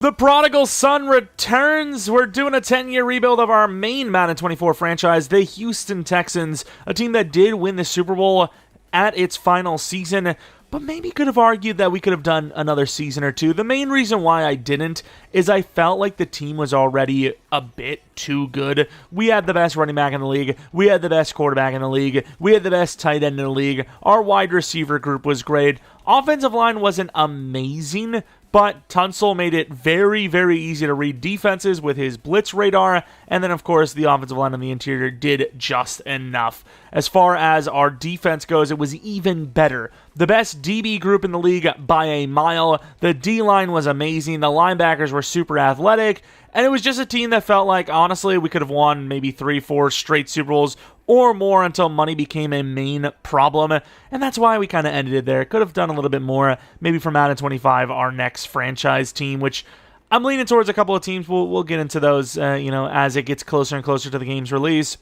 The prodigal son returns. We're doing a 10-year rebuild of our main Madden 24 franchise, the Houston Texans, a team that did win the Super Bowl at its final season, but maybe could have argued that we could have done another season or two. The main reason why I didn't is I felt like the team was already a bit too good. We had the best running back in the league. We had the best quarterback in the league. We had the best tight end in the league. Our wide receiver group was great. Offensive line wasn't amazing, but Tunsil made it very, very easy to read defenses with his blitz radar, and then, of course, the offensive line on the interior did just enough. As far as our defense goes, it was even better. The best DB group in the league by a mile. The D-line was amazing. The linebackers were super athletic, and it was just a team that felt like, honestly, we could have won maybe 3-4 straight Super Bowls or more until money became a main problem, and that's why we kind of ended it there. Could have done a little bit more, maybe for Madden 25, our next franchise team, which I'm leaning towards a couple of teams. We'll get into those, as it gets closer and closer to the game's release.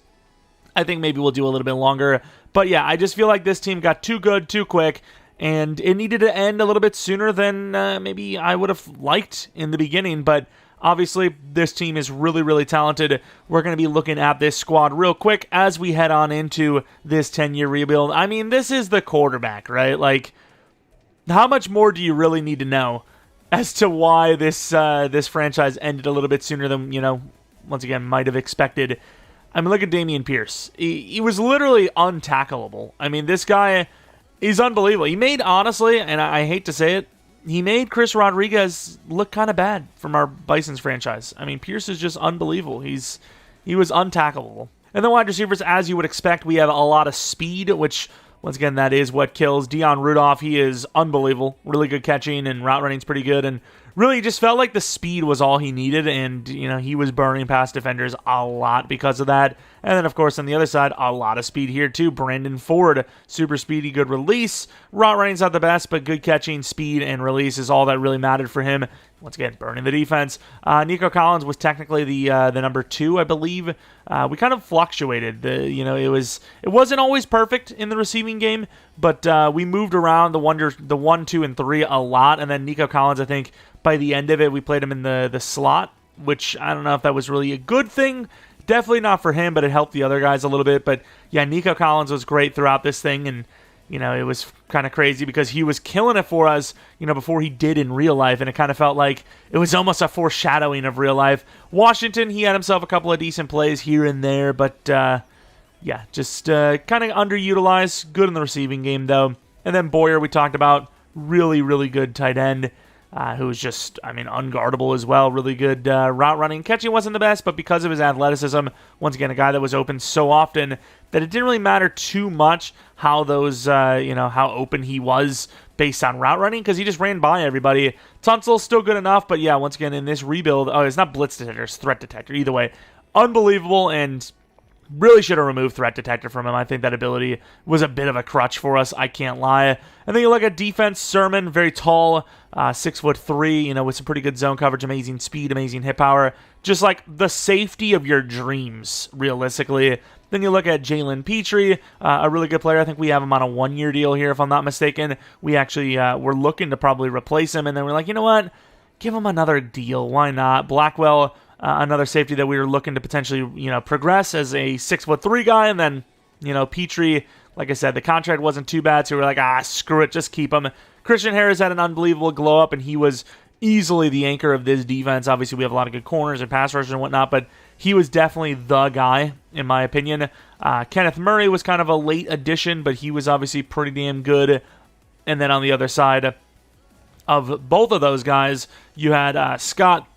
I think maybe we'll do a little bit longer, but yeah, I just feel like this team got too good, too quick, and it needed to end a little bit sooner than maybe I would have liked in the beginning, but obviously, this team is really, really talented. We're going to be looking at this squad real quick as we head on into this 10-year rebuild. I mean, this is the quarterback, right? Like, how much more do you really need to know as to why this franchise ended a little bit sooner than, once again, might have expected? I mean, look at Dameon Pierce. He was literally untackleable. I mean, this guy is unbelievable. He made, honestly, and I hate to say it, he made Chris Rodriguez look kind of bad from our Bisons franchise. I mean, Pierce is just unbelievable. He was untackleable. And the wide receivers, as you would expect, we have a lot of speed, which, once again, that is what kills. Dion Rudolph, he is unbelievable. Really good catching, and route running's pretty good. And really just felt like the speed was all he needed, and, he was burning past defenders a lot because of that. And then, of course, on the other side, a lot of speed here, too. Brandon Ford, super speedy, good release. Route running's not the best, but good catching, speed, and release is all that really mattered for him. Once again, burning the defense. Nico Collins was technically the number 2, I believe. We kind of fluctuated. It wasn't always perfect in the receiving game, but we moved around the 1, 2, and 3 a lot. And then Nico Collins, I think, by the end of it, we played him in the slot, which I don't know if that was really a good thing. Definitely not for him, but it helped the other guys a little bit. But yeah, Nico Collins was great throughout this thing, and it was kind of crazy because he was killing it for us, before he did in real life, and it kind of felt like it was almost a foreshadowing of real life. Washington, he had himself a couple of decent plays here and there, but just kind of underutilized. Good in the receiving game, though. And then Boyer, we talked about, really, really good tight end. Who was just, unguardable as well. Really good route running. Catching wasn't the best, but because of his athleticism, once again, a guy that was open so often that it didn't really matter too much how how open he was based on route running, because he just ran by everybody. Tunsil's still good enough, but yeah, once again, in this rebuild, it's not blitz detector, it's threat detector. Either way, unbelievable, and really should have removed threat detector from him. I think that ability was a bit of a crutch for us, I can't lie. And then you look at defense, Sermon, very tall, 6'3", with some pretty good zone coverage, amazing speed, amazing hit power. Just like the safety of your dreams, realistically. Then you look at Jalen Petrie, a really good player. I think we have him on a 1-year deal here, if I'm not mistaken. We actually were looking to probably replace him, and then we're like, you know what? Give him another deal. Why not? Blackwell, another safety that we were looking to potentially, progress as a 6'3" guy, and then, Petrie, like I said, the contract wasn't too bad, so we were like, screw it, just keep him. Christian Harris had an unbelievable glow up, and he was easily the anchor of this defense. Obviously, we have a lot of good corners and pass rushers and whatnot, but he was definitely the guy, in my opinion. Kenneth Murray was kind of a late addition, but he was obviously pretty damn good. And then on the other side of both of those guys, you had Scott,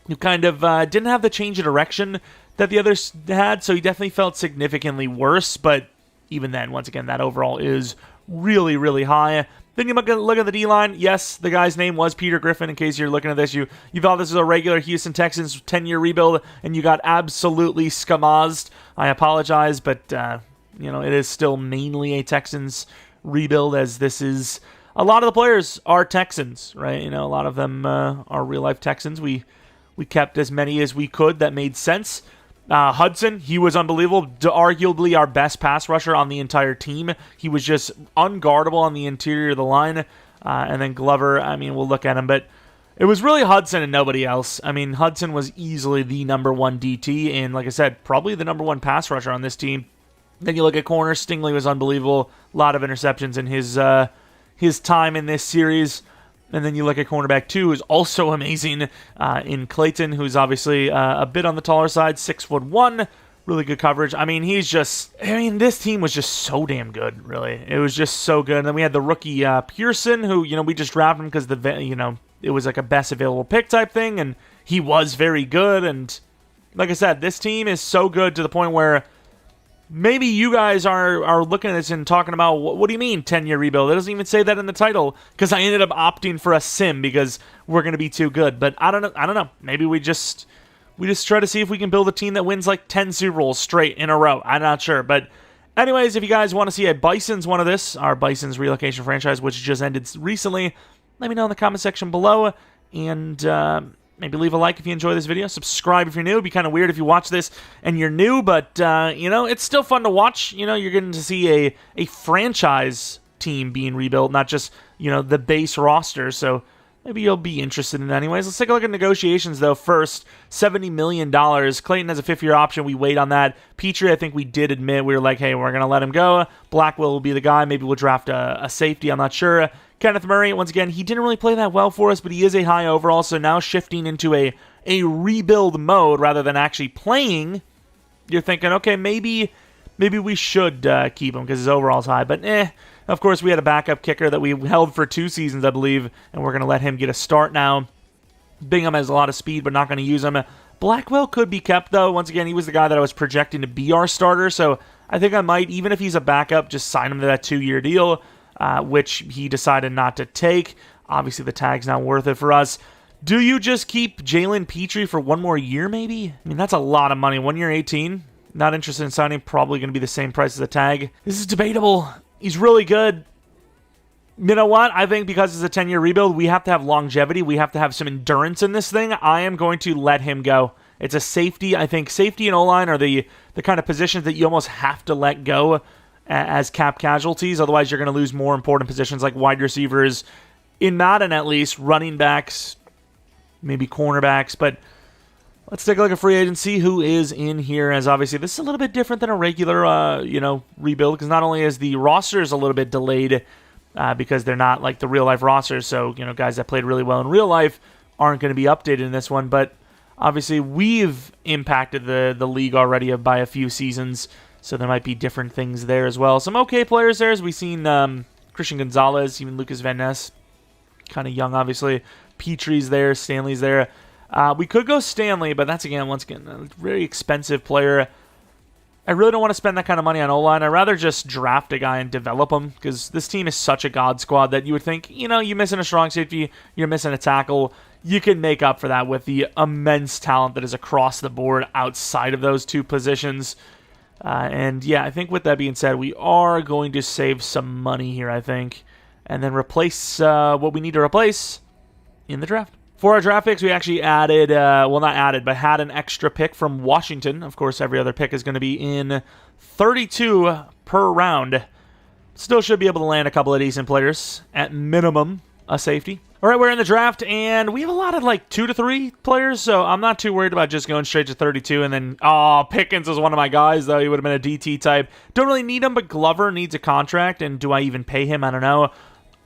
who kind of didn't have the change of direction that the others had, so he definitely felt significantly worse, but even then, once again, that overall is really, really high. Then you look at the D-line. Yes, the guy's name was Peter Griffin. In case you're looking at this, you thought this was a regular Houston Texans 10-year rebuild, and you got absolutely skamazed. I apologize, but it is still mainly a Texans rebuild, as this is a lot of the players are Texans, right? A lot of them are real-life Texans. We kept as many as we could that made sense. Hudson, he was unbelievable. Arguably our best pass rusher on the entire team. He was just unguardable on the interior of the line. And then Glover, we'll look at him, but It was really Hudson and nobody else. I mean, Hudson was easily the #1 DT, and like I said, probably the #1 pass rusher on this team. Then you look at corner, Stingley was unbelievable. A lot of interceptions in his time in this series. And then you look at cornerback 2, who's also amazing in Clayton, who's obviously a bit on the taller side, 6'1", really good coverage. I mean, this team was just so damn good, really. It was just so good. And then we had the rookie Pearson, who, we just drafted him because it was like a best available pick type thing, and he was very good. And like I said, this team is so good to the point where maybe you guys are looking at this and talking about, what do you mean 10-year rebuild? It doesn't even say that in the title, because I ended up opting for a sim because we're going to be too good. But I don't know. Maybe we just try to see if we can build a team that wins like 10 Super Bowls straight in a row. I'm not sure. But anyways, if you guys want to see a Bison's one of this, our Bison's relocation franchise, which just ended recently, let me know in the comment section below. And maybe leave a like if you enjoy this video. Subscribe if you're new. It'd be kind of weird if you watch this and you're new, but, it's still fun to watch. You're getting to see a franchise team being rebuilt, not just, the base roster. So maybe you'll be interested in it anyways. Let's take a look at negotiations, though. First, $70 million. Clayton has a 5th-year option. We wait on that. Petrie, I think we did admit. We were like, hey, we're going to let him go. Blackwell will be the guy. Maybe we'll draft a safety. I'm not sure. Kenneth Murray, once again, he didn't really play that well for us, but he is a high overall, so now shifting into a rebuild mode rather than actually playing, you're thinking, okay, maybe we should keep him because his overall's high, but of course, we had a backup kicker that we held for 2 seasons, I believe, and we're going to let him get a start now. Bingham has a lot of speed, but not going to use him. Blackwell could be kept, though. Once again, he was the guy that I was projecting to be our starter, so I think I might, even if he's a backup, just sign him to that 2-year deal. Which he decided not to take. Obviously, the tag's not worth it for us. Do you just keep Jalen Petrie for 1 more year, maybe? I mean, that's a lot of money. 1 year, 18. Not interested in signing. Probably going to be the same price as the tag. This is debatable. He's really good. You know what? I think because it's a 10-year rebuild, we have to have longevity. We have to have some endurance in this thing. I am going to let him go. It's a safety. I think safety and O-line are the kind of positions that you almost have to let go as cap casualties. Otherwise, you're going to lose more important positions like wide receivers, in Madden at least, running backs, maybe cornerbacks. But let's take a look at free agency, who is in here, as obviously this is a little bit different than a regular, rebuild, because not only is the rosters a little bit delayed because they're not like the real-life rosters, so, guys that played really well in real life aren't going to be updated in this one, but obviously we've impacted the league already by a few seasons. So there might be different things there as well. Some okay players there, as we've seen Christian Gonzalez, even Lucas Van Ness. Kind of young, obviously. Petrie's there, Stanley's there. We could go Stanley, but that's, once again, a very expensive player. I really don't want to spend that kind of money on O-line. I'd rather just draft a guy and develop him, because this team is such a god squad that you would think, you're missing a strong safety, you're missing a tackle. You can make up for that with the immense talent that is across the board outside of those 2 positions. I think with that being said, we are going to save some money here, I think, and then replace what we need to replace in the draft. For our draft picks, we actually added, not added, but had an extra pick from Washington. Of course, every other pick is going to be in 32 per round. Still should be able to land a couple of decent players, at minimum, a safety. All right, we're in the draft, and we have a lot of 2 to 3 players, so I'm not too worried about just going straight to 32. And then, Pickens is one of my guys, though. He would have been a DT type. Don't really need him, but Glover needs a contract, and do I even pay him? I don't know.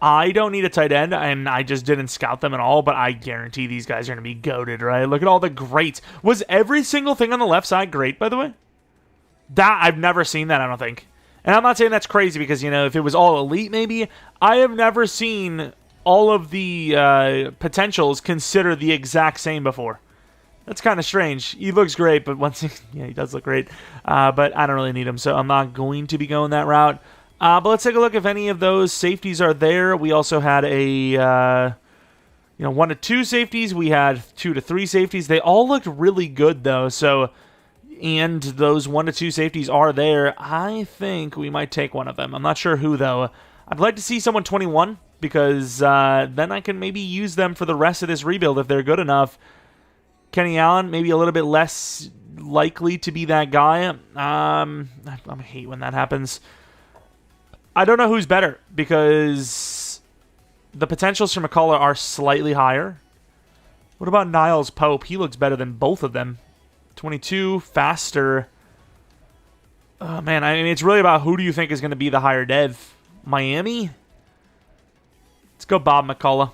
I don't need a tight end, and I just didn't scout them at all, but I guarantee these guys are going to be goated, right? Look at all the greats. Was every single thing on the left side great, by the way? I've never seen that, I don't think. And I'm not saying that's crazy because, if it was all elite, maybe. I have never seen all of the potentials consider the exact same before. That's kind of strange. He looks great, but he does look great. But I don't really need him, so I'm not going to be going that route. But let's take a look if any of those safeties are there. We also had a 1 to 2 safeties. We had 2 to 3 safeties. They all looked really good, though. So, and those 1 to 2 safeties are there. I think we might take one of them. I'm not sure who, though. I'd like to see someone 21. Because then I can maybe use them for the rest of this rebuild if they're good enough. Kenny Allen, maybe a little bit less likely to be that guy. I hate when that happens. I don't know who's better because the potentials for McCullough are slightly higher. What about Niles Pope? He looks better than both of them. 22, faster. Oh, man, I mean, it's really about who do you think is going to be the higher dev? Miami? Let's go Bob McCullough.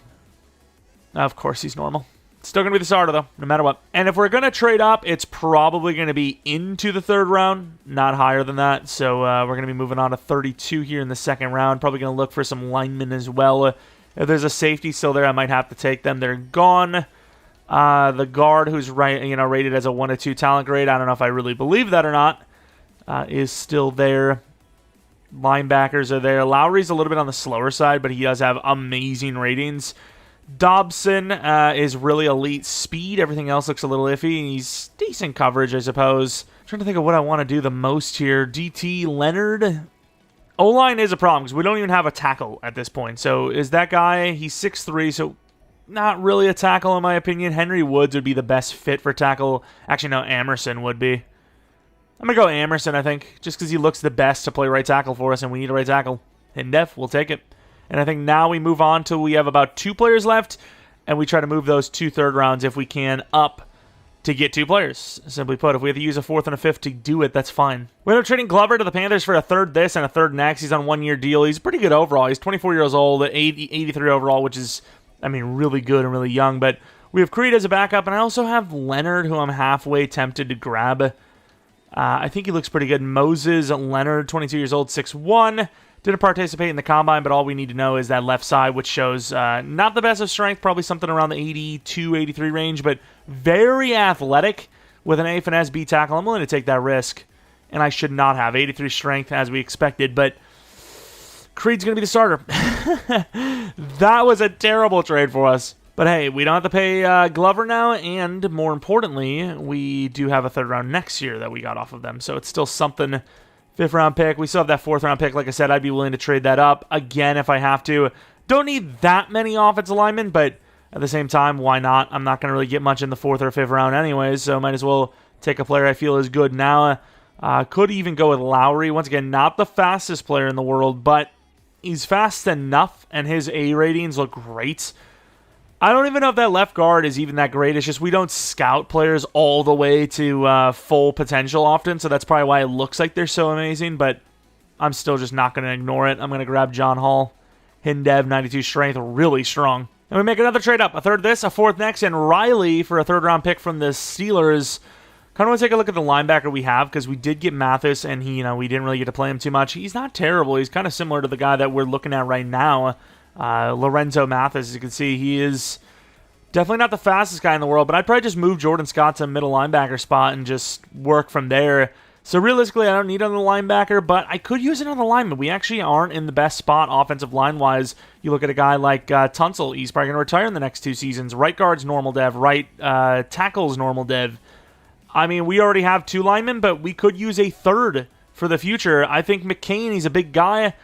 Of course, he's normal. Still going to be the starter, though, no matter what. And if we're going to trade up, it's probably going to be into the third round, not higher than that. So we're going to be moving on to 32 here in the second round. Probably going to look for some linemen as well. If there's a safety still there, I might have to take them. They're gone. The guard, who's rated as a 1 to 2 talent grade, I don't know if I really believe that or not, is still there. Linebackers are there. Lowry's a little bit on the slower side, but he does have amazing ratings. Dobson is really elite speed. Everything else looks a little iffy. He's decent coverage, I suppose. I'm trying to think of what I want to do the most here. DT Leonard. O-line is a problem because we don't even have a tackle at this point. So is that guy, he's 6'3", so not really a tackle in my opinion. Henry Woods would be the best fit for tackle. Actually, no, Amerson would be. I'm going to go Amerson, I think, just because he looks the best to play right tackle for us, and we need a right tackle. Hindef, we'll take it. And I think now we move on till we have about 2 players left, and we try to move those 2 third rounds if we can up to get 2 players. Simply put, if we have to use a 4th and a 5th to do it, that's fine. We end up trading Glover to the Panthers for a 3rd this and a 3rd next. He's on 1-year deal. He's pretty good overall. He's 24 years old, 83 overall, which is, I mean, really good and really young. But we have Creed as a backup, and I also have Leonard, who I'm halfway tempted to grab. I think he looks pretty good. Moses Leonard, 22 years old, 6'1". Didn't participate in the combine, but all we need to know is that left side, which shows not the best of strength, probably something around the 82, 83 range, but very athletic with an A finesse B tackle. I'm willing to take that risk, and I should not have 83 strength as we expected, but Creed's going to be the starter. That was a terrible trade for us. But hey, we don't have to pay Glover now, and more importantly, we do have a 3rd round next year that we got off of them, so it's still something. 5th round pick. We still have that 4th round pick. Like I said, I'd be willing to trade that up again if I have to. Don't need that many offensive linemen, but at the same time, why not? I'm not going to really get much in the 4th or 5th round anyways, so might as well take a player I feel is good now. Could even go with Lowry. Once again, not the fastest player in the world, but he's fast enough, and his A ratings look great. I don't even know if that left guard is even that great. It's just we don't scout players all the way to full potential often, so that's probably why it looks like they're so amazing, but I'm still just not going to ignore it. I'm going to grab John Hall. Hindev, 92 strength, really strong. And we make another trade up. A 3rd this, a 4th next, and Riley for a 3rd round pick from the Steelers. Kind of want to take a look at the linebacker we have, because we did get Mathis, and we didn't really get to play him too much. He's not terrible. He's kind of similar to the guy that we're looking at right now. Lorenzo Mathis, as you can see, he is definitely not the fastest guy in the world, but I'd probably just move Jordan Scott to a middle linebacker spot and just work from there. So realistically, I don't need another linebacker, but I could use another lineman. We actually aren't in the best spot offensive line-wise. You look at a guy like Tunsil, he's probably going to retire in the next 2 seasons. Right guard's normal dev, right tackle's normal dev. I mean, we already have 2 linemen, but we could use a 3rd for the future. I think McCain, he's a big guy.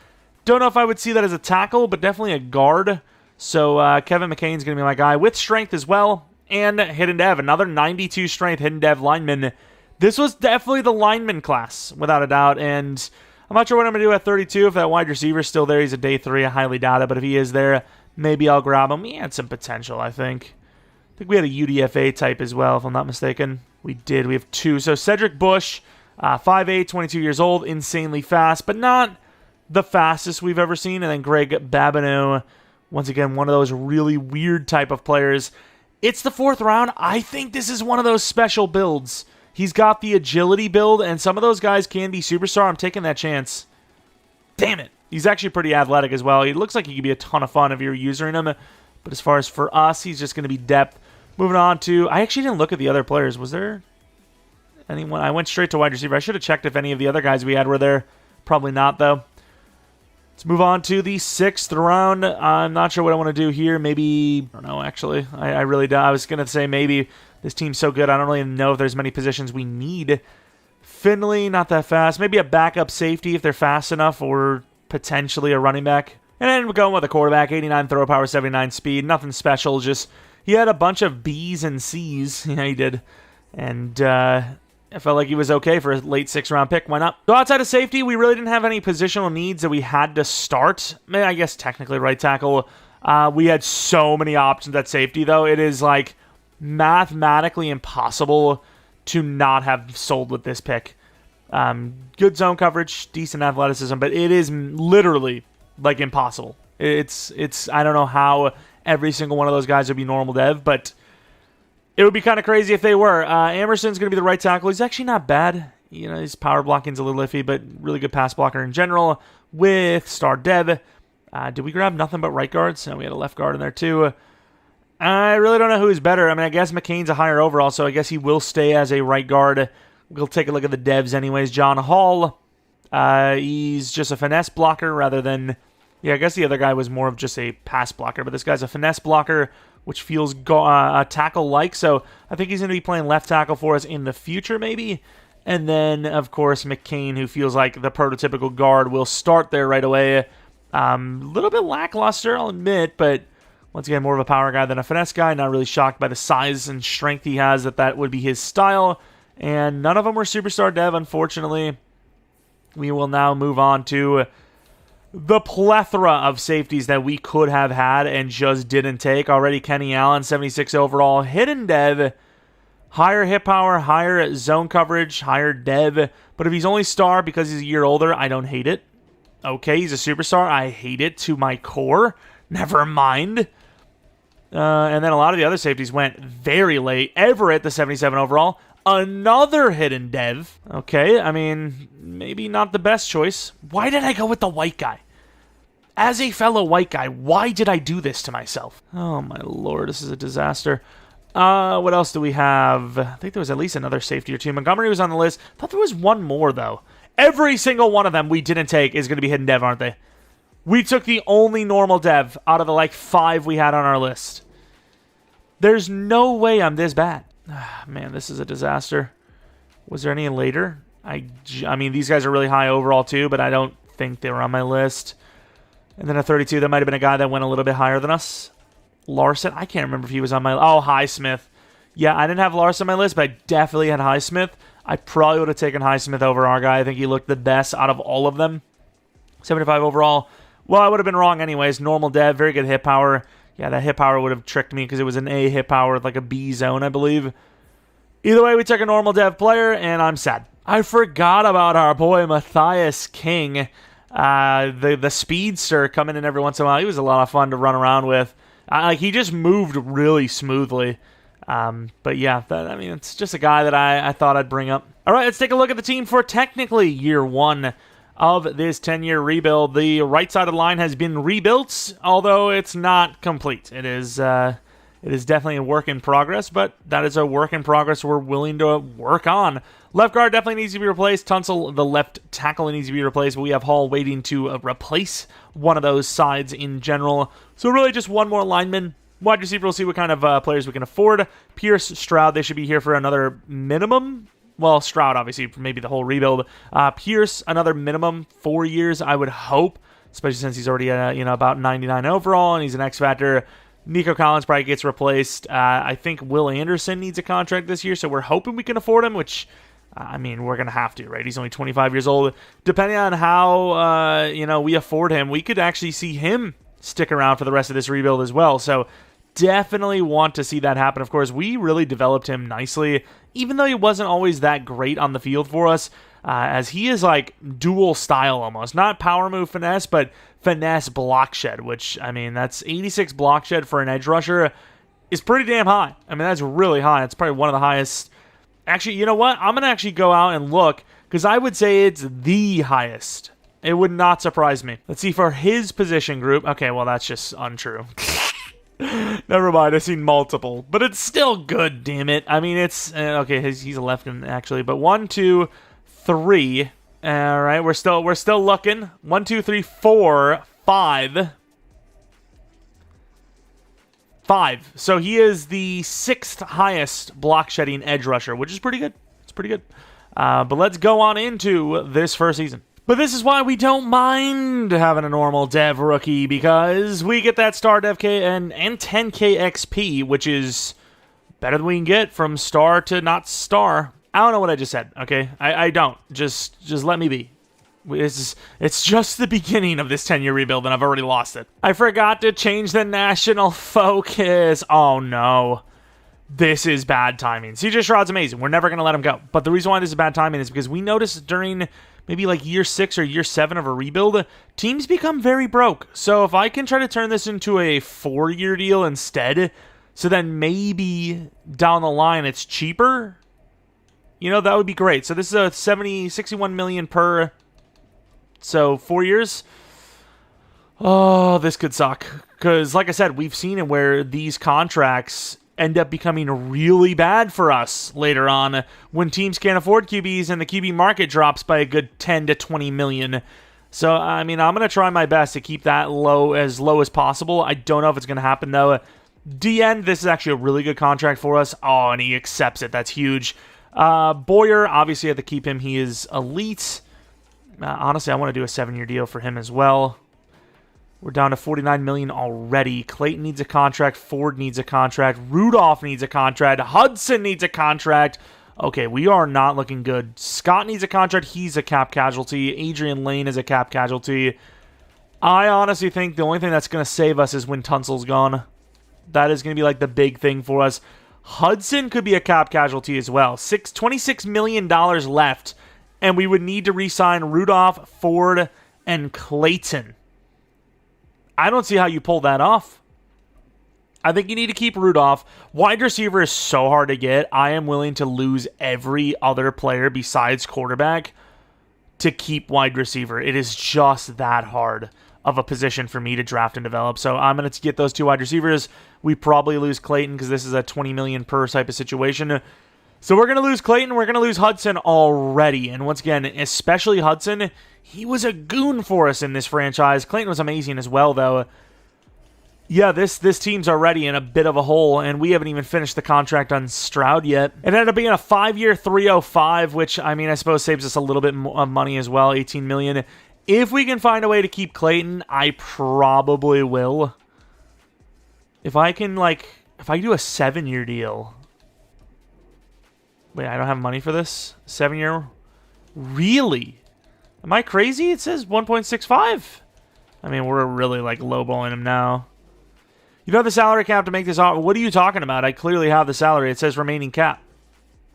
Don't know if I would see that as a tackle, but definitely a guard. So Kevin McCain's going to be my guy with strength as well. And hidden dev, another 92 strength hidden dev lineman. This was definitely the lineman class, without a doubt. And I'm not sure what I'm going to do at 32. If that wide receiver's still there, he's a day 3. I highly doubt it. But if he is there, maybe I'll grab him. He had some potential, I think. I think we had a UDFA type as well, if I'm not mistaken. We did. We have 2. So Cedric Bush, 5'8", 22 years old, insanely fast, but not the fastest we've ever seen. And then Greg Babineau, once again, one of those really weird type of players. It's the 4th round. I think this is one of those special builds. He's got the agility build, and some of those guys can be superstar. I'm taking that chance. Damn it. He's actually pretty athletic as well. He looks like he could be a ton of fun if you're using him. But as far as for us, he's just going to be depth. Moving on to... I actually didn't look at the other players. Was there anyone? I went straight to wide receiver. I should have checked if any of the other guys we had were there. Probably not, though. Let's move on to the 6th round. I'm not sure what I want to do here. Maybe, I don't know, actually. I really don't. I was going to say maybe this team's so good, I don't really know if there's many positions we need. Finley, not that fast. Maybe a backup safety if they're fast enough, or potentially a running back. And then we're going with a quarterback, 89 throw power, 79 speed. Nothing special, just he had a bunch of B's and C's. Yeah, he did. And I felt like he was okay for a late 6th round pick. Why not? So outside of safety, we really didn't have any positional needs that we had to start. I guess technically right tackle. We had so many options at safety, though. It is like mathematically impossible to not have sold with this pick. Good zone coverage, decent athleticism, but it is literally like impossible. It's I don't know how every single one of those guys would be normal dev, but it would be kind of crazy if they were. Emerson's going to be the right tackle. He's actually not bad. His power blocking's a little iffy, but really good pass blocker in general with star dev. Did we grab nothing but right guards? No, we had a left guard in there too. I really don't know who's better. I mean, I guess McCain's a higher overall, so I guess he will stay as a right guard. We'll take a look at the devs anyways. John Hall, he's just a finesse blocker rather than... Yeah, I guess the other guy was more of just a pass blocker, but this guy's a finesse blocker, which feels tackle-like, so I think he's going to be playing left tackle for us in the future, maybe. And then, of course, McCain, who feels like the prototypical guard, will start there right away. A little bit lackluster, I'll admit, but once again, more of a power guy than a finesse guy. Not really shocked by the size and strength he has that would be his style. And none of them were superstar dev, unfortunately. We will now move on to the plethora of safeties that we could have had and just didn't take. Already Kenny Allen, 76 overall, hidden dev, higher hit power, higher zone coverage, higher dev. But if he's only star because he's a year older, I don't hate it. Okay, he's a superstar. I hate it to my core. Never mind. And then a lot of the other safeties went very late. Everett, the 77 overall, another hidden dev. Okay, I mean, maybe not the best choice. Why did I go with the white guy? As a fellow white guy, why did I do this to myself? Oh my lord, this is a disaster. What else do we have? I think there was at least another safety or two. Montgomery was on the list. I thought there was one more, though. Every single one of them we didn't take is going to be hidden dev, aren't they? We took the only normal dev out of the, 5 we had on our list. There's no way I'm this bad. Man, this is a disaster. Was there any later? I mean, these guys are really high overall, too, but I don't think they were on my list. And then a 32, that might have been a guy that went a little bit higher than us. Larson, I can't remember if he was on my... Oh, Highsmith. Yeah, I didn't have Larson on my list, but I definitely had Highsmith. I probably would have taken Highsmith over our guy. I think he looked the best out of all of them. 75 overall. Well, I would have been wrong anyways. Normal dev, very good hit power. Yeah, that hit power would have tricked me because it was an A hit power with a B zone, I believe. Either way, we took a normal dev player, and I'm sad. I forgot about our boy Matthias King. The speedster coming in every once in a while. He was a lot of fun to run around with. He just moved really smoothly. But yeah, it's just a guy that I thought I'd bring up. All right, let's take a look at the team for technically year one of this 10-year rebuild. The right side of the line has been rebuilt, although it's not complete. It is definitely a work in progress, but that is a work in progress we're willing to work on. Left guard definitely needs to be replaced. Tunsil, the left tackle, needs to be replaced. But we have Hall waiting to replace one of those sides in general. So really just one more lineman. Wide receiver, we'll see what kind of players we can afford. Pierce, Stroud, they should be here for another minimum. Well, Stroud, obviously, for maybe the whole rebuild. Pierce, another minimum 4 years, I would hope, especially since he's already about 99 overall, and he's an X-Factor. Nico Collins probably gets replaced. I think Will Anderson needs a contract this year, so we're hoping we can afford him, which, we're going to have to, right? He's only 25 years old. Depending on how, we afford him, we could actually see him stick around for the rest of this rebuild as well. So definitely want to see that happen. Of course, we really developed him nicely, even though he wasn't always that great on the field for us, as he is dual style almost. Not power move finesse, but finesse block shed, which, that's 86 block shed for an edge rusher is pretty damn high. That's really high. It's probably one of the highest. Actually, you know what? I'm going to actually go out and look, because I would say it's the highest. It would not surprise me. Let's see for his position group. Okay, well, that's just untrue. Never mind, I've seen multiple. But it's still good, damn it. It's... okay, he's a left end, actually. But 1, 2, 3. All right, we're still looking. 1, 2, 3, 4, 5. 5. So he is the 6th highest block shedding edge rusher, which is pretty good. It's pretty good. But let's go on into this first season. But this is why we don't mind having a normal dev rookie, because we get that star dev K and 10k XP, which is better than we can get from star to not star. I don't know what I just said, okay? I don't. Just let me be. It's just the beginning of this 10-year rebuild, and I've already lost it. I forgot to change the national focus. Oh, no. this is bad timing. CJ Stroud's amazing. We're never going to let him go. But the reason why this is bad timing is because we noticed during maybe like year 6 or year 7 of a rebuild, teams become very broke. So if I can try to turn this into a 4-year deal instead, so then maybe down the line it's cheaper, that would be great. So this is a 61 million per, so 4 years. Oh, this could suck. Because like I said, we've seen it where these contracts end up becoming really bad for us later on when teams can't afford QBs and the QB market drops by a good 10 to 20 million. So, I mean, I'm going to try my best to keep that low as possible. I don't know if it's going to happen, though. DN, this is actually a really good contract for us. Oh, and he accepts it. That's huge. Boyer, obviously, I have to keep him. He is elite. Honestly, I want to do a 7-year deal for him as well. We're down to 49 million already. Clayton needs a contract. Ford needs a contract. Rudolph needs a contract. Hudson needs a contract. Okay, we are not looking good. Scott needs a contract. He's a cap casualty. Adrian Lane is a cap casualty. I honestly think the only thing that's going to save us is when Tunsil's gone. That is going to be like the big thing for us. Hudson could be a cap casualty as well. $26 million left, and we would need to re-sign Rudolph, Ford, and Clayton. I don't see how you pull that off. I think you need to keep Rudolph. Wide receiver is so hard to get. I am willing to lose every other player besides quarterback to keep wide receiver. It is just that hard of a position for me to draft and develop. So I'm going to get those 2 wide receivers. We probably lose Clayton because this is a 20 million per type of situation. So we're going to lose Clayton. We're going to lose Hudson already. And once again, especially Hudson, he was a goon for us in this franchise. Clayton was amazing as well, though. Yeah, this team's already in a bit of a hole, and we haven't even finished the contract on Stroud yet. It ended up being a 5-year $305, which, I mean, I suppose saves us a little bit of money as well, $18 million. If we can find a way to keep Clayton, I probably will. If I do a 7-year deal... Wait, I don't have money for this? 7-year? Really? Am I crazy? It says 1.65. I mean, we're really lowballing him now. You have the salary cap to make this offer. What are you talking about? I clearly have the salary. It says remaining cap.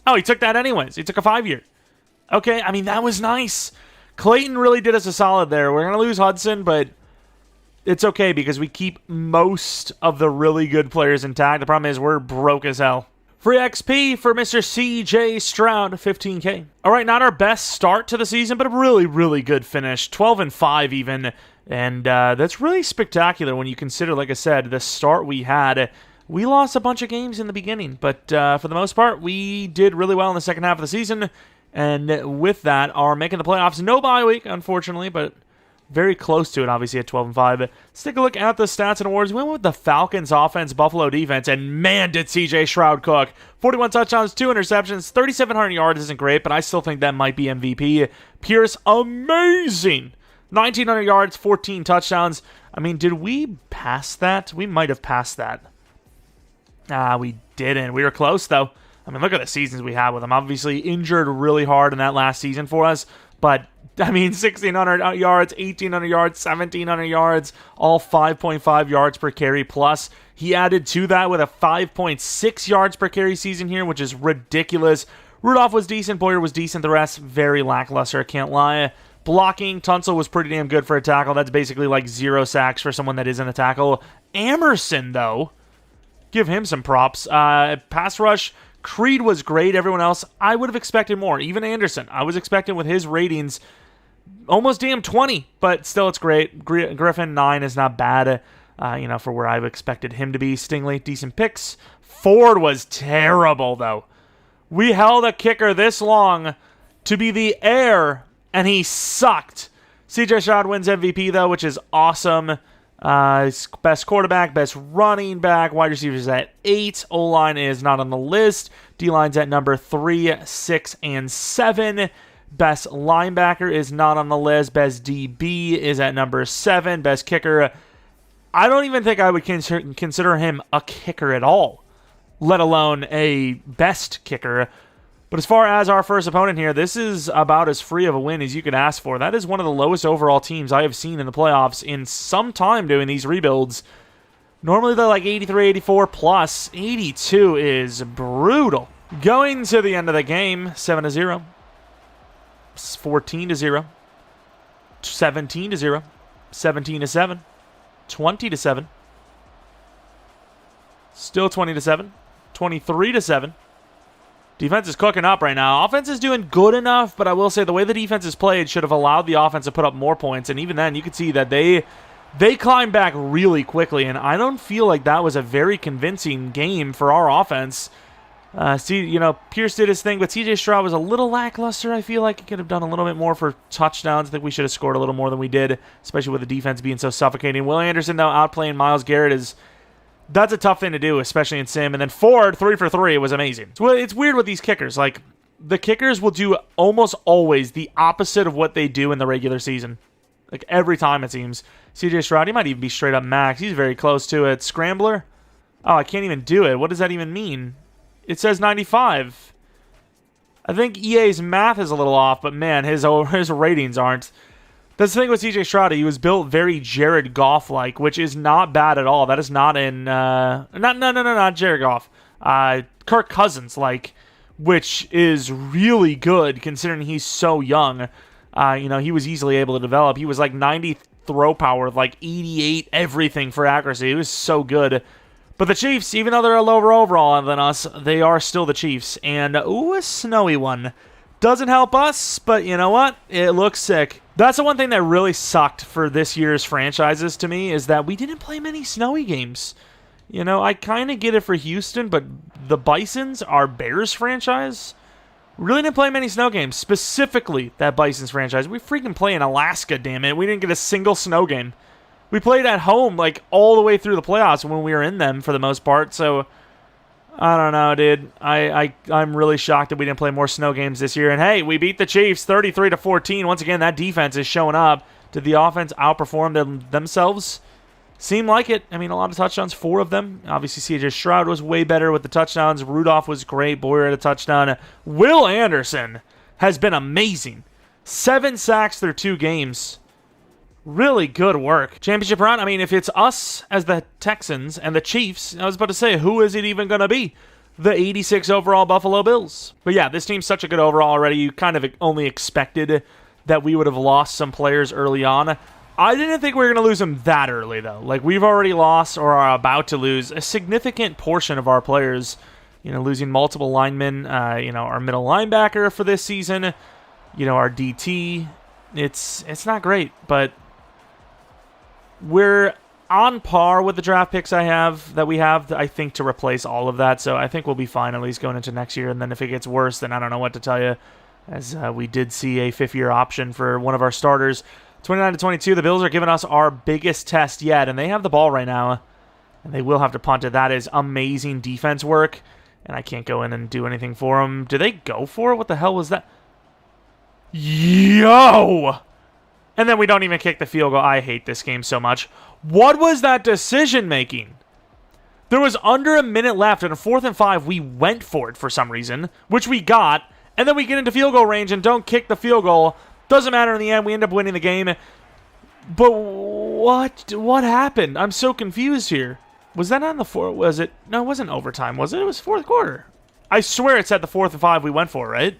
Oh, he took that anyways. He took a 5-year. Okay, I mean, that was nice. Clayton really did us a solid there. We're going to lose Hudson, but it's okay because we keep most of the really good players intact. The problem is we're broke as hell. Free XP for Mr. CJ Stroud, 15K. All right, not our best start to the season, but a really, really good finish. 12-5 even. And that's really spectacular when you consider, like I said, the start we had. We lost a bunch of games in the beginning, but for the most part, we did really well in the second half of the season. And with that, are making the playoffs. No bye week, unfortunately, but very close to it, obviously, at 12-5. Let's take a look at the stats and awards. We went with the Falcons offense, Buffalo defense, and man, did CJ Stroud cook. 41 touchdowns, 2 interceptions, 3,700 yards isn't great, but I still think that might be MVP. Pierce, amazing. 1,900 yards, 14 touchdowns. I mean, did we pass that? We might have passed that. We didn't. We were close, though. I mean, look at the seasons we had with him. Obviously, injured really hard in that last season for us, but I mean, 1,600 yards, 1,800 yards, 1,700 yards, all 5.5 yards per carry plus. He added to that with a 5.6 yards per carry season here, which is ridiculous. Rudolph was decent. Boyer was decent. The rest, very lackluster, I can't lie. Blocking, Tunsil was pretty damn good for a tackle. That's basically like 0 sacks for someone that isn't a tackle. Emerson, though, give him some props. Pass rush, Creed was great. Everyone else, I would have expected more. Even Anderson, I was expecting with his ratings almost damn 20, but still it's great. Griffin, 9 is not bad, for where I've expected him to be. Stingley, decent picks. Ford was terrible, though. We held a kicker this long to be the heir, and he sucked. CJ Stroud wins MVP, though, which is awesome. Best quarterback, best running back, wide receivers at 8. O-line is not on the list. D-line's at number 3, 6, and 7. Best linebacker is not on the list. Best DB is at number 7. Best kicker, I don't even think I would consider him a kicker at all, let alone a best kicker. But as far as our first opponent here, this is about as free of a win as you could ask for. That is one of the lowest overall teams I have seen in the playoffs in some time doing these rebuilds. Normally they're like 83, 84 plus. 82 is brutal. Going to the end of the game, 7-0. 14-0. 17-0. 17-7. 20-7. Still 20-7. 23-7. Defense is cooking up right now. Offense is doing good enough, but I will say the way the defense is played should have allowed the offense to put up more points. And even then, you could see that they climbed back really quickly, and I don't feel like that was a very convincing game for our offense. Pierce did his thing, but CJ Stroud was a little lackluster. I feel like he could have done a little bit more for touchdowns. I think we should have scored a little more than we did, especially with the defense being so suffocating. Will Anderson, though, outplaying Myles Garrett that's a tough thing to do, especially in Sim. And then Ford, 3 for 3, was amazing. It's weird with these kickers. Like, the kickers will do almost always the opposite of what they do in the regular season. Like, every time, it seems. CJ Stroud, he might even be straight up max. He's very close to it. Scrambler? Oh, I can't even do it. What does that even mean? It says 95. I think EA's math is a little off, but man, his ratings aren't. That's the thing with CJ Stroud. He was built very Jared Goff-like, which is not bad at all. That is not in... not Jared Goff. Kirk Cousins-like, which is really good considering he's so young. He was easily able to develop. He was like 90 throw power, like 88 everything for accuracy. He was so good. But the Chiefs, even though they're a lower overall than us, they are still the Chiefs. And, a snowy one. Doesn't help us, but you know what? It looks sick. That's the one thing that really sucked for this year's franchises to me, is that we didn't play many snowy games. I kind of get it for Houston, but the Bisons, our Bears franchise, really didn't play many snow games. Specifically, that Bisons franchise. We freaking play in Alaska, damn it. We didn't get a single snow game. We played at home, like, all the way through the playoffs when we were in them, for the most part, so... I don't know, dude. I'm really shocked that we didn't play more snow games this year. And hey, we beat the Chiefs 33-14. Once again, that defense is showing up. Did the offense outperform themselves? Seemed like it. I mean, a lot of touchdowns, 4 of them. Obviously, CJ Stroud was way better with the touchdowns. Rudolph was great. Boyer had a touchdown. Will Anderson has been amazing. 7 sacks through 2 games. Really good work. Championship round, I mean, if it's us as the Texans and the Chiefs, I was about to say, who is it even going to be? The 86 overall Buffalo Bills. But yeah, this team's such a good overall already. You kind of only expected that we would have lost some players early on. I didn't think we were going to lose them that early, though. Like, we've already lost or are about to lose a significant portion of our players. Losing multiple linemen, our middle linebacker for this season, our DT. It's not great, but... we're on par with the draft picks we have, I think, to replace all of that. So I think we'll be fine at least going into next year. And then if it gets worse, then I don't know what to tell you. As we did see a 5th-year option for one of our starters. 29-22, the Bills are giving us our biggest test yet. And they have the ball right now. And they will have to punt it. That is amazing defense work. And I can't go in and do anything for them. Did they go for it? What the hell was that? Yo! And then we don't even kick the field goal. I hate this game so much. What was that decision-making? There was under a minute left, and on 4th and 5, we went for it for some reason, which we got, and then we get into field goal range and don't kick the field goal. Doesn't matter in the end. We end up winning the game. But what happened? I'm so confused here. Was that on the 4th? Was it? No, it wasn't overtime, was it? It was 4th quarter. I swear it said the 4th and 5 we went for, right?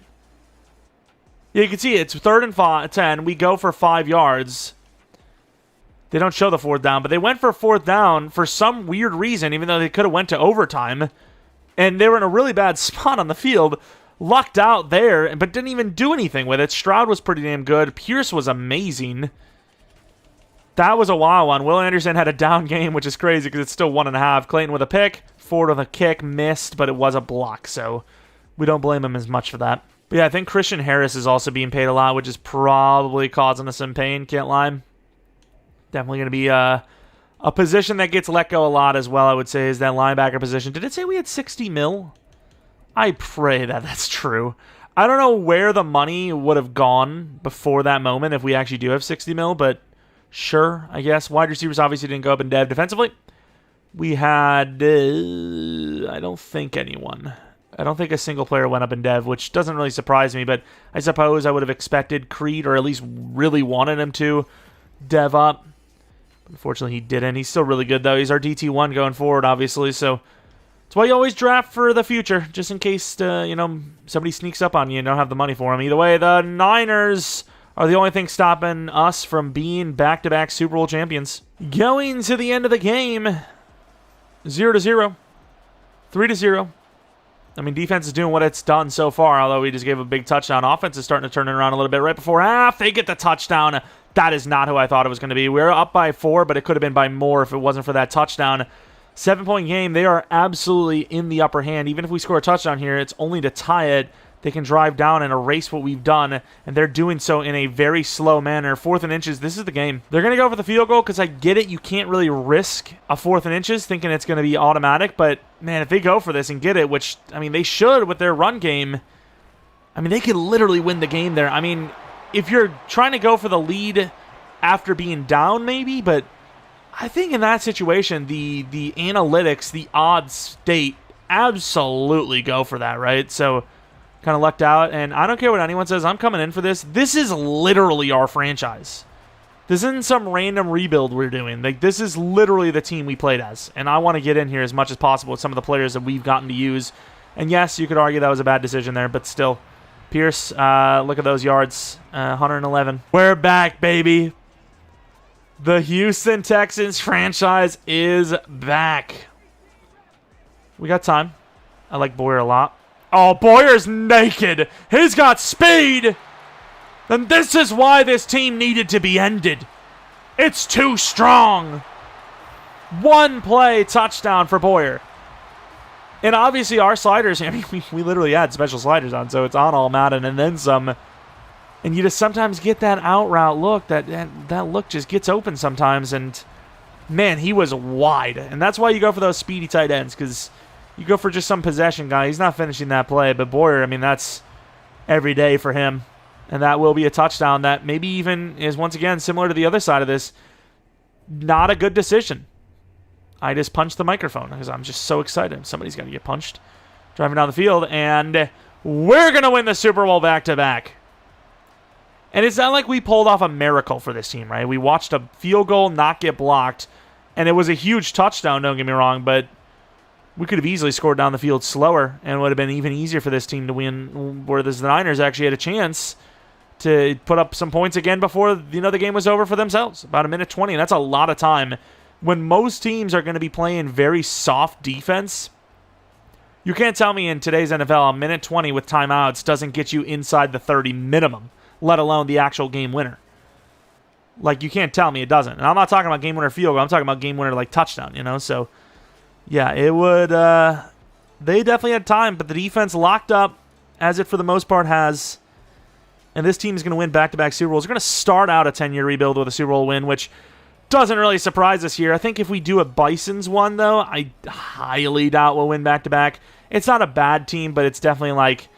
Yeah, you can see it's 3rd and 10. We go for 5 yards. They don't show the 4th down, but they went for 4th down for some weird reason, even though they could have went to overtime. And they were in a really bad spot on the field. Lucked out there, but didn't even do anything with it. Stroud was pretty damn good. Pierce was amazing. That was a wild one. Will Anderson had a down game, which is crazy because it's still 1.5. Clayton with a pick. Ford with a kick. Missed, but it was a block, so we don't blame him as much for that. But yeah, I think Christian Harris is also being paid a lot, which is probably causing us some pain, can't lie. Definitely going to be a position that gets let go a lot as well, I would say, is that linebacker position. Did it say we had 60 mil? I pray that that's true. I don't know where the money would have gone before that moment if we actually do have 60 mil, but sure, I guess. Wide receivers obviously didn't go up in dev. Defensively, we had, I don't think anyone. I don't think a single player went up in dev, which doesn't really surprise me, but I suppose I would have expected Creed, or at least really wanted him to, dev up. Unfortunately, he didn't. He's still really good, though. He's our DT1 going forward, obviously, so that's why you always draft for the future, just in case, somebody sneaks up on you and don't have the money for him. Either way, the Niners are the only thing stopping us from being back-to-back Super Bowl champions. Going to the end of the game, 0-0, 3-0. I mean, defense is doing what it's done so far, although we just gave a big touchdown. Offense is starting to turn it around a little bit right before half. They get the touchdown. That is not who I thought it was going to be. We were up by 4, but it could have been by more if it wasn't for that touchdown. 7-point game. They are absolutely in the upper hand. Even if we score a touchdown here, it's only to tie it. They can drive down and erase what we've done, and they're doing so in a very slow manner. 4th and inches, this is the game. They're going to go for the field goal because I get it. You can't really risk a 4th and inches thinking it's going to be automatic, but, man, if they go for this and get it, which, I mean, they should with their run game, I mean, they could literally win the game there. I mean, if you're trying to go for the lead after being down, maybe, but I think in that situation, the analytics, the odds state, absolutely go for that, right? So, kind of lucked out, and I don't care what anyone says. I'm coming in for this. This is literally our franchise. This isn't some random rebuild we're doing. Like, this is literally the team we played as, and I want to get in here as much as possible with some of the players that we've gotten to use. And yes, you could argue that was a bad decision there, but still. Pierce, look at those yards, 111. We're back, baby. The Houston Texans franchise is back. We got time. I like Boyer a lot. Oh, Boyer's naked. He's got speed. Then this is why this team needed to be ended. It's too strong. 1 play touchdown for Boyer. And obviously our sliders, I mean, we literally had special sliders on, so it's on all Madden and then some. And you just sometimes get that out route look. That look just gets open sometimes. And, man, he was wide. And that's why you go for those speedy tight ends, because you go for just some possession guy. He's not finishing that play. But Boyer, I mean, that's every day for him. And that will be a touchdown that maybe even is, once again, similar to the other side of this, not a good decision. I just punched the microphone because I'm just so excited. Somebody's got to get punched. Driving down the field, and we're going to win the Super Bowl back-to-back. And it's not like we pulled off a miracle for this team, right? We watched a field goal not get blocked, and it was a huge touchdown, don't get me wrong, but we could have easily scored down the field slower, and it would have been even easier for this team to win, where the Niners actually had a chance to put up some points again before the game was over for themselves. About 1:20, and that's a lot of time. When most teams are going to be playing very soft defense, you can't tell me in today's NFL 1:20 with timeouts doesn't get you inside the 30 minimum, let alone the actual game winner. Like, you can't tell me it doesn't. And I'm not talking about game winner field goal. I'm talking about game winner, like, touchdown, So, yeah, it would... they definitely had time, but the defense locked up, as it for the most part has. And this team is going to win back-to-back Super Bowls. They're going to start out a 10-year rebuild with a Super Bowl win, which doesn't really surprise us here. I think if we do a Bisons one, though, I highly doubt we'll win back-to-back. It's not a bad team, but it's definitely, like,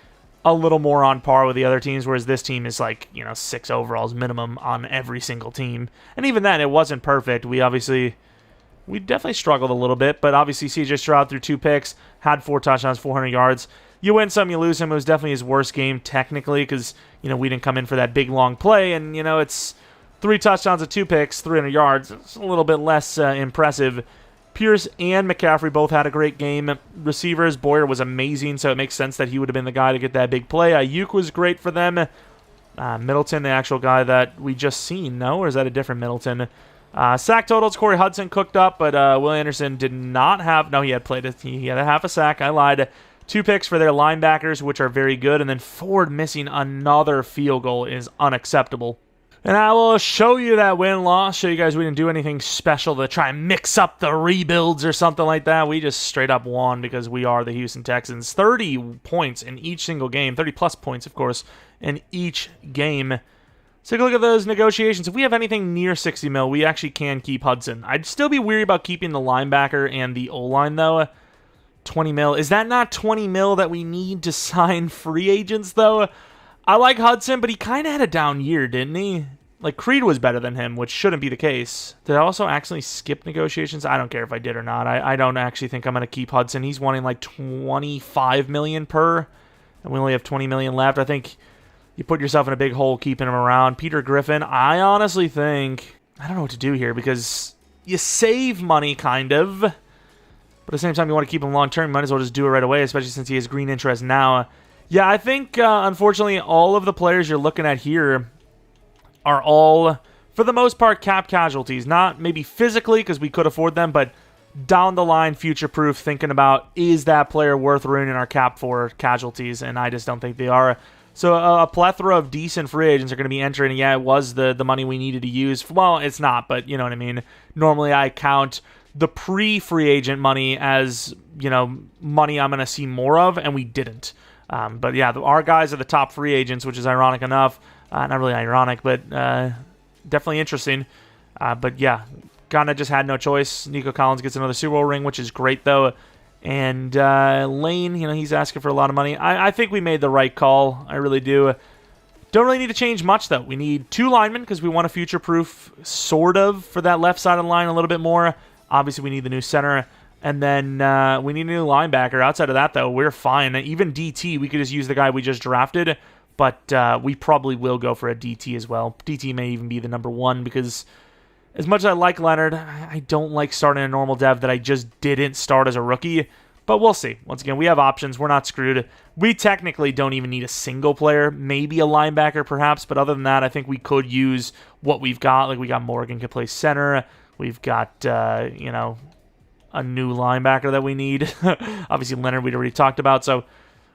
a little more on par with the other teams, whereas this team is, like, 6 overalls minimum on every single team. And even then, it wasn't perfect. We definitely struggled a little bit, but obviously C.J. Stroud threw 2 picks, had 4 touchdowns, 400 yards. You win some, you lose some. It was definitely his worst game, technically, because, we didn't come in for that big, long play, and, it's 3 touchdowns and 2 picks, 300 yards. It's a little bit less impressive. Pierce and McCaffrey both had a great game. Receivers, Boyer was amazing, so it makes sense that he would have been the guy to get that big play. Ayuk was great for them. Middleton, the actual guy that we just seen, no? Or is that a different Middleton? Sack totals, Corey Hudson cooked up, but Will Anderson did not have... No, he had a half a sack. I lied. 2 picks for their linebackers, which are very good. And then Ford missing another field goal is unacceptable. And I will show you that win-loss, show you guys we didn't do anything special to try and mix up the rebuilds or something like that. We just straight up won because we are the Houston Texans. 30 points in each single game, 30-plus points, of course, in each game. Let's take a look at those negotiations. If we have anything near 60 mil, we actually can keep Hudson. I'd still be weary about keeping the linebacker and the O-line, though. 20 mil. Is that not 20 mil that we need to sign free agents, though? I like Hudson, but he kind of had a down year, didn't he? Like, Creed was better than him, which shouldn't be the case. Did I also accidentally skip negotiations? I don't care if I did or not. I don't actually think I'm going to keep Hudson. He's wanting like $25 million per, and we only have $20 million left. I think you put yourself in a big hole keeping him around. Peter Griffin, I honestly think... I don't know what to do here because you save money, kind of. But at the same time, you want to keep him long-term, you might as well just do it right away, especially since he has green interest now. Yeah, I think, unfortunately, all of the players you're looking at here are all, for the most part, cap casualties. Not maybe physically, because we could afford them, but down the line, future-proof, thinking about, is that player worth ruining our cap for casualties? And I just don't think they are. So a plethora of decent free agents are going to be entering. Yeah, it was the money we needed to use. Well, it's not, but you know what I mean. Normally, I count the pre-free agent money as, you know, money I'm going to see more of, and we didn't. But yeah, our guys are the top free agents, which is ironic enough. Not really ironic, but definitely interesting. But yeah, kind of just had no choice. Nico Collins gets another Super Bowl ring, which is great, though. And Lane, you know, he's asking for a lot of money. I think we made the right call. I really do. Don't really need to change much, though. We need 2 linemen because we want a future-proof, sort of, for that left side of the line a little bit more. Obviously, we need the new center. And then we need a new linebacker. Outside of that, though, we're fine. Even DT, we could just use the guy we just drafted. But we probably will go for a DT as well. DT may even be the number 1 because as much as I like Leonard, I don't like starting a normal dev that I just didn't start as a rookie. But we'll see. Once again, we have options. We're not screwed. We technically don't even need a single player. Maybe a linebacker, perhaps. But other than that, I think we could use what we've got. Like, we got Morgan can play center. We've got, you know, a new linebacker that we need. Obviously, Leonard we'd already talked about. So,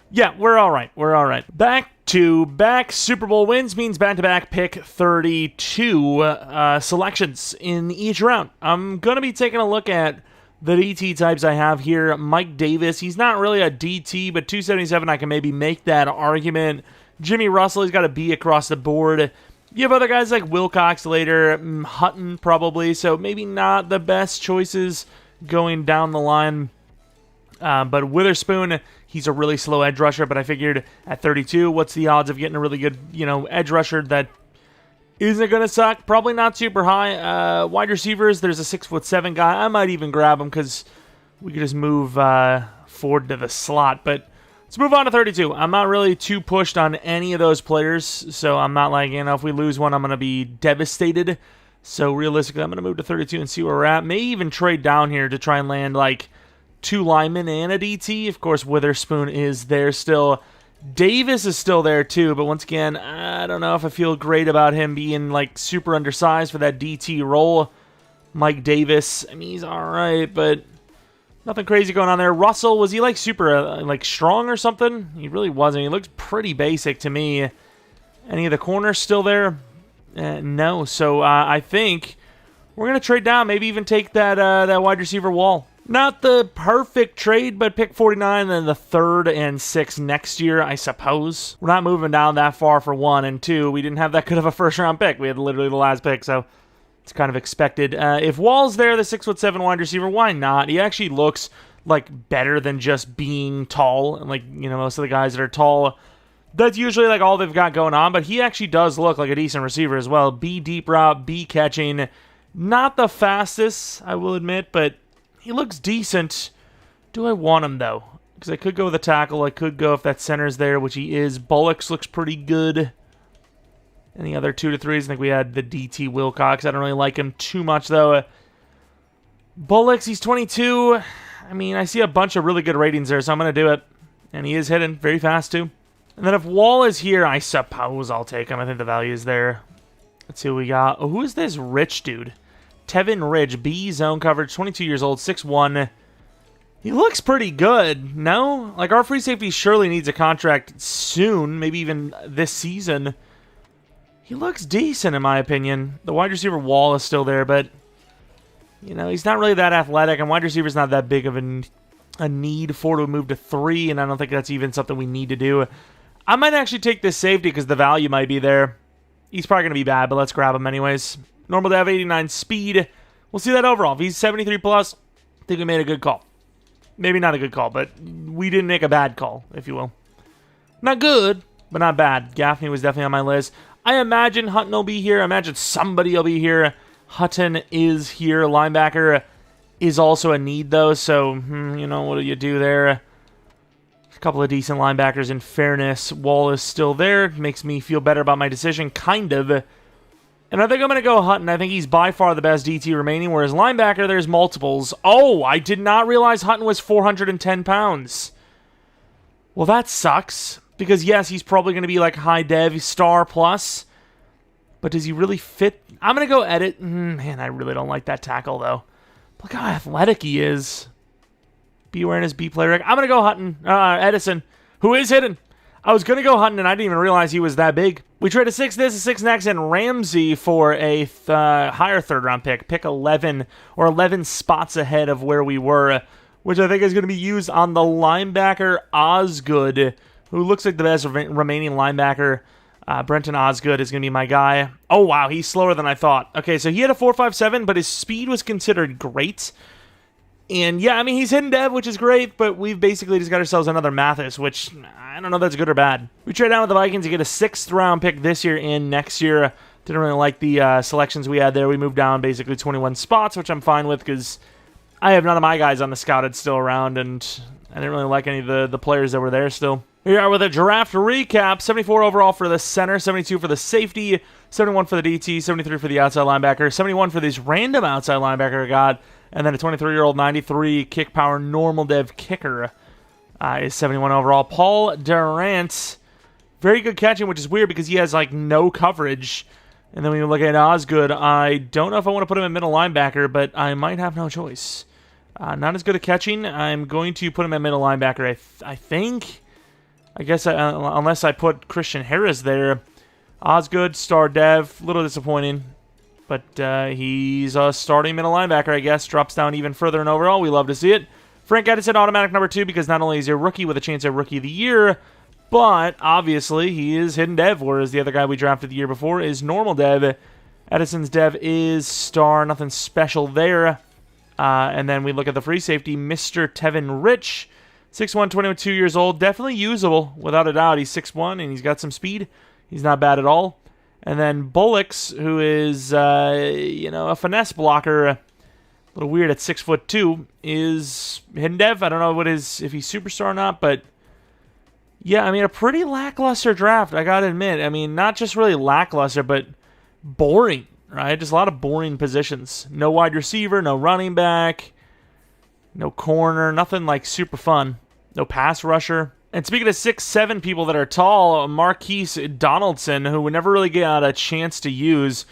yeah, we're all right. We're all right. Back-to-back Super Bowl wins means back-to-back pick 32 selections in each round. I'm going to be taking a look at the DT types I have here. Mike Davis, he's not really a DT, but 277, I can maybe make that argument. Jimmy Russell, he's got a B across the board. You have other guys like Wilcox later, Hutton probably, so maybe not the best choices going down the line. But Witherspoon, he's a really slow edge rusher, but I figured at 32, what's the odds of getting a really good, you know, edge rusher that isn't going to suck? Probably not super high. Wide receivers, there's a 6'7" guy. I might even grab him because we could just move forward to the slot. But let's move on to 32. I'm not really too pushed on any of those players, so I'm not like, you know, if we lose one, I'm going to be devastated. So realistically, I'm going to move to 32 and see where we're at. May even trade down here to try and land like 2 linemen and a DT. Of course, Witherspoon is there still. Davis is still there too, but once again, I don't know if I feel great about him being like super undersized for that DT role. Mike Davis, I mean, he's all right, but nothing crazy going on there. Russell, was he like super like strong or something? He really wasn't. He looks pretty basic to me. Any of the corners still there? No. So I think we're gonna trade down. Maybe even take that wide receiver wall. Not the perfect trade, but pick 49 and then the 3rd and 6th next year, I suppose. We're not moving down that far for 1, and 2, we didn't have that good of a first-round pick. We had literally the last pick, so it's kind of expected. If Wall's there, the 6'7" wide receiver, why not? He actually looks like better than just being tall. And like, you know, most of the guys that are tall, that's usually like all they've got going on, but he actually does look like a decent receiver as well. B deep route, B catching. Not the fastest, I will admit, but he looks decent. Do I want him, though? Because I could go with a tackle. I could go if that center's there, which he is. Bullocks looks pretty good. Any other 2 to 3s? I think we had the DT Wilcox. I don't really like him too much, though. Bullocks, he's 22. I mean, I see a bunch of really good ratings there, so I'm going to do it. And he is hitting very fast, too. And then if Wall is here, I suppose I'll take him. I think the value is there. Let's see what we got. Oh, who is this Rich dude? Tevin Ridge, B zone coverage, 22 years old, 6'1". He looks pretty good, no? Like, our free safety surely needs a contract soon, maybe even this season. He looks decent, in my opinion. The wide receiver wall is still there, but, you know, he's not really that athletic, and wide receiver's not that big of a need for to move to 3, and I don't think that's even something we need to do. I might actually take this safety because the value might be there. He's probably going to be bad, but let's grab him anyways. Normal to have 89 speed. We'll see that overall. If he's 73 plus, I think we made a good call. Maybe not a good call, but we didn't make a bad call, if you will. Not good, but not bad. Gaffney was definitely on my list. I imagine Hutton will be here. I imagine somebody will be here. Hutton is here. Linebacker is also a need, though, so, you know, what do you do there? A couple of decent linebackers in fairness. Wall is still there. Makes me feel better about my decision, kind of. And I think I'm going to go Hutton. I think he's by far the best DT remaining, whereas linebacker, there's multiples. Oh, I did not realize Hutton was 410 pounds. Well, that sucks. Because, yes, he's probably going to be like high dev, star plus. But does he really fit? I'm going to go edit. Man, I really don't like that tackle, though. Look how athletic he is. B awareness, B player. I'm going to go Hutton. Edison, who is hidden. I was going to go Hutton, and I didn't even realize he was that big. We trade a 6 this, a 6 next, and Ramsey for a higher third-round pick. Pick 11, or 11 spots ahead of where we were, which I think is going to be used on the linebacker Osgood, who looks like the best remaining linebacker. Brenton Osgood is going to be my guy. Oh, wow, he's slower than I thought. Okay, so he had a 4.57, but his speed was considered great. And, yeah, I mean, he's hidden dev, which is great, but we've basically just got ourselves another Mathis, which I don't know if that's good or bad. We trade down with the Vikings to get a 6th-round pick this year and next year. Didn't really like the selections we had there. We moved down basically 21 spots, which I'm fine with because I have none of my guys on the scouted still around, and I didn't really like any of the players that were there still. Here we are with a draft recap. 74 overall for the center, 72 for the safety, 71 for the DT, 73 for the outside linebacker, 71 for this random outside linebacker I got, and then a 23-year-old 93 kick power normal dev kicker is 71 overall. Paul Durant, very good catching, which is weird because he has like no coverage. And then when you look at Osgood, I don't know if I want to put him in middle linebacker, but I might have no choice. Not as good at catching. I'm going to put him at middle linebacker, I think. I guess unless I put Christian Harris there. Osgood, star dev, a little disappointing. But he's a starting middle linebacker, I guess. Drops down even further in overall. We love to see it. Frank Edison, automatic number 2, because not only is he a rookie with a chance at Rookie of the Year, but obviously he is hidden dev, whereas the other guy we drafted the year before is normal dev. Edison's dev is star, nothing special there. And then we look at the free safety, Mr. Tevin Rich. 6'1", 22 years old. Definitely usable, without a doubt. He's 6'1", and he's got some speed. He's not bad at all. And then Bullocks, who is, a finesse blocker, a little weird at 6'2", is hidden dev. I don't know if he's superstar or not, but yeah, I mean, a pretty lackluster draft, I gotta admit. I mean, not just really lackluster, but boring, right? Just a lot of boring positions. No wide receiver, no running back, no corner, nothing like super fun. No pass rusher. And speaking of 6'7" people that are tall, Marquise Donaldson, who we never really got a chance to use,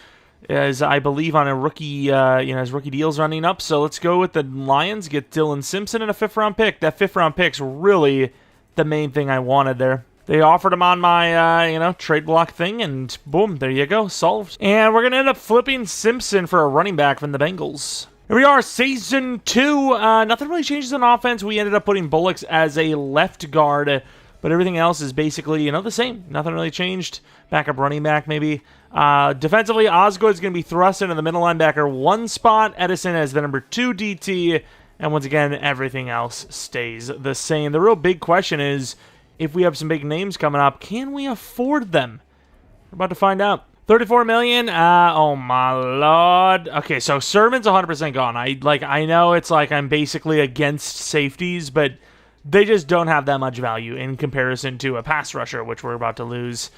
is, I believe, on a rookie, his rookie deal's running up. So let's go with the Lions, get Dylan Simpson and a 5th-round pick. That 5th-round pick's really the main thing I wanted there. They offered him on my, trade block thing, and boom, there you go, solved. And we're going to end up flipping Simpson for a running back from the Bengals. Here we are, Season 2. Nothing really changes on offense. We ended up putting Bullocks as a left guard, but everything else is basically, the same. Nothing really changed. Backup running back, maybe. Defensively, Osgood's going to be thrust into the middle linebacker 1 spot. Edison as the number 2 DT. And once again, everything else stays the same. The real big question is, if we have some big names coming up, can we afford them? We're about to find out. $34 million. Oh my lord. Okay, so Sermon's 100% gone. I know it's like I'm basically against safeties, but they just don't have that much value in comparison to a pass rusher, which we're about to lose.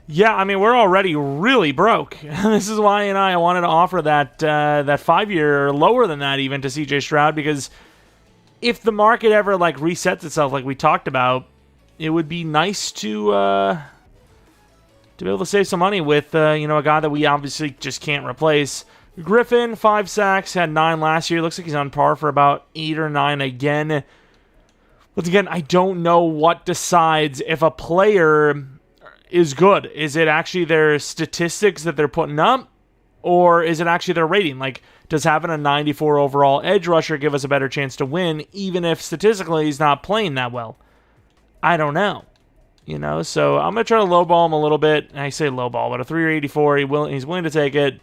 Yeah, I mean, we're already really broke. This is why I wanted to offer that 5-year, or lower than that even, to CJ Stroud, because if the market ever resets itself like we talked about, it would be nice to be able to save some money with a guy that we obviously just can't replace. Griffin, 5 sacks, had 9 last year. Looks like he's on par for about 8 or 9 again. Once again, I don't know what decides if a player is good. Is it actually their statistics that they're putting up, or is it actually their rating? Does having a 94 overall edge rusher give us a better chance to win, even if statistically he's not playing that well? I don't know. So I'm going to try to lowball him a little bit. I say lowball, but a 384, he's willing to take it.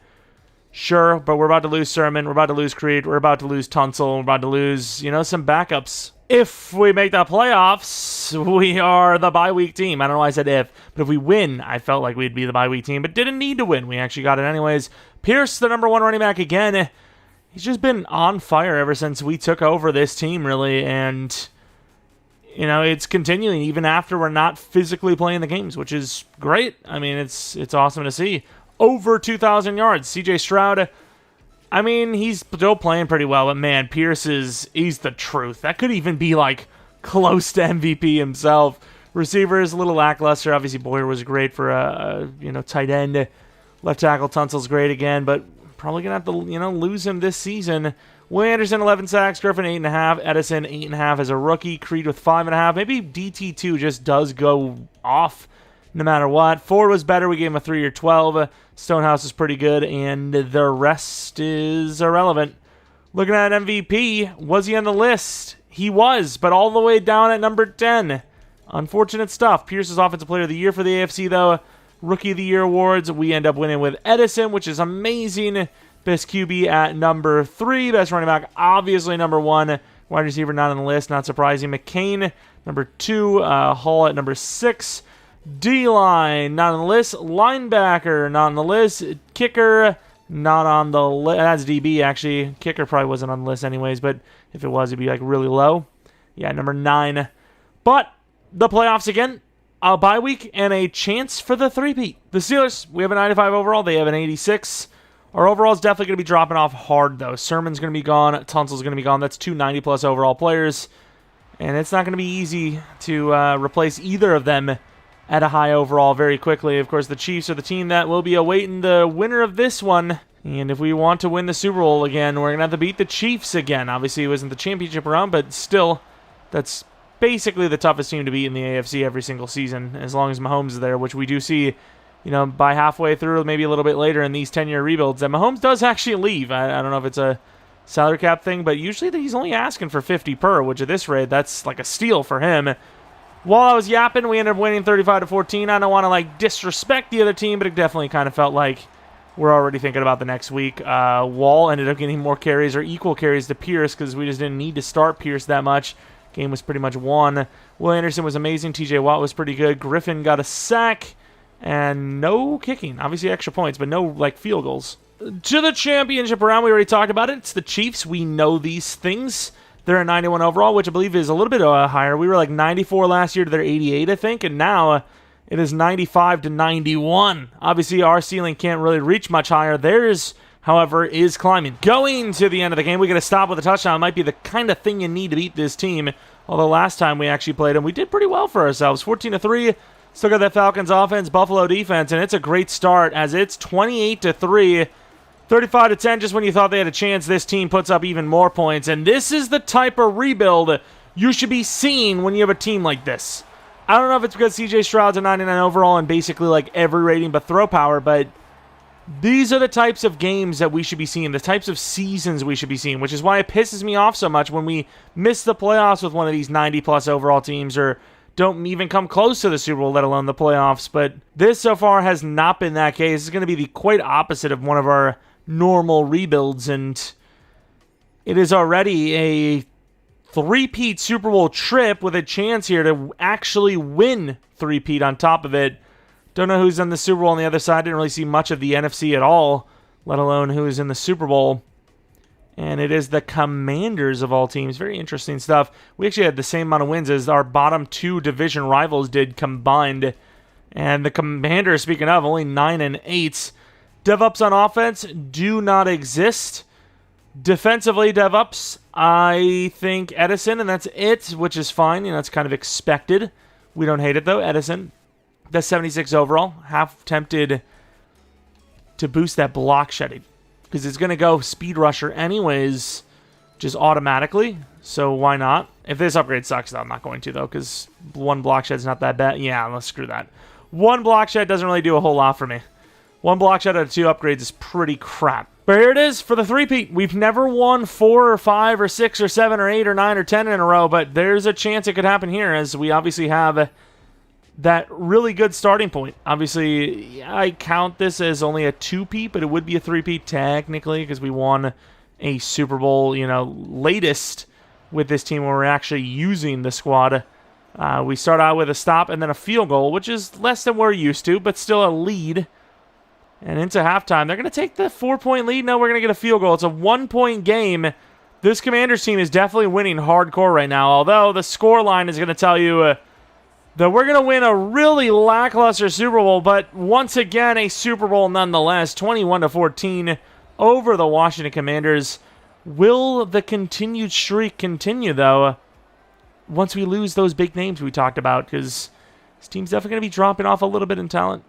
Sure, but we're about to lose Sermon, we're about to lose Creed, we're about to lose Tunsil, we're about to lose, some backups. If we make the playoffs, we are the bye week team. I don't know why I said if, but if we win, I felt like we'd be the bye week team, but didn't need to win. We actually got it anyways. Pierce, the number 1 running back again. He's just been on fire ever since we took over this team, really, and it's continuing even after we're not physically playing the games, which is great. I mean, it's awesome to see. over 2,000 yards. CJ Stroud, I mean, he's still playing pretty well, but man, Pierce he's the truth. That could even be like close to MVP himself. Receivers, a little lackluster. Obviously, Boyer was great for tight end. Left tackle, Tunsil's great again, but probably going to have to, lose him this season. Will Anderson, 11 sacks. Griffin, 8.5. Edison, 8.5 as a rookie. Creed with 5.5. Maybe DT2 just does go off no matter what. Ford was better. We gave him a 3-year 12. Stonehouse is pretty good, and the rest is irrelevant. Looking at MVP, was he on the list? He was, but all the way down at number 10. Unfortunate stuff. Pierce is Offensive Player of the Year for the AFC, though. Rookie of the Year awards, we end up winning with Edison, which is amazing. Best QB at number 3. Best running back, obviously number 1. Wide receiver not on the list, not surprising. McCain, number 2. Hall at number 6. D-line, not on the list. Linebacker, not on the list. Kicker, not on the list. That's DB, actually. Kicker probably wasn't on the list anyways, but if it was, it'd be like really low. Yeah, number 9. But the playoffs again, a bye week, and a chance for the three-peat. The Steelers, we have a 95 overall. They have an 86. Our overall is definitely going to be dropping off hard, though. Sermon's going to be gone. Tunsil's going to be gone. That's 2 90-plus overall players. And it's not going to be easy to replace either of them at a high overall very quickly. Of course, the Chiefs are the team that will be awaiting the winner of this one. And if we want to win the Super Bowl again, we're going to have to beat the Chiefs again. Obviously, it wasn't the championship round, but still, that's basically the toughest team to beat in the AFC every single season, as long as Mahomes is there, which we do see, by halfway through, maybe a little bit later in these 10-year rebuilds, that Mahomes does actually leave. I don't know if it's a salary cap thing, but usually he's only asking for 50 per, which at this rate, that's like a steal for him. While I was yapping, we ended up winning 35-14. I don't want to disrespect the other team, but it definitely kind of felt like we're already thinking about the next week. Wall ended up getting more carries or equal carries to Pierce because we just didn't need to start Pierce that much. Game was pretty much won. Will Anderson was amazing. TJ Watt was pretty good. Griffin got a sack and no kicking. Obviously extra points, but no field goals. To the championship round, we already talked about it. It's the Chiefs. We know these things. They're at 91 overall, which I believe is a little bit higher. We were 94 last year to their 88, I think, and now it is 95 to 91. Obviously, our ceiling can't really reach much higher. Theirs, however, is climbing. Going to the end of the game, we get a stop with a touchdown. It might be the kind of thing you need to beat this team. Although last time we actually played them, we did pretty well for ourselves. 14-3. Still got that Falcons offense, Buffalo defense, and it's a great start as it's 28-3. 35-10, just when you thought they had a chance, this team puts up even more points. And this is the type of rebuild you should be seeing when you have a team like this. I don't know if it's because CJ Stroud's a 99 overall and basically every rating but throw power, but these are the types of games that we should be seeing, the types of seasons we should be seeing, which is why it pisses me off so much when we miss the playoffs with one of these 90-plus overall teams or don't even come close to the Super Bowl, let alone the playoffs. But this so far has not been that case. It's going to be the quite opposite of one of our normal rebuilds, and it is already a three-peat Super Bowl trip with a chance here to actually win three-peat on top of it. Don't know who's in the Super Bowl on the other side. Didn't really see much of the NFC at all, let alone who is in the Super Bowl. And it is the Commanders of all teams. Very interesting stuff. We actually had the same amount of wins as our bottom 2 division rivals did combined. And the Commanders, speaking of, only 9-8. DevUps on offense do not exist. Defensively, DevUps, I think Edison, and that's it, which is fine. That's kind of expected. We don't hate it, though. Edison, that's 76 overall. Half tempted to boost that block shedding because it's going to go speed rusher anyways, just automatically. So why not? If this upgrade sucks, though, I'm not going to, though, because 1 block shed's not that bad. Yeah, let's screw that. 1 block shed doesn't really do a whole lot for me. 1 block shot out of 2 upgrades is pretty crap. But here it is for the three-peat. We've never won 4 or 5 or 6 or 7 or 8 or 9 or 10 in a row, but there's a chance it could happen here as we obviously have that really good starting point. Obviously, I count this as only a 2-peat, but it would be a 3-peat technically because we won a Super Bowl, latest with this team when we're actually using the squad. We start out with a stop and then a field goal, which is less than we're used to, but still a lead. And into halftime, they're going to take the 4-point lead. No, we're going to get a field goal. It's a 1-point game. This Commanders team is definitely winning hardcore right now, although the score line is going to tell you that we're going to win a really lackluster Super Bowl, but once again, a Super Bowl nonetheless, 21-14 over the Washington Commanders. Will the continued streak continue, though, once we lose those big names we talked about? Because this team's definitely going to be dropping off a little bit in talent.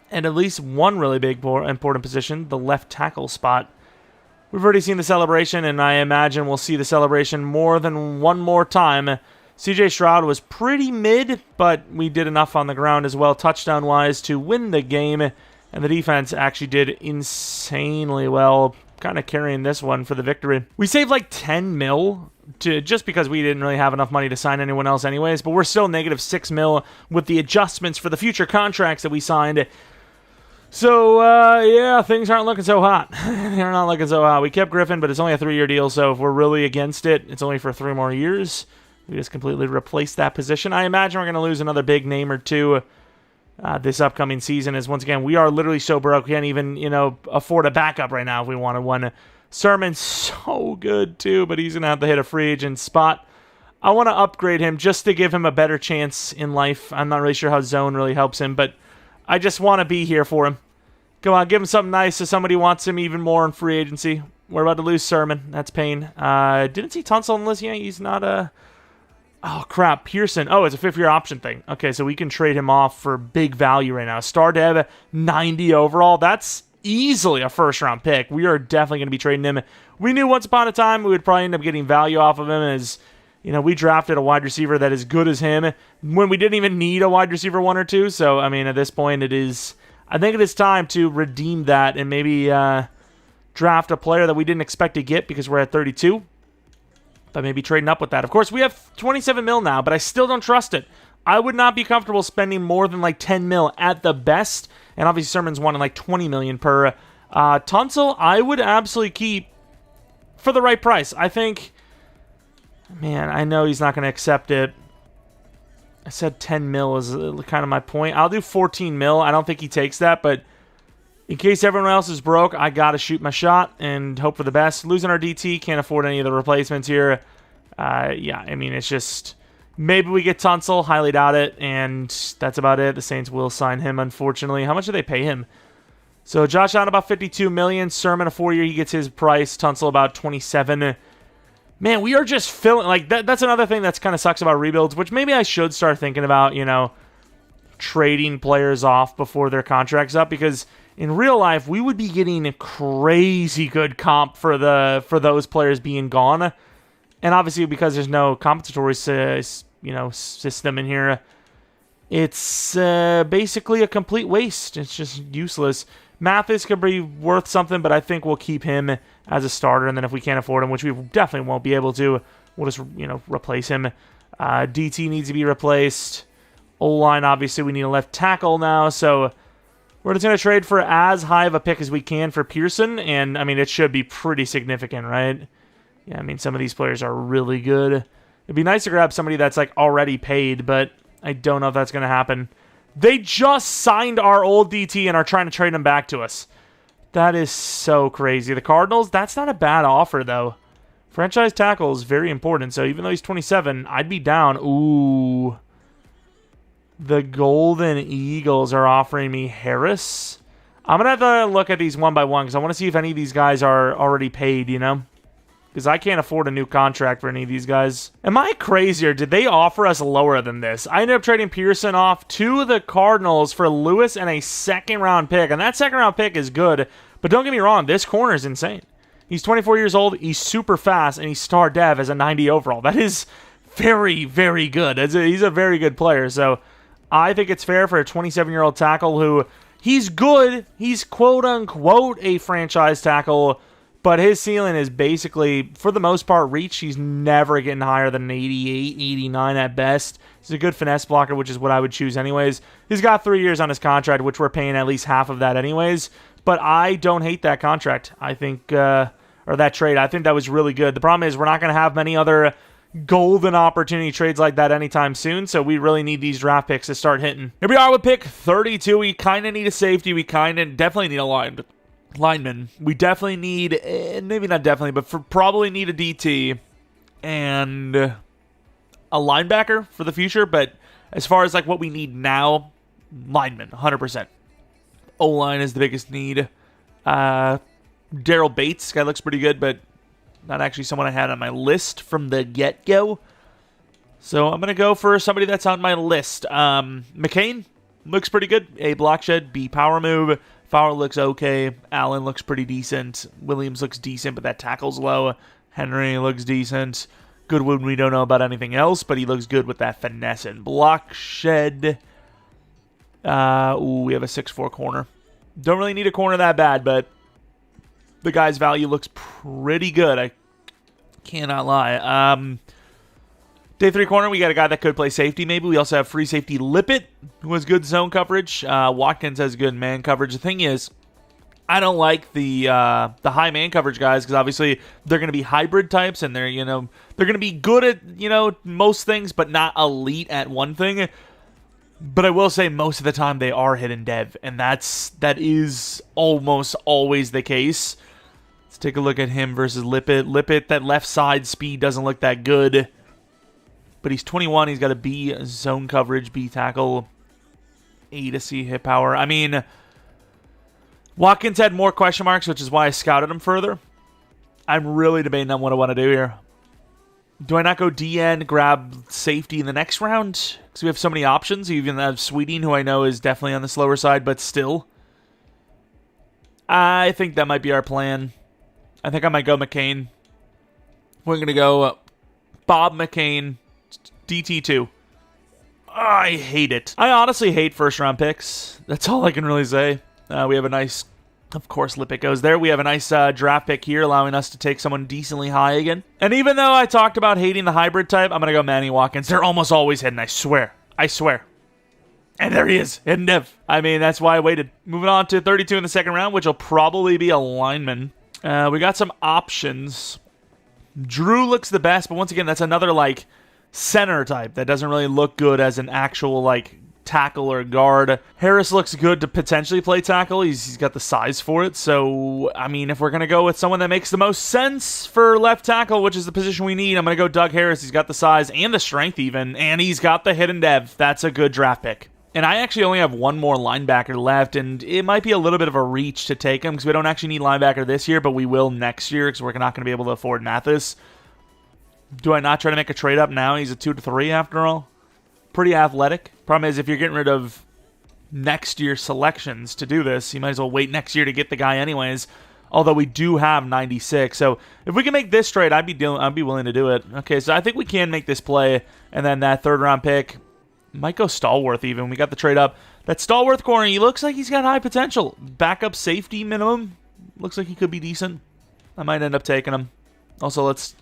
And at least one really big, important position, the left tackle spot. We've already seen the celebration, and I imagine we'll see the celebration more than one more time. CJ Stroud was pretty mid, but we did enough on the ground as well, touchdown-wise, to win the game. And the defense actually did insanely well, kind of carrying this one for the victory. We saved like 10 mil just because we didn't really have enough money to sign anyone else anyways, but we're still negative 6 mil with the adjustments for the future contracts that we signed. So, yeah, things aren't looking so hot. They're not looking so hot. We kept Griffin, but it's only a 3-year deal, so if we're really against it, it's only for 3 more years. We just completely replaced that position. I imagine we're going to lose another big name or two this upcoming season, as once again, we are literally so broke, we can't even, afford a backup right now if we wanted one. Sermon's so good, too, but he's going to have to hit a free agent spot. I want to upgrade him just to give him a better chance in life. I'm not really sure how zone really helps him, but I just want to be here for him. Come on, give him something nice so somebody wants him even more in free agency. We're about to lose Sermon. That's pain. Didn't see Tunsil on the list yet. He's not a... Oh, crap. Pearson. Oh, it's a 5th-year option thing. Okay, so we can trade him off for big value right now. Star Dev, 90 overall. That's easily a first-round pick. We are definitely going to be trading him. We knew once upon a time we would probably end up getting value off of him as... we drafted a wide receiver that is good as him when we didn't even need a wide receiver 1 or 2. So, I mean, at this point, I think it is time to redeem that and maybe draft a player that we didn't expect to get because we're at 32. But maybe trading up with that. Of course, we have 27 mil now, but I still don't trust it. I would not be comfortable spending more than like 10 mil at the best. And obviously, Sermon's wanting like 20 million per. Tunsil, I would absolutely keep for the right price. I think... Man, I know he's not going to accept it. I said 10 mil is kind of my point. I'll do 14 mil. I don't think he takes that, but in case everyone else is broke, I got to shoot my shot and hope for the best. Losing our DT, can't afford any of the replacements here. Yeah, I mean, it's just... Maybe we get Tunsil, highly doubt it, and that's about it. The Saints will sign him, unfortunately. How much do they pay him? So Josh Allen about 52 million. Sermon, a 4-year, he gets his price. Tunsil about 27. Man, we are just filling... Like, that's another thing that's kind of sucks about rebuilds, which maybe I should start thinking about, trading players off before their contract's up, because in real life, we would be getting a crazy good comp for those players being gone. And obviously, because there's no compensatory system in here, it's basically a complete waste. It's just useless. Mathis could be worth something, but I think we'll keep him as a starter, and then if we can't afford him, which we definitely won't be able to, we'll just, replace him. DT needs to be replaced. O-line, obviously, we need a left tackle now, so we're just going to trade for as high of a pick as we can for Pearson, and, I mean, it should be pretty significant, right? Yeah, I mean, some of these players are really good. It'd be nice to grab somebody that's, like, already paid, but I don't know if that's going to happen. They just signed our old DT and are trying to trade him back to us. That is so crazy. The Cardinals, that's not a bad offer, though. Franchise tackle is very important, so even though he's 27, I'd be down. Ooh. The Golden Eagles are offering me Harris. I'm going to have to look at these one by one because I want to see if any of these guys are already paid, Because I can't afford a new contract for any of these guys. Am I crazy, or did they offer us lower than this? I ended up trading Pearson off to the Cardinals for Lewis and a second-round pick. And that second-round pick is good. But don't get me wrong, this corner is insane. He's 24 years old, he's super fast, and he's star dev as a 90 overall. That is very, very good. He's a very good player. So I think it's fair for a 27-year-old tackle who, he's good. He's quote-unquote a franchise tackle, but his ceiling is basically, for the most part, reach. He's never getting higher than an 88, 89 at best. He's a good finesse blocker, which is what I would choose anyways. He's got 3 years on his contract, which we're paying at least half of that anyways. But I don't hate that contract. I think, or that trade. I think that was really good. The problem is we're not going to have many other golden opportunity trades like that anytime soon, so we really need these draft picks to start hitting. Here we are with pick 32. We kind of need a safety. We kind of definitely need a lineman. We definitely need, maybe not definitely, but probably need a DT and a linebacker for the future, but as far as like what we need now, lineman, 100%. O-line is the biggest need. Daryl Bates, this guy looks pretty good, but not actually someone I had on my list from the get-go. So I'm going to go for somebody that's on my list. McCain looks pretty good. A block shed, B power move. Fowler looks okay. Allen looks pretty decent. Williams looks decent, but that tackle's low. Henry looks decent. Goodwin, we don't know about anything else, but he looks good with that finesse and block shed. We have a 6'4" corner. Don't really need a corner that bad, but the guy's value looks pretty good. I cannot lie. Day 3 corner, we got a guy that could play safety maybe. We also have free safety Lippett, who has good zone coverage. Watkins has good man coverage. The thing is, I don't like the high man coverage guys because obviously they're going to be hybrid types and they're going to be good at most things but not elite at one thing. But I will say most of the time they are hidden dev, and that is almost always the case. Let's take a look at him versus Lippett. Lippett, that left side speed doesn't look that good. But he's 21. He's got a B zone coverage, B tackle, A to C hit power. I mean, Watkins had more question marks, which is why I scouted him further. I'm really debating on what I want to do here. Do I not go DN, grab safety in the next round? Because we have so many options. You even have Sweeting, who I know is definitely on the slower side, but still. I think that might be our plan. I think I might go McCain. We're going to go Bob McCain, DT2. I hate it. I honestly hate first-round picks. That's all I can really say. We have a nice, of course, Lippett goes there. We have a nice draft pick here, allowing us to take someone decently high again. And even though I talked about hating the hybrid type, I'm going to go Manny Watkins. They're almost always hidden, I swear. I swear. And there he is, hidden dev. I mean, that's why I waited. Moving on to 32 in the second round, which will probably be a lineman. We got some options. Drew looks the best, but once again, that's another, center type that doesn't really look good as an actual, tackle or guard. Harris looks good to potentially play tackle. He's got the size for it. So, I mean, if we're going to go with someone that makes the most sense for left tackle, which is the position we need, I'm going to go Doug Harris. He's got the size and the strength even, and he's got the hidden dev. That's a good draft pick. And I actually only have one more linebacker left, and it might be a little bit of a reach to take him because we don't actually need linebacker this year, but we will next year because we're not going to be able to afford Mathis. Do I not try to make a trade up now? He's a 2-3 after all. Pretty athletic. Problem is, if you're getting rid of next year's selections to do this, you might as well wait next year to get the guy anyways. Although we do have 96, so if we can make this trade, I'd be willing to do it. Okay, so I think we can make this play, and then that third round pick might go Stallworth even. We got the trade up. That Stallworth corner, he looks like he's got high potential. Backup safety minimum. Looks like he could be decent. I might end up taking him. Also, let's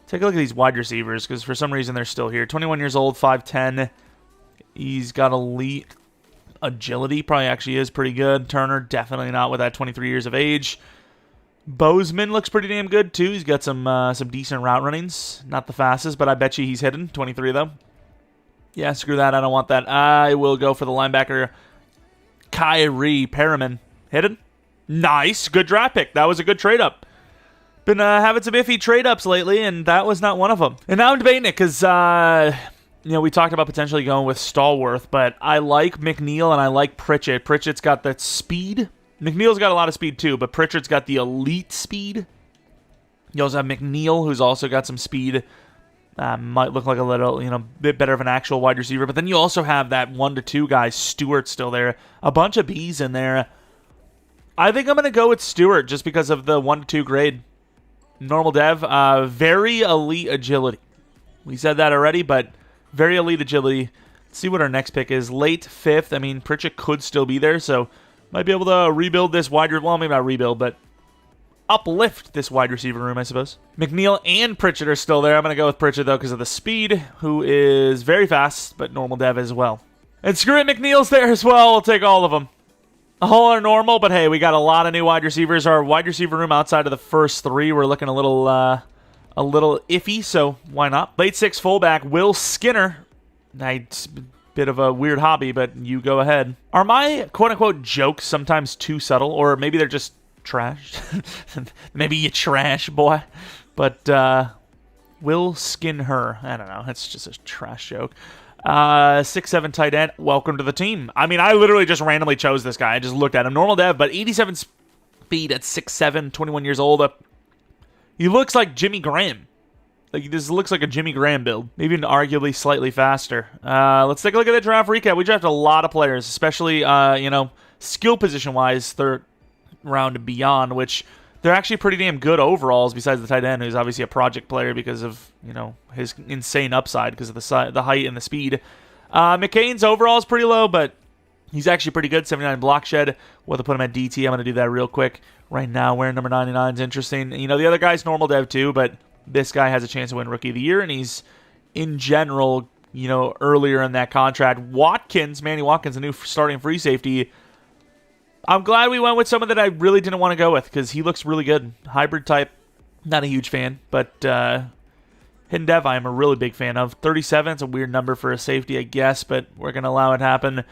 take a look at these wide receivers, because for some reason they're still here. 21 years old, 5'10". He's got elite agility. Probably actually is pretty good. Turner, definitely not with that 23 years of age. Bozeman looks pretty damn good, too. He's got some decent route runnings. Not the fastest, but I bet you he's hidden. 23, though. Yeah, screw that. I don't want that. I will go for the linebacker, Kyrie Perriman. Hidden? Nice. Good draft pick. That was a good trade-up. Been having some iffy trade-ups lately, and that was not one of them. And now I'm debating it because, we talked about potentially going with Stallworth, but I like McNeil and I like Pritchett. Pritchett's got that speed. McNeil's got a lot of speed too, but Pritchett's got the elite speed. You also have McNeil, who's also got some speed. Might look like a little, bit better of an actual wide receiver. But then you also have that 1-2 guy, Stewart, still there. A bunch of Bs in there. I think I'm going to go with Stewart just because of the 1-2 grade. Normal dev, very elite agility. We said that already, but very elite agility. Let's see what our next pick is. Late 5th. I mean, Pritchett could still be there, so might be able to rebuild this wide receiver. Well, maybe not rebuild, but uplift this wide receiver room, I suppose. McNeil and Pritchett are still there. I'm going to go with Pritchett, though, because of the speed, who is very fast, but normal dev as well. And screw it, McNeil's there as well. We'll take all of them. All are normal, but hey, we got a lot of new wide receivers. Our wide receiver room outside of the first 3, we're looking a little iffy, so why not? Late 6 fullback, Will Skinner. It's a bit of a weird hobby, but you go ahead. Are my quote-unquote jokes sometimes too subtle, or maybe they're just trash? Maybe you trash, boy. But Will Skinner, I don't know. It's just a trash joke. 6'7" tight end. Welcome to the team. I mean, I literally just randomly chose this guy. I just looked at him. Normal dev, but 87 speed at 6'7", 21 years old. He looks like Jimmy Graham. Like, this looks like a Jimmy Graham build. Maybe even arguably slightly faster. Let's take a look at the draft recap. We drafted a lot of players, especially, skill position-wise, third round and beyond, which they're actually pretty damn good overalls, besides the tight end, who's obviously a project player because of, his insane upside because of the height and the speed. McCain's overall is pretty low, but he's actually pretty good. 79 block shed. We'll have to put him at DT. I'm going to do that real quick. Right now, wearing number 99 is interesting. The other guy's normal dev too, but this guy has a chance to win Rookie of the Year, and he's, in general, earlier in that contract. Manny Watkins, a new starting free safety. I'm glad we went with someone that I really didn't want to go with because he looks really good. Hybrid type, not a huge fan, but hidden dev I am a really big fan of. 37, it's a weird number for a safety, I guess, but we're going to allow it to happen.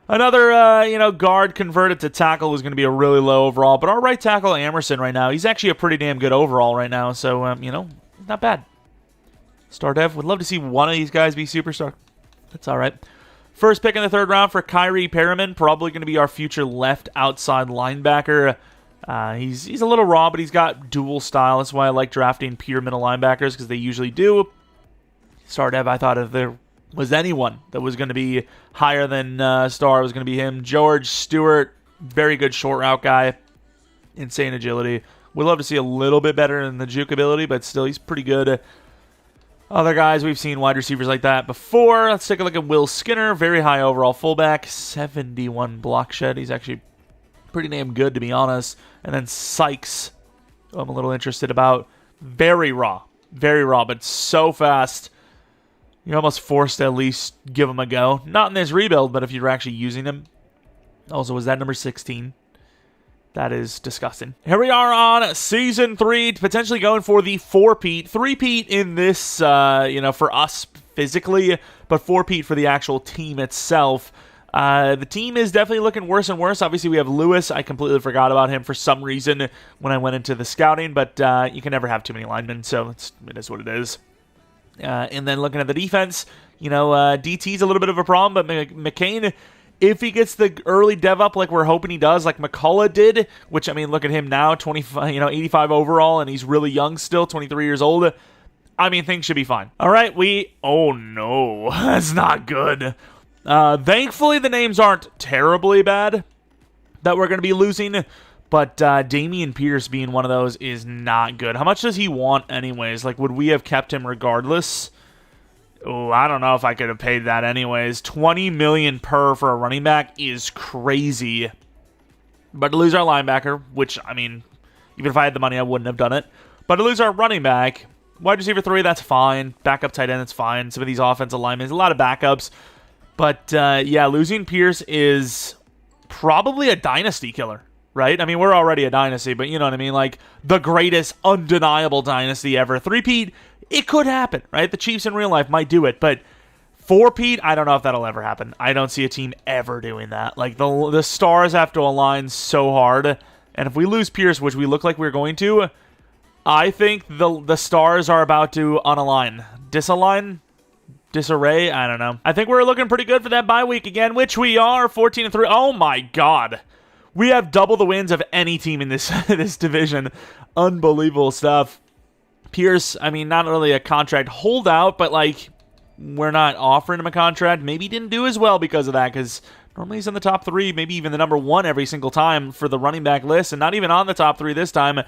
Another, guard converted to tackle was going to be a really low overall, but our right tackle, Amerson, right now, he's actually a pretty damn good overall right now, so, not bad. Star dev, would love to see one of these guys be superstar. That's all right. First pick in the third round for Kyrie Perriman, probably going to be our future left outside linebacker. He's a little raw, but he's got dual style. That's why I like drafting pure middle linebackers, because they usually do. Star dev, I thought if there was anyone that was going to be higher than Star, it was going to be him. George Stewart, very good short route guy. Insane agility. We'd love to see a little bit better in the juke ability, but still, he's pretty good. Other guys, we've seen wide receivers like that before. Let's take a look at Will Skinner. Very high overall fullback. 71 block shed. He's actually pretty damn good, to be honest. And then Sykes, who I'm a little interested about. Very raw, but so fast. You're almost forced to at least give him a go. Not in this rebuild, but if you're actually using him. Also, was that number 16? That is disgusting. Here we are on Season 3, potentially going for the 4-peat. 3-peat in this, for us physically, but 4-peat for the actual team itself. The team is definitely looking worse and worse. Obviously, we have Lewis. I completely forgot about him for some reason when I went into the scouting, but you can never have too many linemen, so it is what it is. And then looking at the defense, DT's a little bit of a problem, but McCain, if he gets the early dev up like we're hoping he does, like McCullough did, which, I mean, look at him now, 85 overall, and he's really young still, 23 years old. I mean, things should be fine. All right, oh no, that's not good. Thankfully, the names aren't terribly bad that we're going to be losing, but Damian Pierce being one of those is not good. How much does he want anyways? Like, would we have kept him regardless? Oh, I don't know if I could have paid that anyways. $20 million per for a running back is crazy. But to lose our linebacker, which, I mean, even if I had the money, I wouldn't have done it. But to lose our running back, wide receiver 3, that's fine. Backup tight end, that's fine. Some of these offensive linemen, a lot of backups. But, losing Pierce is probably a dynasty killer, right? I mean, we're already a dynasty, but you know what I mean? Like, the greatest undeniable dynasty ever. 3-peat, it could happen, right? The Chiefs in real life might do it, but 4-peat, I don't know if that'll ever happen. I don't see a team ever doing that. Like, the stars have to align so hard, and if we lose Pierce, which we look like we're going to, I think the stars are about to unalign. Disalign? Disarray? I don't know. I think we're looking pretty good for that bye week again, which we are, 14-3. Oh my god. We have double the wins of any team in this division. Unbelievable stuff. Pierce, I mean, not really a contract holdout, but, like, we're not offering him a contract. Maybe he didn't do as well because of that, because normally he's in the top 3, maybe even the number 1 every single time for the running back list, and not even on the top 3 this time.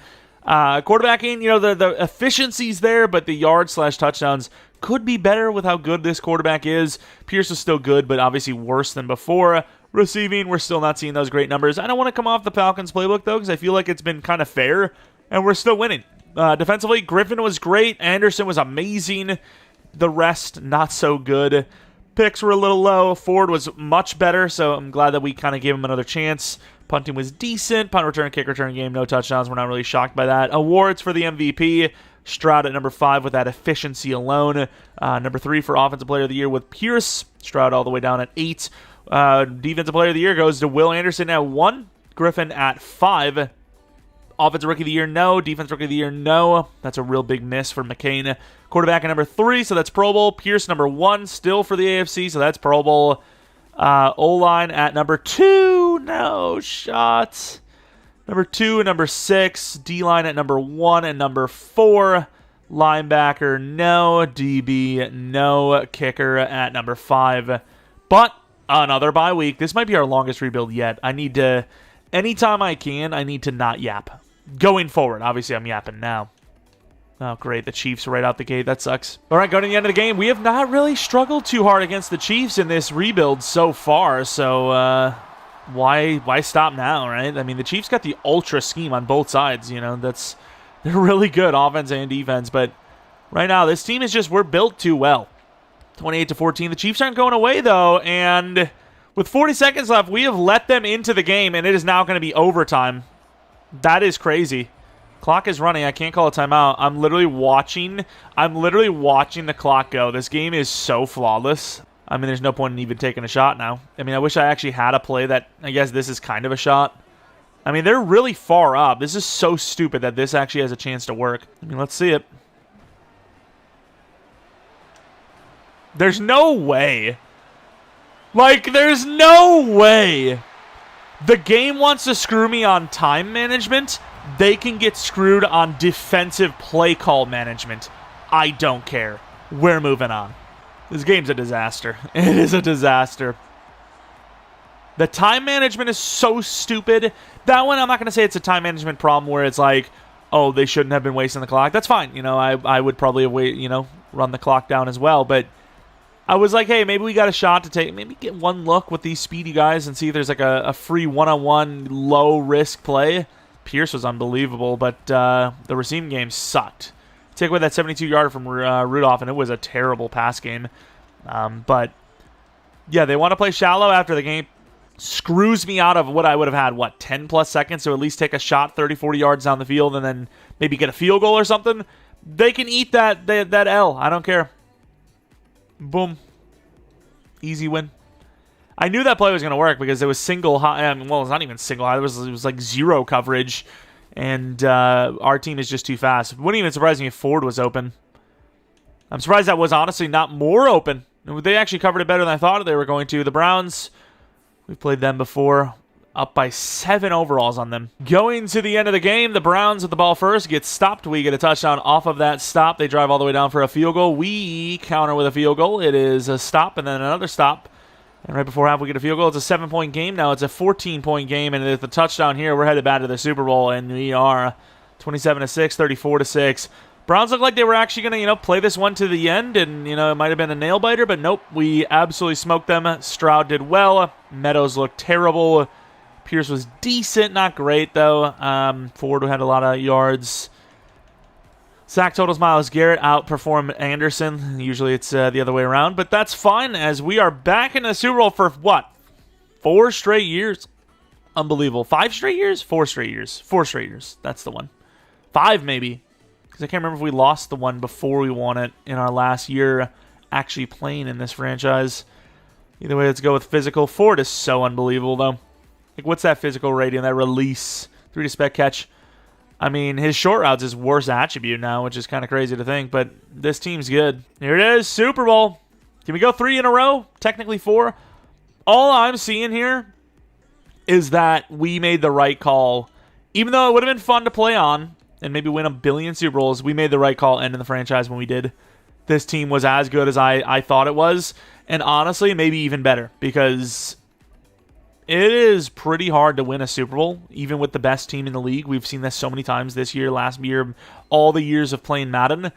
Quarterbacking, the efficiency's there, but the yards/touchdowns could be better with how good this quarterback is. Pierce is still good, but obviously worse than before. Receiving, we're still not seeing those great numbers. I don't want to come off the Falcons playbook, though, because I feel like it's been kind of fair, and we're still winning. Defensively, Griffin was great. Anderson was amazing. The rest, not so good. Picks were a little low. Ford was much better, so I'm glad that we kind of gave him another chance. Punting was decent. Punt return, kick return game, no touchdowns. We're not really shocked by that. Awards for the MVP. Stroud at number 5 with that efficiency alone. Number 3 for Offensive Player of the Year with Pierce. Stroud all the way down at 8. Defensive Player of the Year goes to Will Anderson at 1. Griffin at 5. Offensive Rookie of the Year, no. Defense Rookie of the Year, no. That's a real big miss for McCain. Quarterback at number 3, so that's Pro Bowl. Pierce, number 1, still for the AFC, so that's Pro Bowl. O-line at number 2, no shots. Number 2 and number 6. D-line at number 1 and number 4. Linebacker, no. DB, no. Kicker at number 5. But another bye week. This might be our longest rebuild yet. I need to, anytime I can, I need to not yap. Going forward, obviously I'm yapping now. Oh, great. The Chiefs right out the gate. That sucks. All right, going to the end of the game. We have not really struggled too hard against the Chiefs in this rebuild so far, so why stop now, right? I mean, the Chiefs got the ultra scheme on both sides, you know. They're really good, offense and defense, but right now this team is just, we're built too well. 28-14. The Chiefs aren't going away, though, and with 40 seconds left, we have let them into the game, and it is now going to be overtime. That is crazy. Clock is running. I can't call a timeout. I'm literally watching the clock go. This game is so flawless. I mean, there's no point in even taking a shot now. I mean, I wish I actually had a play that, I guess this is kind of a shot. I mean, they're really far up. This is so stupid that this actually has a chance to work. I mean, let's see it. There's no way. Like, there's no way. The game wants to screw me on time management. They can get screwed on defensive play call management. I don't care. We're moving on. This game's a disaster. It is a disaster. The time management is so stupid. That one, I'm not going to say it's a time management problem where it's like, oh, they shouldn't have been wasting the clock. That's fine. You know, I would probably have run the clock down as well. But I was like, hey, maybe we got a shot to take, maybe get one look with these speedy guys and see if there's like a free one-on-one low-risk play. Pierce was unbelievable, but the receiving game sucked. Take away that 72-yarder from Rudolph, and it was a terrible pass game. But, yeah, they want to play shallow after the game. Screws me out of what I would have had, 10-plus seconds to at least take a shot 30, 40 yards down the field and then maybe get a field goal or something. They can eat that L. I don't care. Boom. Easy win. I knew that play was going to work because it was single high. Well, it's not even single high. It was like zero coverage, and our team is just too fast. It wouldn't even surprise me if Ford was open. I'm surprised that was honestly not more open. They actually covered it better than I thought they were going to. The Browns, we've played them before, up by 7 overalls on them. Going to the end of the game, the Browns with the ball first, get stopped. We get a touchdown off of that stop. They drive all the way down for a field goal. We counter with a field goal. It is a stop and then another stop. And right before half, we get a field goal. It's a 7-point game. Now it's a 14-point game. And with the touchdown here, we're headed back to the Super Bowl. And we are 27-6, 34-6. Browns look like they were actually going to, play this one to the end. And, it might have been a nail-biter. But nope, we absolutely smoked them. Stroud did well. Meadows looked terrible. Pierce was decent. Not great, though. Ford had a lot of yards. Sack totals, Myles Garrett outperformed Anderson. Usually it's the other way around, but that's fine as we are back in the Super Bowl for what? 4 straight years? Unbelievable. 5 straight years? 4 straight years. 4 straight years. That's the one. 5 maybe. Because I can't remember if we lost the one before we won it in our last year actually playing in this franchise. Either way, let's go with physical. Ford is so unbelievable, though. Like, what's that physical rating, that release? 3 to spec catch. I mean, his short routes is worst attribute now, which is kind of crazy to think, but this team's good. Here it is, Super Bowl. Can we go 3 in a row? Technically 4. All I'm seeing here is that we made the right call. Even though it would have been fun to play on and maybe win a billion Super Bowls, we made the right call ending the franchise when we did. This team was as good as I thought it was, and honestly, maybe even better, because it is pretty hard to win a Super Bowl, even with the best team in the league. We've seen this so many times this year, last year, all the years of playing Madden.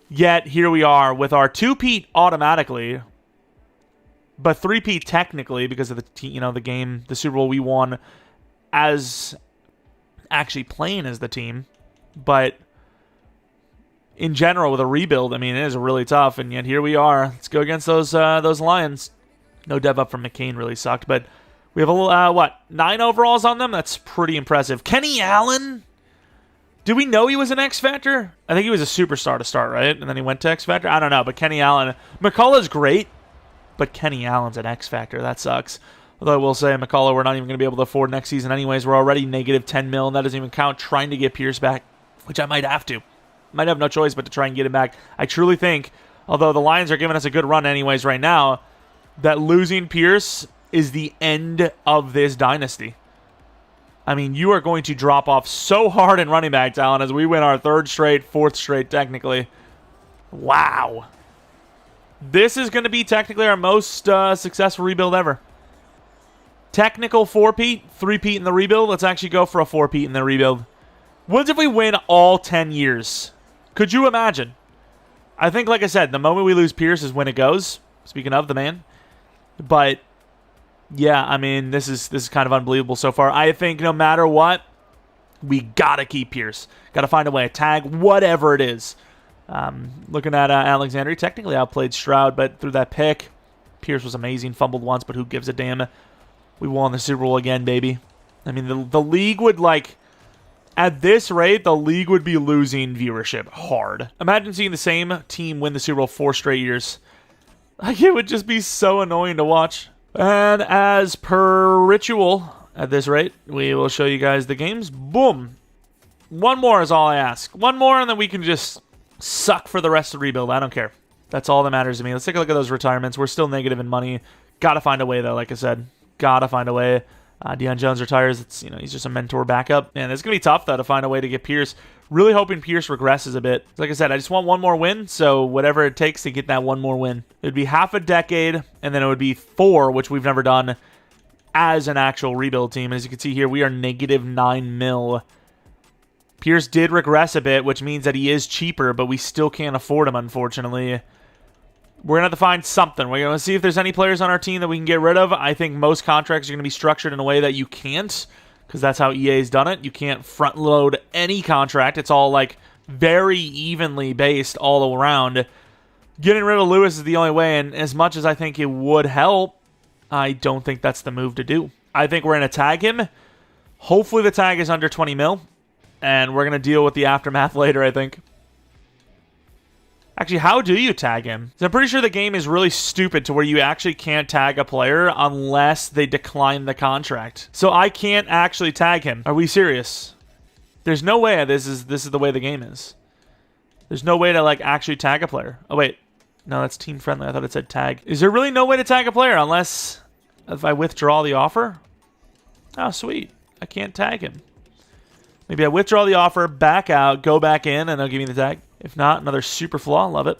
Yet, here we are with our 2-peat automatically, but 3-peat technically because of the game, the Super Bowl we won as actually playing as the team. But in general, with a rebuild, I mean, it is really tough, and yet here we are. Let's go against those Lions. No dev up from McCain really sucked, but we have a 9 overalls on them? That's pretty impressive. Kenny Allen? Did we know he was an X Factor? I think he was a superstar to start, right? And then he went to X Factor? I don't know, but Kenny Allen. McCullough's great, but Kenny Allen's an X Factor. That sucks. Although I will say, McCullough, we're not even going to be able to afford next season anyways. We're already negative 10 mil, and that doesn't even count trying to get Pierce back, which I might have to. Might have no choice but to try and get him back. I truly think, although the Lions are giving us a good run anyways right now, that losing Pierce is the end of this dynasty. I mean, you are going to drop off so hard in running back talent as we win our third straight, fourth straight technically. Wow. This is going to be technically our most successful rebuild ever. Technical 4-peat, 3-peat in the rebuild. Let's actually go for a 4-peat in the rebuild. What if we win all 10 years? Could you imagine? I think, like I said, the moment we lose Pierce is when it goes. Speaking of the man. But, yeah, I mean, this is kind of unbelievable so far. I think no matter what, we got to keep Pierce. Got to find a way to tag, whatever it is. Looking at Alexander, he technically outplayed Stroud, but through that pick, Pierce was amazing. Fumbled once, but who gives a damn? We won the Super Bowl again, baby. I mean, the league would, like, at this rate, the league would be losing viewership hard. Imagine seeing the same team win the Super Bowl 4 straight years. Like, it would just be so annoying to watch. And as per ritual, at this rate, we will show you guys the games. Boom. One more is all I ask. One more, and then we can just suck for the rest of the rebuild. I don't care. That's all that matters to me. Let's take a look at those retirements. We're still negative in money. Gotta find a way, though, like I said. Gotta find a way. Deion Jones retires. It's, he's just a mentor backup. And it's going to be tough, though, to find a way to get Pierce. Really hoping Pierce regresses a bit. Like I said, I just want one more win, so whatever it takes to get that one more win. It would be half a decade, and then it would be 4, which we've never done as an actual rebuild team. As you can see here, we are negative 9 mil. Pierce did regress a bit, which means that he is cheaper, but we still can't afford him, unfortunately. We're going to have to find something. We're going to see if there's any players on our team that we can get rid of. I think most contracts are going to be structured in a way that you can't, because that's how EA's done it. You can't front load any contract. It's all like very evenly based all around. Getting rid of Lewis is the only way, and as much as I think it would help, I don't think that's the move to do. I think we're going to tag him. Hopefully the tag is under 20 mil, and we're going to deal with the aftermath later, I think. Actually, how do you tag him? So I'm pretty sure the game is really stupid to where you actually can't tag a player unless they decline the contract. So I can't actually tag him. Are we serious? There's no way this is the way the game is. There's no way to like actually tag a player. Oh wait. No, that's team friendly. I thought it said tag. Is there really no way to tag a player unless if I withdraw the offer? Oh, sweet. I can't tag him. Maybe I withdraw the offer, back out, go back in, and they'll give me the tag. If not, another super flaw. Love it.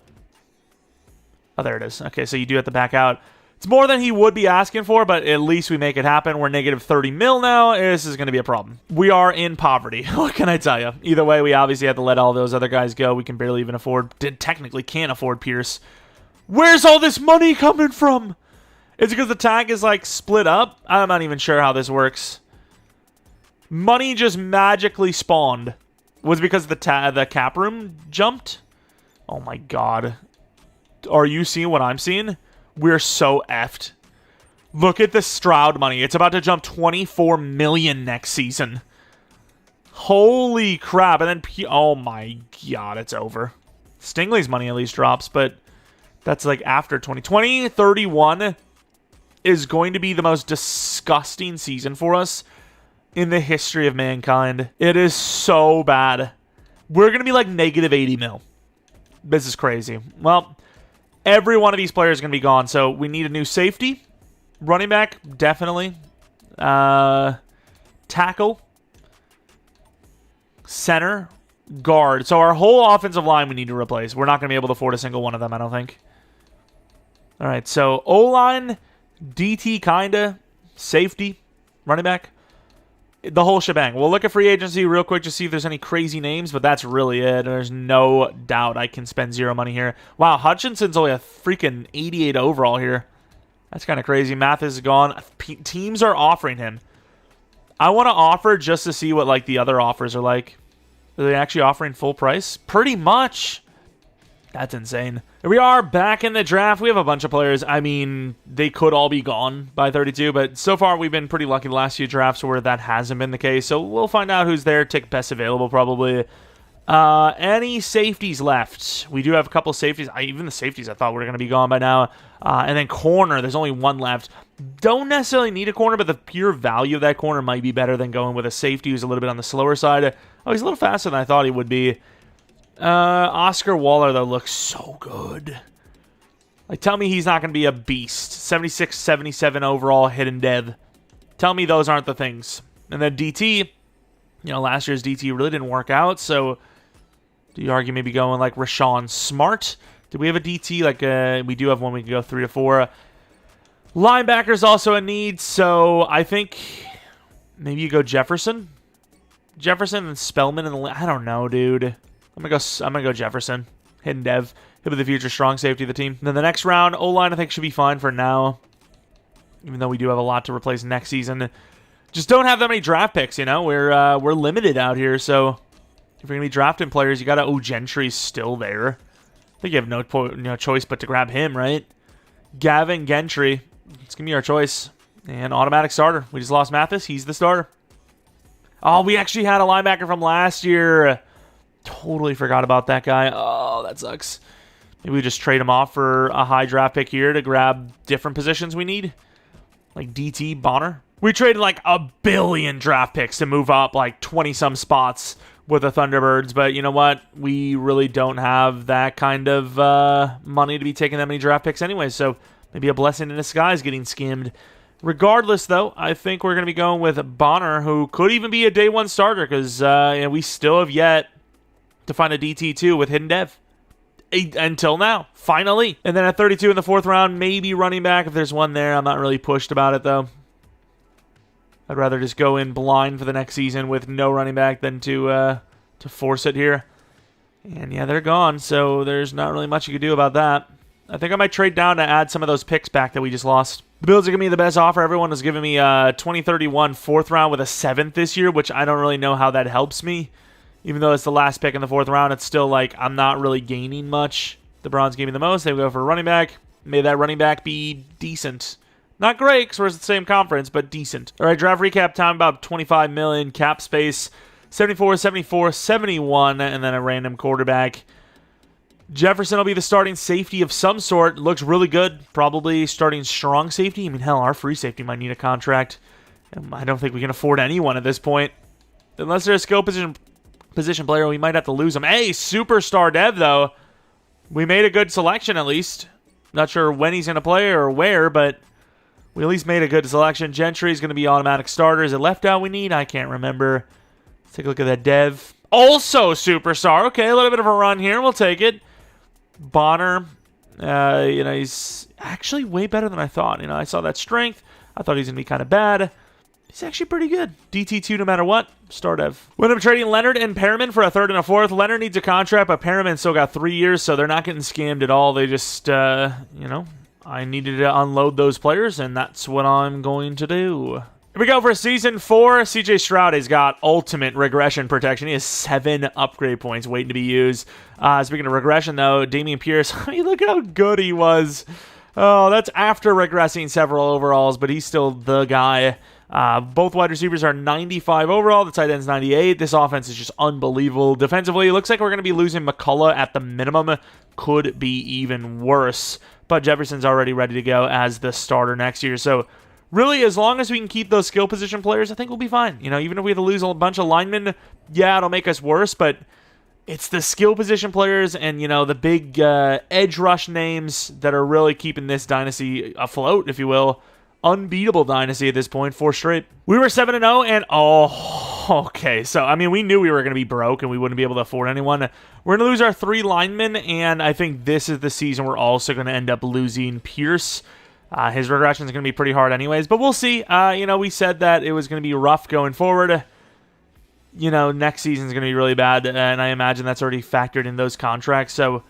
Oh, there it is. Okay, so you do have to back out. It's more than he would be asking for, but at least we make it happen. We're negative 30 mil now. This is going to be a problem. We are in poverty. What can I tell you? Either way, we obviously have to let all those other guys go. We can barely even afford, technically can't afford Pierce. Where's all this money coming from? Is it because the tag is like split up? I'm not even sure how this works. Money just magically spawned. Was it because the cap room jumped? Oh my god. Are you seeing what I'm seeing? We're so effed. Look at the Stroud money. It's about to jump 24 million next season. Holy crap. And then, oh my god, it's over. Stingley's money at least drops, but that's like after 2020. 31 is going to be the most disgusting season for us in the history of mankind. It is so bad. We're going to be like negative 80 mil. This is crazy. Well, every one of these players is going to be gone, so we need a new safety. Running back, definitely. Tackle. Center. Guard. So our whole offensive line we need to replace. We're not going to be able to afford a single one of them, I don't think. All right, so O-line, DT kinda, safety, running back. The whole shebang. We'll look at free agency real quick to see if there's any crazy names, but that's really it. There's no doubt I can spend zero money here. Wow, Hutchinson's only a freaking 88 overall here. That's kind of crazy. Mathis is gone. Teams are offering him. I want to offer just to see what like the other offers are like. Are they actually offering full price? Pretty much. That's insane. Here we are back in the draft. We have a bunch of players. I mean, they could all be gone by 32, but so far we've been pretty lucky the last few drafts where that hasn't been the case. So we'll find out who's there. Take best available probably. Any safeties left? We do have a couple safeties. Even the safeties I thought were going to be gone by now. And then corner, there's only one left. Don't necessarily need a corner, but the pure value of that corner might be better than going with a safety who's a little bit on the slower side. Oh, he's a little faster than I thought he would be. Oscar Waller, though, looks so good. Like, tell me he's not going to be a beast. 76, 77 overall, hidden dev. Tell me those aren't the things. And then DT, last year's DT really didn't work out, so do you argue maybe going like Rashawn Smart? Did we have a DT? Like, we do have one we can go 3 to 4. Linebacker's also a need, so I think maybe you go Jefferson. Jefferson and Spellman, and I don't know, dude. I'm gonna go Jefferson. Hidden dev. He'll be the future strong safety of the team. And then the next round, O-line I think should be fine for now. Even though we do have a lot to replace next season. Just don't have that many draft picks, We're limited out here, so if you're gonna be drafting players, you gotta. Oh, Gentry's still there. I think you have no choice but to grab him, right? Gavin Gentry. It's gonna be our choice. And automatic starter. We just lost Mathis. He's the starter. Oh, we actually had a linebacker from last year. Totally forgot about that guy. Oh, that sucks. Maybe we just trade him off for a high draft pick here to grab different positions we need. Like DT, Bonner. We traded like 1 billion draft picks to move up like 20-some spots with the Thunderbirds. But you know what? We really don't have that kind of money to be taking that many draft picks anyway. So maybe a blessing in disguise getting skimmed. Regardless, though, I think we're going to be going with Bonner, who could even be a day one starter because we still have yet to find a DT2 with hidden dev. Until now, finally. And then at 32 in the 4th round, maybe running back if there's one there. I'm not really pushed about it, though. I'd rather just go in blind for the next season with no running back than to force it here. And yeah, they're gone, so there's not really much you can do about that. I think I might trade down to add some of those picks back that we just lost. The Bills are giving me the best offer. Everyone was giving me a 2031 4th round with a 7th this year, which I don't really know how that helps me. Even though it's the last pick in the 4th round, it's still like I'm not really gaining much. The Browns gave me the most. They go for a running back. May that running back be decent. Not great because we're in the same conference, but decent. All right, draft recap time, about 25 million. Cap space, 74, 74, 71, and then a random quarterback. Jefferson will be the starting safety of some sort. Looks really good. Probably starting strong safety. I mean, hell, our free safety might need a contract. I don't think we can afford anyone at this point. Unless they're a skill position player, we might have to lose them. Hey, superstar dev, though. We made a good selection, at least. Not sure when he's going to play or where, but we at least made a good selection. Gentry is going to be automatic starter. Is it left out we need? I can't remember. Let's take a look at that dev. Also superstar. Okay, a little bit of a run here. We'll take it. Bonner, he's actually way better than I thought. I saw that strength. I thought he was going to be kind of bad. He's actually pretty good. DT2 no matter what. Star dev. We ended up trading Leonard and Perriman for a 3rd and a 4th. Leonard needs a contract, but Perriman still got 3 years, so they're not getting scammed at all. They just, I needed to unload those players, and that's what I'm going to do. Here we go for Season 4. CJ Stroud has got ultimate regression protection. He has 7 upgrade points waiting to be used. Speaking of regression, though, Dameon Pierce, I mean, look at how good he was. Oh, that's after regressing several overalls, but he's still the guy. Both wide receivers are 95 overall. The tight end's 98. This offense is just unbelievable. Defensively, it looks like we're going to be losing McCullough at the minimum. Could be even worse. But Jefferson's already ready to go as the starter next year. So, really, as long as we can keep those skill position players, I think we'll be fine. Even if we have to lose a bunch of linemen, yeah, it'll make us worse. But it's the skill position players and, the big edge rush names that are really keeping this dynasty afloat, if you will. Unbeatable dynasty at this point, 4 straight. We were 7-0, and okay. So, I mean, we knew we were going to be broke and we wouldn't be able to afford anyone. We're going to lose our 3 linemen, and I think this is the season we're also going to end up losing Pierce. His regression is going to be pretty hard anyways, but we'll see. We said that it was going to be rough going forward. Next season is going to be really bad, and I imagine that's already factored in those contracts. So,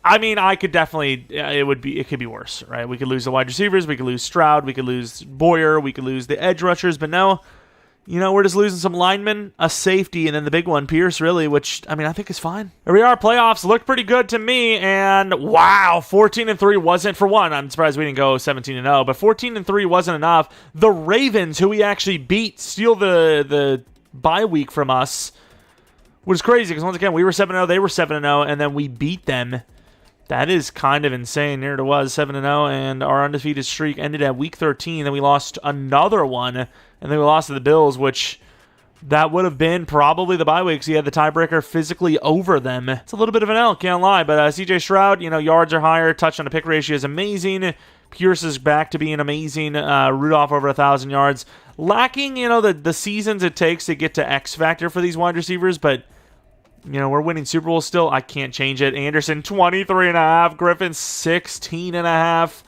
I mean, I could definitely, it could be worse, right? We could lose the wide receivers, we could lose Stroud, we could lose Boyer, we could lose the edge rushers, but no, we're just losing some linemen, a safety, and then the big one, Pierce, really, which, I mean, I think is fine. Here we are, playoffs look pretty good to me, and wow, 14-3 wasn't for one. I'm surprised we didn't go 17-0, but 14-3 wasn't enough. The Ravens, who we actually beat, steal the bye week from us. which is crazy because once again, we were 7-0, they were 7-0, and then we beat them. That is kind of insane. There it was, 7-0, and our undefeated streak ended at week 13. Then we lost another one, and then we lost to the Bills, which that would have been probably the bye week because he had the tiebreaker physically over them. It's a little bit of an L, can't lie. But CJ Stroud, yards are higher. Touchdown to pick ratio is amazing. Pierce is back to being amazing. Rudolph over 1,000 yards. Lacking, the seasons it takes to get to X factor for these wide receivers, but we're winning Super Bowl still. I can't change it. Anderson, 23.5. Griffin, 16.5.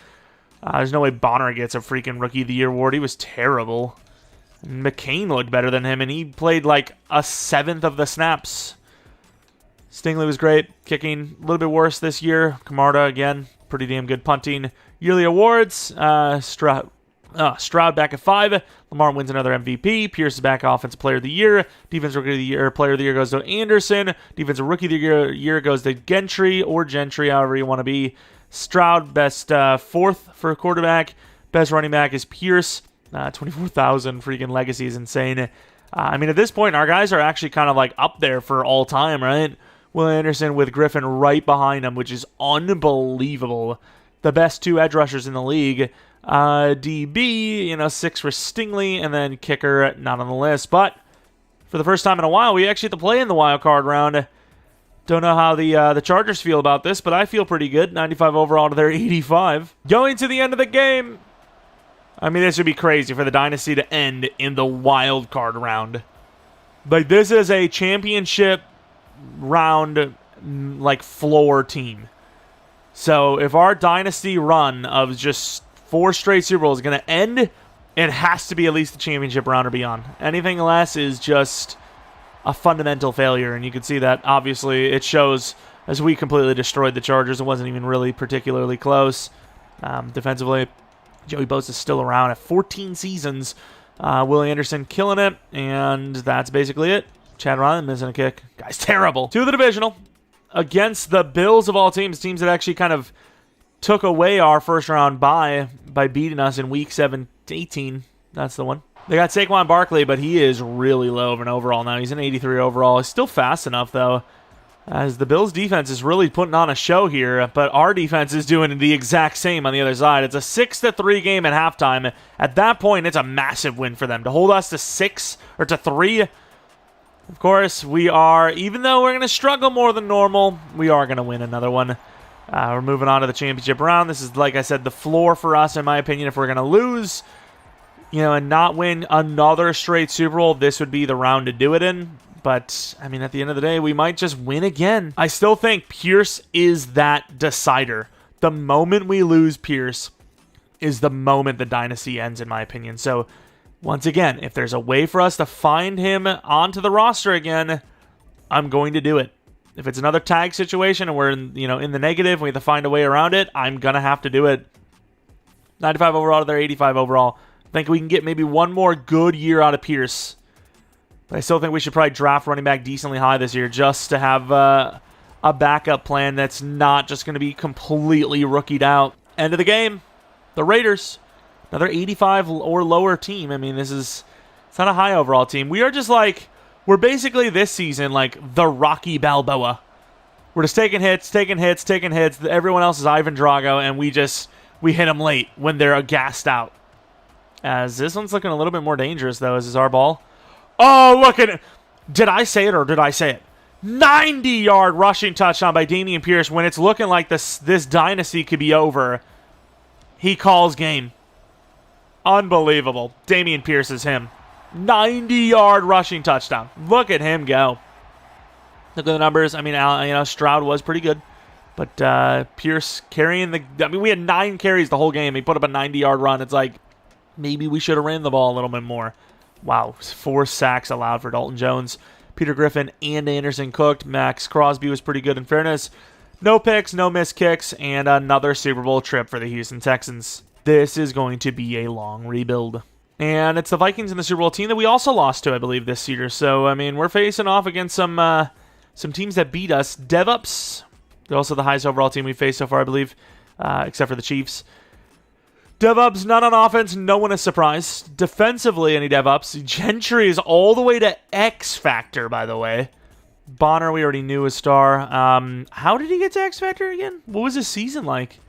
There's no way Bonner gets a freaking Rookie of the Year award. He was terrible. McCain looked better than him, and he played like a 1/7 of the snaps. Stingley was great. Kicking, a little bit worse this year. Camarda, again, pretty damn good punting. Yearly awards, Stroud back at 5. Lamar wins another MVP. Pierce is back Offensive Player of the Year. Defensive Rookie of the Year, Player of the Year goes to Anderson. Defensive Rookie of the Year goes to Gentry or Gentry, however you want to be. Stroud, best 4th for a quarterback. Best running back is Pierce. 24,000 freaking legacy is insane. At this point, our guys are actually kind of like up there for all time, right? Will Anderson with Griffin right behind him, which is unbelievable. The best 2 edge rushers in the league. DB, 6 for Stingley, and then kicker, not on the list. But for the first time in a while, we actually have to play in the wild card round. Don't know how the Chargers feel about this, but I feel pretty good. 95 overall to their 85. Going to the end of the game. This would be crazy for the dynasty to end in the wild card round. Like, this is a championship round, floor team. So, if our dynasty run of just 4 straight Super Bowls is going to end, it has to be at least the championship round or beyond. Anything less is just a fundamental failure, and you can see that, obviously, it shows as we completely destroyed the Chargers. It wasn't even really particularly close. Defensively, Joey Bosa's still around at 14 seasons. Willie Anderson killing it, and that's basically it. Chad Ryland missing a kick. Guy's terrible. To the divisional against the Bills of all teams that actually kind of took away our first round bye by beating us in week 18. That's the one. They got Saquon Barkley, but he is really low of an overall now. He's an 83 overall. He's still fast enough, though, as the Bills' defense is really putting on a show here, but our defense is doing the exact same on the other side. It's a 6-3 game at halftime. At that point, it's a massive win for them. To hold us to 6 or to 3, of course, we are, even though we're going to struggle more than normal, we are going to win another one. We're moving on to the championship round. This is, like I said, the floor for us, in my opinion. If we're going to lose, and not win another straight Super Bowl, this would be the round to do it in. But, at the end of the day, we might just win again. I still think Pierce is that decider. The moment we lose Pierce is the moment the dynasty ends, in my opinion. So, once again, if there's a way for us to find him onto the roster again, I'm going to do it. If it's another tag situation and we're in the negative, we have to find a way around it, I'm going to have to do it. 95 overall to their 85 overall. I think we can get maybe one more good year out of Pierce. But I still think we should probably draft running back decently high this year just to have a backup plan that's not just going to be completely rookied out. End of the game. The Raiders. Another 85 or lower team. It's not a high overall team. We are just we're basically this season like the Rocky Balboa. We're just taking hits. Everyone else is Ivan Drago, and we hit them late when they're gassed out. As this one's looking a little bit more dangerous, though, as is our ball. Oh, look at it. Did I say it or did I say it? 90-yard rushing touchdown by Dameon Pierce when it's looking like this dynasty could be over. He calls game. Unbelievable. Dameon Pierce is him. 90-yard rushing touchdown. Look at him go. Look at the numbers. Stroud was pretty good. But Pierce carrying we had 9 carries the whole game. He put up a 90-yard run. It's like, maybe we should have ran the ball a little bit more. Wow, 4 sacks allowed for Dalton Jones. Peter Griffin and Anderson cooked. Max Crosby was pretty good in fairness. No picks, no missed kicks, and another Super Bowl trip for the Houston Texans. This is going to be a long rebuild. And it's the Vikings in the Super Bowl team that we also lost to, I believe, this year. So, we're facing off against some teams that beat us. DevUps, they're also the highest overall team we've faced so far, I believe, except for the Chiefs. DevUps, not on offense. No one is surprised. Defensively, any DevUps. Gentry is all the way to X Factor, by the way. Bonner, we already knew a star. How did he get to X Factor again? What was his season like?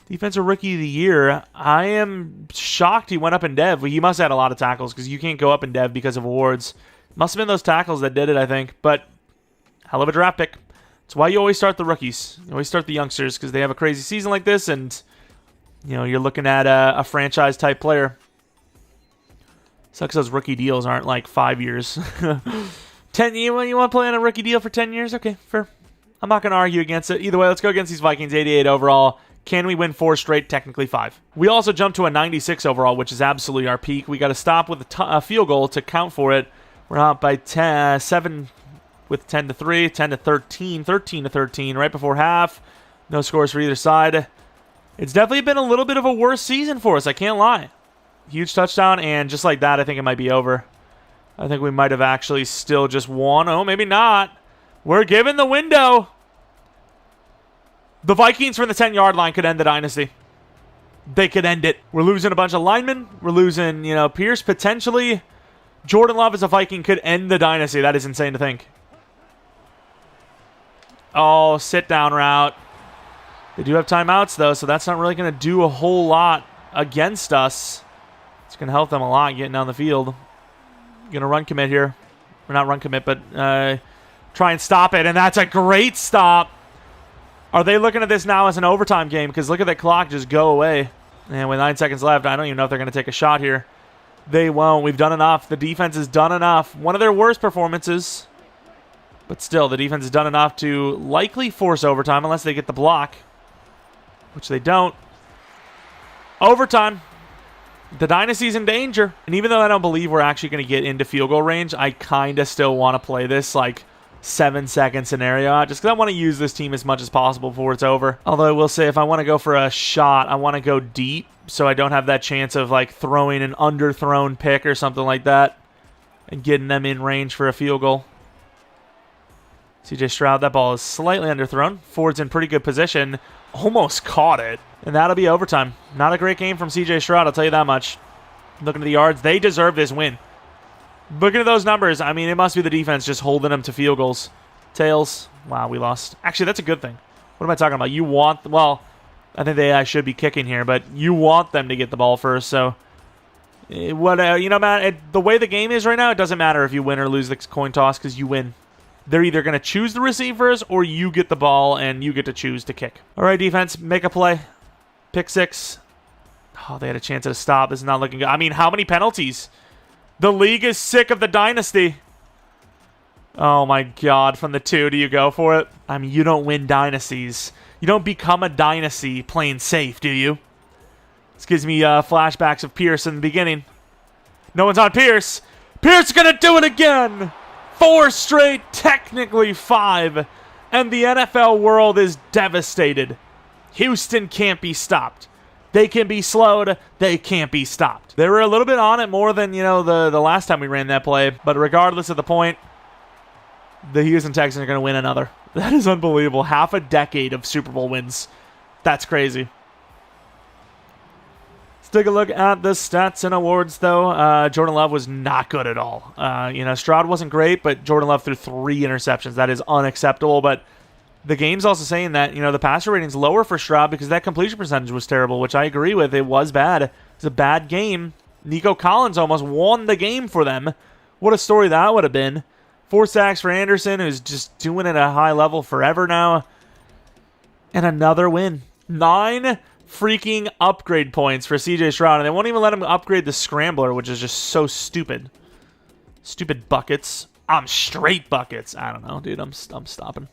Defensive Rookie of the Year. I am shocked he went up in Dev. He must have had a lot of tackles because you can't go up in Dev because of awards. Must have been those tackles that did it, I think. But hell of a draft pick. That's why you always start the rookies. You always start the youngsters because they have a crazy season like this, and you're looking at a franchise-type player. Sucks those rookie deals aren't like 5 years. 10. You want to play on a rookie deal for 10 years? Okay, fair. I'm not going to argue against it. Either way, let's go against these Vikings. 88 overall. Can we win 4 straight? Technically 5. We also jumped to a 96 overall, which is absolutely our peak. We got to stop with a field goal to count for it. We're up by 7 with 10 to 3, 10 to 13, 13 to 13 right before half. No scores for either side. It's definitely been a little bit of a worse season for us, I can't lie. Huge touchdown, and just like that, I think it might be over. I think we might have actually still just won. Oh, maybe not. We're given the window. The Vikings from the 10-yard line could end the dynasty. They could end it. We're losing a bunch of linemen. We're losing, Pierce potentially. Jordan Love as a Viking could end the dynasty. That is insane to think. Oh, sit-down route. They do have timeouts, though, so that's not really going to do a whole lot against us. It's going to help them a lot getting down the field. Going to run commit here. Or not run commit, but try and stop it, and that's a great stop. Are they looking at this now as an overtime game? Because look at that clock just go away. And with 9 seconds left, I don't even know if they're going to take a shot here. They won't. We've done enough. The defense has done enough. One of their worst performances. But still, the defense has done enough to likely force overtime unless they get the block. Which they don't. Overtime. The dynasty's in danger. And even though I don't believe we're actually going to get into field goal range, I kind of still want to play this 7-second scenario just because I want to use this team as much as possible before it's over. Although I will say if I want to go for a shot, I want to go deep so I don't have that chance of throwing an underthrown pick or something like that and getting them in range for a field goal. CJ Stroud, that ball is slightly underthrown. Ford's in pretty good position. Almost caught it. And that'll be overtime. Not a great game from CJ Stroud, I'll tell you that much. Looking at the yards, they deserve this win. Looking at those numbers, I mean, it must be the defense just holding them to field goals. Tails. Wow, we lost. Actually, that's a good thing. What am I talking about? You want... Well, I think I should be kicking here, but you want them to get the ball first, so... Matt, the way the game is right now, it doesn't matter if you win or lose the coin toss because you win. They're either going to choose the receivers or you get the ball and you get to choose to kick. All right, defense, make a play. Pick 6. Oh, they had a chance at a stop. This is not looking good. I mean, how many penalties? The league is sick of the dynasty. Oh, my God. From the 2, do you go for it? I mean, you don't win dynasties. You don't become a dynasty playing safe, do you? This gives me flashbacks of Pierce in the beginning. No one's on Pierce. Pierce is going to do it again. 4 straight, technically 5. And the NFL world is devastated. Houston can't be stopped. They can be slowed. They can't be stopped. They were a little bit on it more than, the last time we ran that play. But regardless of the point, the Houston Texans are going to win another. That is unbelievable. Half a decade of Super Bowl wins. That's crazy. Let's take a look at the stats and awards, though. Jordan Love was not good at all. Stroud wasn't great, but Jordan Love threw 3 interceptions. That is unacceptable, but the game's also saying that, the passer rating's lower for Stroud because that completion percentage was terrible, which I agree with. It was bad. It was a bad game. Nico Collins almost won the game for them. What a story that would have been. 4 sacks for Anderson, who's just doing it at a high level forever now. And another win. 9 freaking upgrade points for CJ Stroud, and they won't even let him upgrade the scrambler, which is just so stupid. Stupid buckets. I'm straight buckets. I don't know, dude. I'm stopping.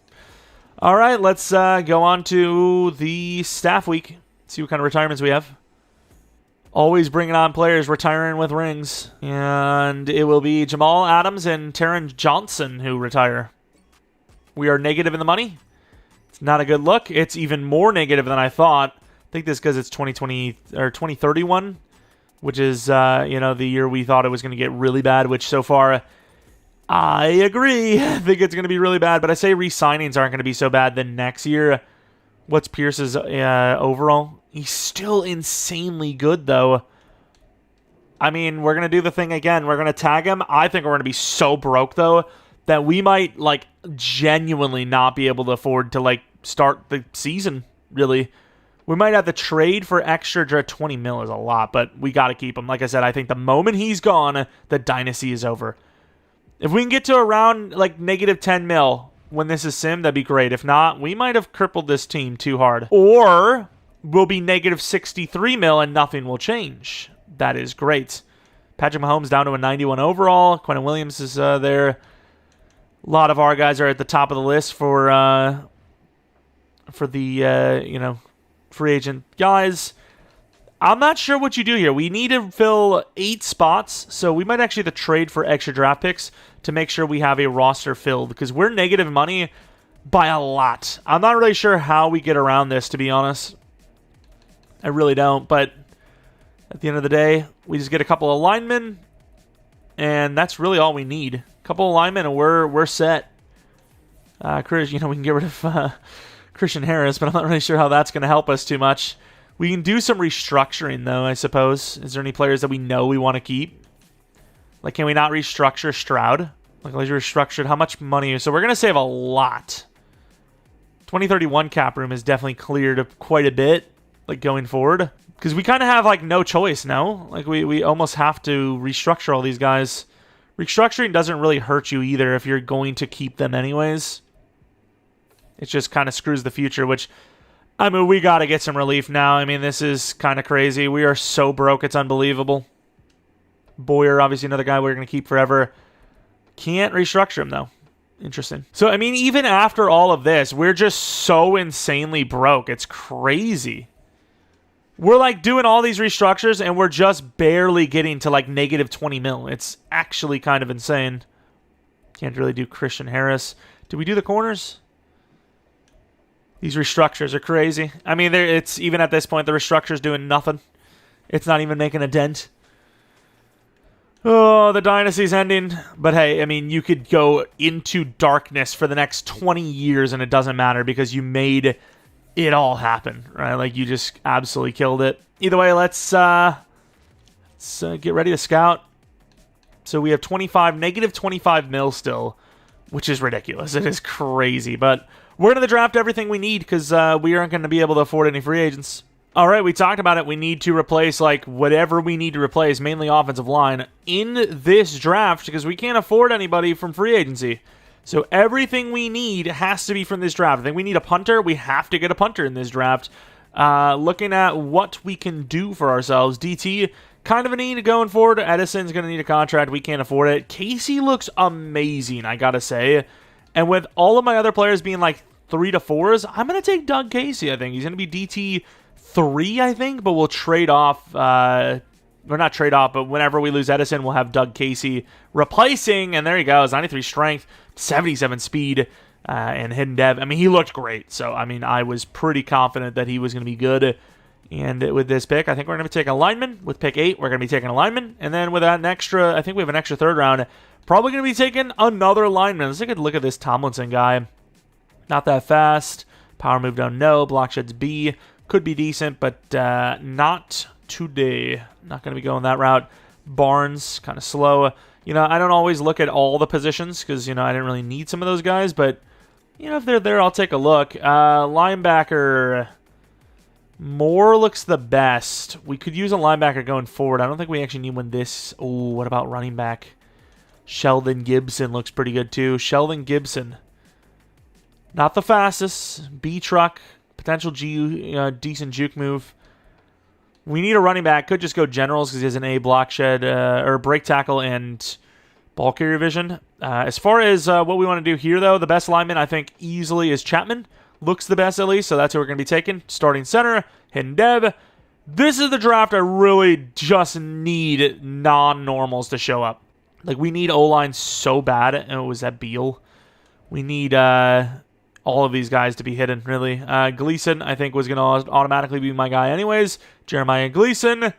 All right, let's go on to the staff week. See what kind of retirements we have. Always bringing on players retiring with rings. And it will be Jamal Adams and Taron Johnson who retire. We are negative in the money. It's not a good look. It's even more negative than I thought. I think this because it's 2020 or 2031, which is the year we thought it was going to get really bad, which so far I agree. I think it's going to be really bad, but I say re-signings aren't going to be so bad. Then next year, what's Pierce's overall? He's still insanely good, though. I mean, we're going to do the thing again. We're going to tag him. I think we're going to be so broke, though, that we might, like, genuinely not be able to afford to, like, start the season, really. We might have to trade for extra. 20 mil is a lot, but we got to keep him. Like I said, I think the moment he's gone, the dynasty is over. If we can get to around, like, negative 10 mil when this is sim, that'd be great. If not, we might have crippled this team too hard. Or we'll be negative 63 mil and nothing will change. That is great. Patrick Mahomes down to a 91 overall. Quentin Williams is there. A lot of our guys are at the top of the list for the, free agent guys. I'm not sure what you do here. We need to fill 8 spots, so we might actually have to trade for extra draft picks to make sure we have a roster filled, because we're negative money by a lot. I'm not really sure how we get around this, to be honest. I really don't, but at the end of the day, we just get a couple of linemen, and that's really all we need. A couple of linemen, and we're set. Chris, we can get rid of Christian Harris, but I'm not really sure how that's going to help us too much. We can do some restructuring, though, I suppose. Is there any players that we know we want to keep? Like, can we not restructure Stroud? Like, let's restructure how much money? So we're going to save a lot. 2031 cap room is definitely cleared quite a bit, like, going forward. Because we kind of have, like, no choice, no? Like, we almost have to restructure all these guys. Restructuring doesn't really hurt you either if you're going to keep them anyways. It just kind of screws the future, which, I mean, we got to get some relief now. I mean, this is kind of crazy. We are so broke, it's unbelievable. Boyer, obviously another guy we're going to keep forever. Can't restructure him, though. Interesting. So, I mean, even after all of this, we're just so insanely broke. It's crazy. We're, like, doing all these restructures, and we're just barely getting to, like, negative 20 mil. It's actually kind of insane. Can't really do Christian Harris. Did we do the corners? These restructures are crazy. I mean, it's even at this point, the restructure's doing nothing. It's not even making a dent. Oh, the dynasty's ending. But hey, I mean, you could go into darkness for the next 20 years and it doesn't matter because you made it all happen, right? Like, you just absolutely killed it. Either way, let's get ready to scout. So we have negative 25 mil still, which is ridiculous. It is crazy, but we're going to draft everything we need because we aren't going to be able to afford any free agents. All right, we talked about it. We need to replace, like, whatever we need to replace, mainly offensive line, in this draft because we can't afford anybody from free agency. So everything we need has to be from this draft. I think we need a punter. We have to get a punter in this draft. Looking at what we can do for ourselves, DT, kind of a need going forward. Edison's going to need a contract. We can't afford it. Casey looks amazing, I got to say. And with all of my other players being like 3 to 4s, I'm going to take Doug Casey, I think. He's going to be DT 3, I think, but we'll trade off, or not trade off, but whenever we lose Edison, we'll have Doug Casey replacing, and there he goes, 93 strength, 77 speed, and hidden dev. I mean, he looked great, so, I mean, I was pretty confident that he was going to be good, and with this pick, I think we're going to be taking a lineman. With pick 8, we're going to be taking a lineman, and then with an extra, I think we have an extra 3rd round, probably going to be taking another lineman. Let's take a look at this Tomlinson guy. Not that fast. Power move down, no. Block sheds B. Could be decent, but not today. Not going to be going that route. Barnes, kind of slow. I don't always look at all the positions because, I didn't really need some of those guys, but, if they're there, I'll take a look. Linebacker, Moore looks the best. We could use a linebacker going forward. I don't think we actually need one this. Oh, what about running back? Sheldon Gibson looks pretty good, too. Sheldon Gibson. Not the fastest. B truck. Potential decent juke move. We need a running back. Could just go generals because he has an A block shed or break tackle and ball carrier vision. As far as what we want to do here, though, the best lineman I think easily is Chapman. Looks the best at least, so that's who we're going to be taking. Starting center, hidden dev. This is the draft I really just need non-normals to show up. Like, we need O-line so bad. And was that Beal? We need all of these guys to be hidden, really. Gleason, I think, was going to automatically be my guy anyways. Jeremiah Gleason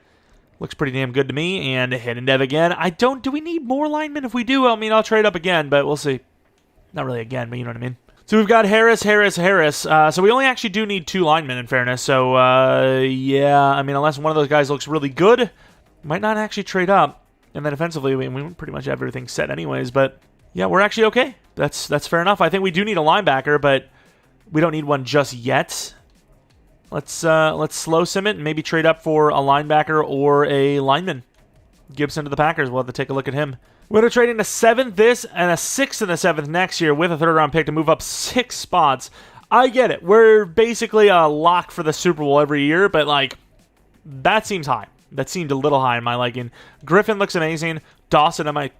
looks pretty damn good to me. And hidden dev again. Do we need more linemen? If we do, I mean, I'll trade up again, but we'll see. Not really again, but you know what I mean. So we've got Harris. So we only actually do need 2 linemen, in fairness. So, yeah, I mean, unless one of those guys looks really good, might not actually trade up. And then offensively, we pretty much have everything set anyways, but Yeah, we're actually okay. That's fair enough. I think we do need a linebacker, but we don't need one just yet. Let's slow sim it and maybe trade up for a linebacker or a lineman. Gibson to the Packers. We'll have to take a look at him. We're going to trade in a 7th this and a 6th in the 7th next year with a 3rd round pick to move up 6 spots. I get it. We're basically a lock for the Super Bowl every year, but like that seems high. That seemed a little high in my liking. Griffin looks amazing. Dawson, I might,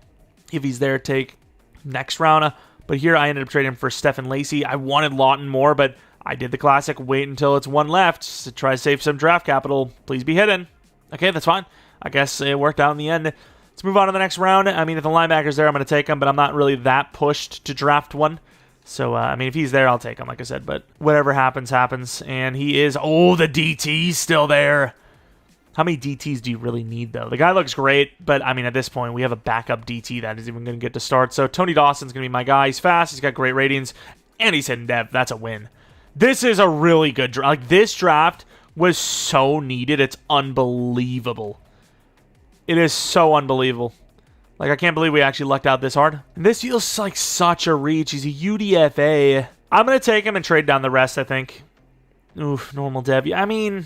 if he's there, take next round. But here I ended up trading for Stephen Lacey. I wanted Lawton more, but I did the classic wait until it's one left to try to save some draft capital. Please be hidden. Okay, that's fine. I guess it worked out in the end. Let's move on to the next round. I mean, if the linebacker's there, I'm going to take him, but I'm not really that pushed to draft one. So, I mean, if he's there, I'll take him, like I said. But whatever happens, happens. And he is... Oh, the DT's still there. How many DTs do you really need, though? The guy looks great, but, I mean, at this point, we have a backup DT that is even going to get to start. So, Tony Dawson's going to be my guy. He's fast. He's got great ratings. And he's hitting dev. That's a win. This is a really good draft. Like, this draft was so needed. It's unbelievable. It is so unbelievable. Like, I can't believe we actually lucked out this hard. This feels like such a reach. He's a UDFA. I'm going to take him and trade down the rest, I think. Oof, normal dev. I mean,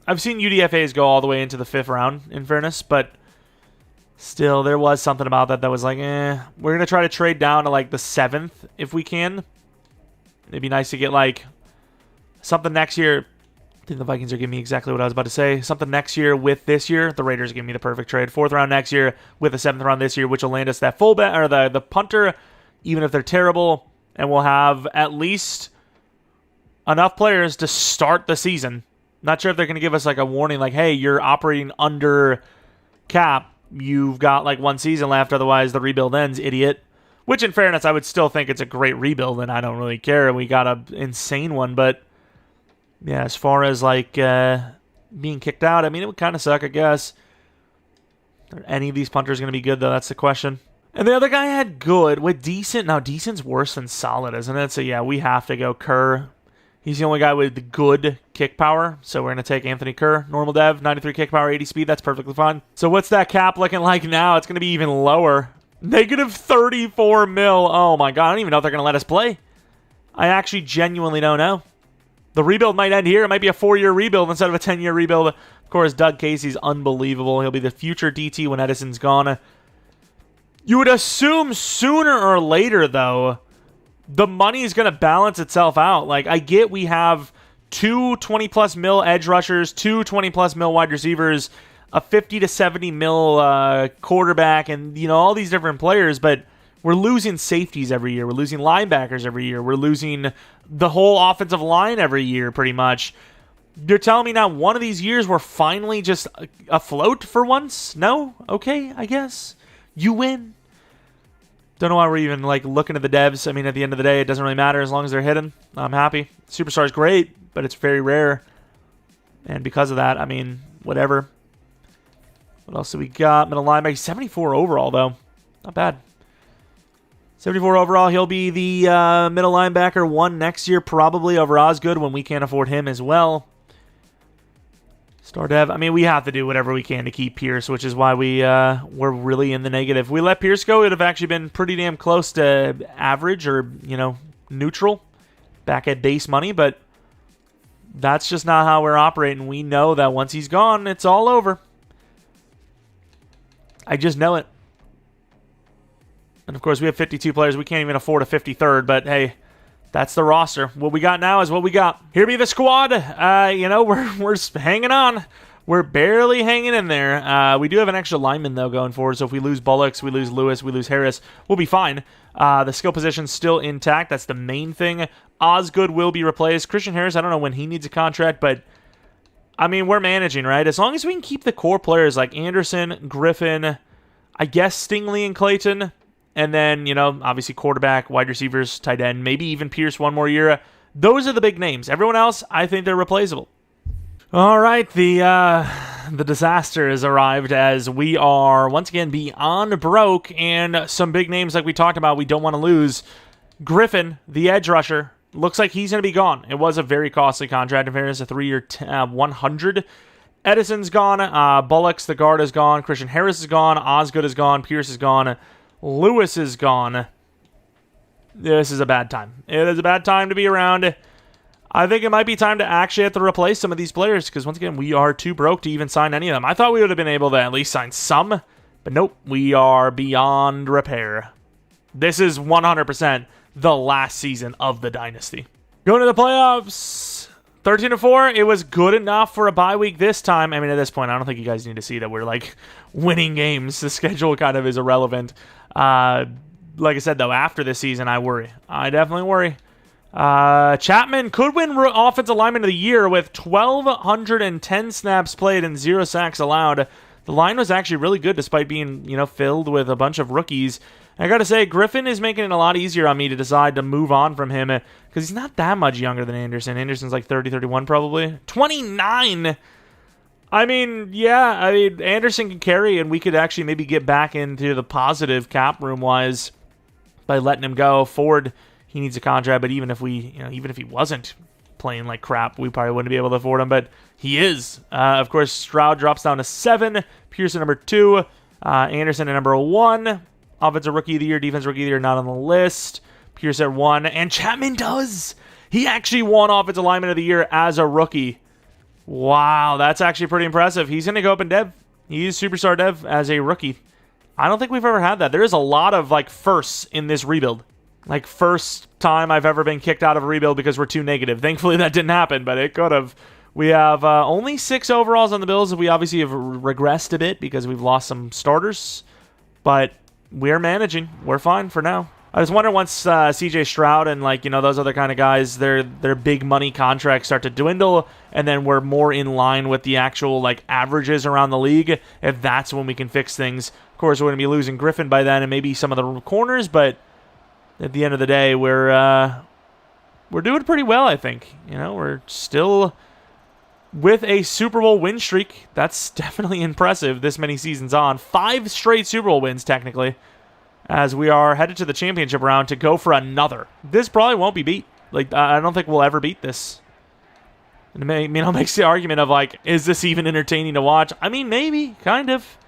I've seen UDFAs go all the way into the 5th round, in fairness, but still, there was something about that was like, We're going to try to trade down to, like, the 7th, if we can. It'd be nice to get, like, something next year. I think the Vikings are giving me exactly what I was about to say. Something next year with this year. The Raiders are giving me the perfect trade. 4th round next year with the 7th round this year, which will land us that fullback or the punter, even if they're terrible. And we'll have at least enough players to start the season. Not sure if they're going to give us like a warning, like, hey, you're operating under cap. You've got like 1 season left. Otherwise, the rebuild ends, idiot. Which, in fairness, I would still think it's a great rebuild, and I don't really care. We got an insane one, but yeah, as far as like being kicked out, I mean, it would kind of suck, I guess. Are any of these punters going to be good, though? That's the question. And the other guy had good. With decent. Now, decent's worse than solid, isn't it? So, yeah, we have to go Kerr. He's the only guy with good kick power. So, we're going to take Anthony Kerr. Normal dev, 93 kick power, 80 speed. That's perfectly fine. So, what's that cap looking like now? It's going to be even lower. Negative 34 mil. Oh, my God. I don't even know if they're going to let us play. I actually genuinely don't know. The rebuild might end here. It might be a 4-year rebuild instead of a 10-year rebuild. Of course, Doug Casey's unbelievable. He'll be the future DT when Edison's gone. You would assume sooner or later, though, the money is going to balance itself out. Like, I get we have 2 20-plus mil edge rushers, 2 20-plus mil wide receivers, a 50 to 70 mil quarterback, and, you know, all these different players, but we're losing safeties every year. We're losing linebackers every year. We're losing the whole offensive line every year, pretty much. You're telling me now one of these years we're finally just afloat for once? No? Okay, I guess. You win. Don't know why we're even like looking at the devs. I mean, at the end of the day, it doesn't really matter as long as they're hidden. I'm happy. Superstar is great, but it's very rare. And because of that, I mean, whatever. What else do we got? Middle linebacker, 74 overall, though. Not bad. 74 overall. He'll be the middle linebacker 1 next year, probably over Osgood when we can't afford him as well. Star dev. I mean, we have to do whatever we can to keep Pierce, which is why we're really in the negative. If we let Pierce go, it would have actually been pretty damn close to average or, you know, neutral back at base money, but that's just not how we're operating. We know that once he's gone, it's all over. I just know it. And, of course, we have 52 players. We can't even afford a 53rd, but, hey, that's the roster. What we got now is what we got. Here be the squad. You know, we're hanging on. We're barely hanging in there. We do have an extra lineman, though, going forward. So if we lose Bullocks, we lose Lewis, we lose Harris, we'll be fine. The skill position's still intact. That's the main thing. Osgood will be replaced. Christian Harris, I don't know when he needs a contract, but, I mean, we're managing, right? As long as we can keep the core players like Anderson, Griffin, I guess Stingley and Clayton, and then, you know, obviously quarterback, wide receivers, tight end, maybe even Pierce one more year. Those are the big names. Everyone else, I think they're replaceable. All right, the disaster has arrived as we are once again beyond broke, and some big names like we talked about we don't want to lose. Griffin, the edge rusher, looks like he's going to be gone. It was a very costly contract. In fairness, a 3-year 100. Edison's gone. Bullocks, the guard, is gone. Christian Harris is gone. Osgood is gone. Pierce is gone. Lewis is gone. This is a bad time. It is a bad time to be around. I think it might be time to actually have to replace some of these players because, once again, we are too broke to even sign any of them. I thought we would have been able to at least sign some, but nope, we are beyond repair. This is 100% the last season of the dynasty. Going to the playoffs, 13-4. It was good enough for a bye week this time. I mean, at this point, I don't think you guys need to see that we're, like, winning games. The schedule kind of is irrelevant. Like I said, though, after this season, I worry. I definitely worry. Chapman could win Offensive Lineman of the Year with 1,210 snaps played and 0 sacks allowed. The line was actually really good despite being, filled with a bunch of rookies. I gotta say, Griffin is making it a lot easier on me to decide to move on from him because he's not that much younger than Anderson. Anderson's like 30, 31 probably. 29! I mean, yeah, Anderson can carry, and we could actually maybe get back into the positive cap room-wise by letting him go. Ford, he needs a contract, but even if he wasn't playing like crap, we probably wouldn't be able to afford him, but he is. Of course, Stroud drops down to 7, Pearson number 2, Anderson at number 1, Offensive Rookie of the Year, Defensive Rookie of the Year not on the list, Pierce at 1, and Chapman does! He actually won Offensive Lineman of the Year as a rookie. Wow, that's actually pretty impressive. He's going to go up in dev. He's Superstar Dev as a rookie. I don't think we've ever had that. There is a lot of, firsts in this rebuild. First time I've ever been kicked out of a rebuild because we're too negative. Thankfully, that didn't happen, but it could have. We have only 6 overalls on the Bills. We obviously have regressed a bit because we've lost some starters, but we're managing. We're fine for now. I just wonder once CJ Stroud and those other kind of guys, their big money contracts start to dwindle, and then we're more in line with the actual averages around the league. If that's when we can fix things. Of course, we're going to be losing Griffin by then, and maybe some of the corners. But at the end of the day, we're doing pretty well. I think we're still with a Super Bowl win streak. That's definitely impressive. This many seasons on, 5 straight Super Bowl wins technically, as we are headed to the championship round to go for another. This probably won't be beat. I don't think we'll ever beat this. And I'll make the argument of, is this even entertaining to watch? I mean, maybe, kind of.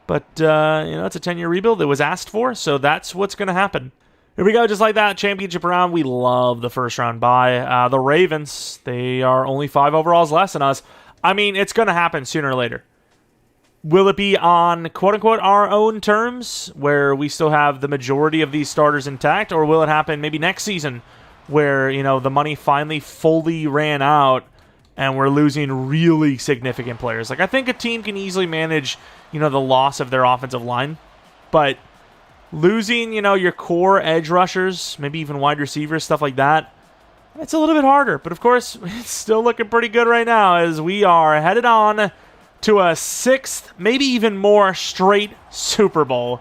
But, it's a 10-year rebuild. It was asked for, so that's what's going to happen. Here we go, just like that. Championship round. We love the first round bye. The Ravens, they are only 5 overalls less than us. I mean, it's going to happen sooner or later. Will it be on, quote-unquote, our own terms, where we still have the majority of these starters intact, or will it happen maybe next season, where, the money finally fully ran out, and we're losing really significant players? I think a team can easily manage, the loss of their offensive line, but losing, your core edge rushers, maybe even wide receivers, stuff like that, it's a little bit harder. But, of course, it's still looking pretty good right now, as we are headed on to a 6th, maybe even more, straight Super Bowl.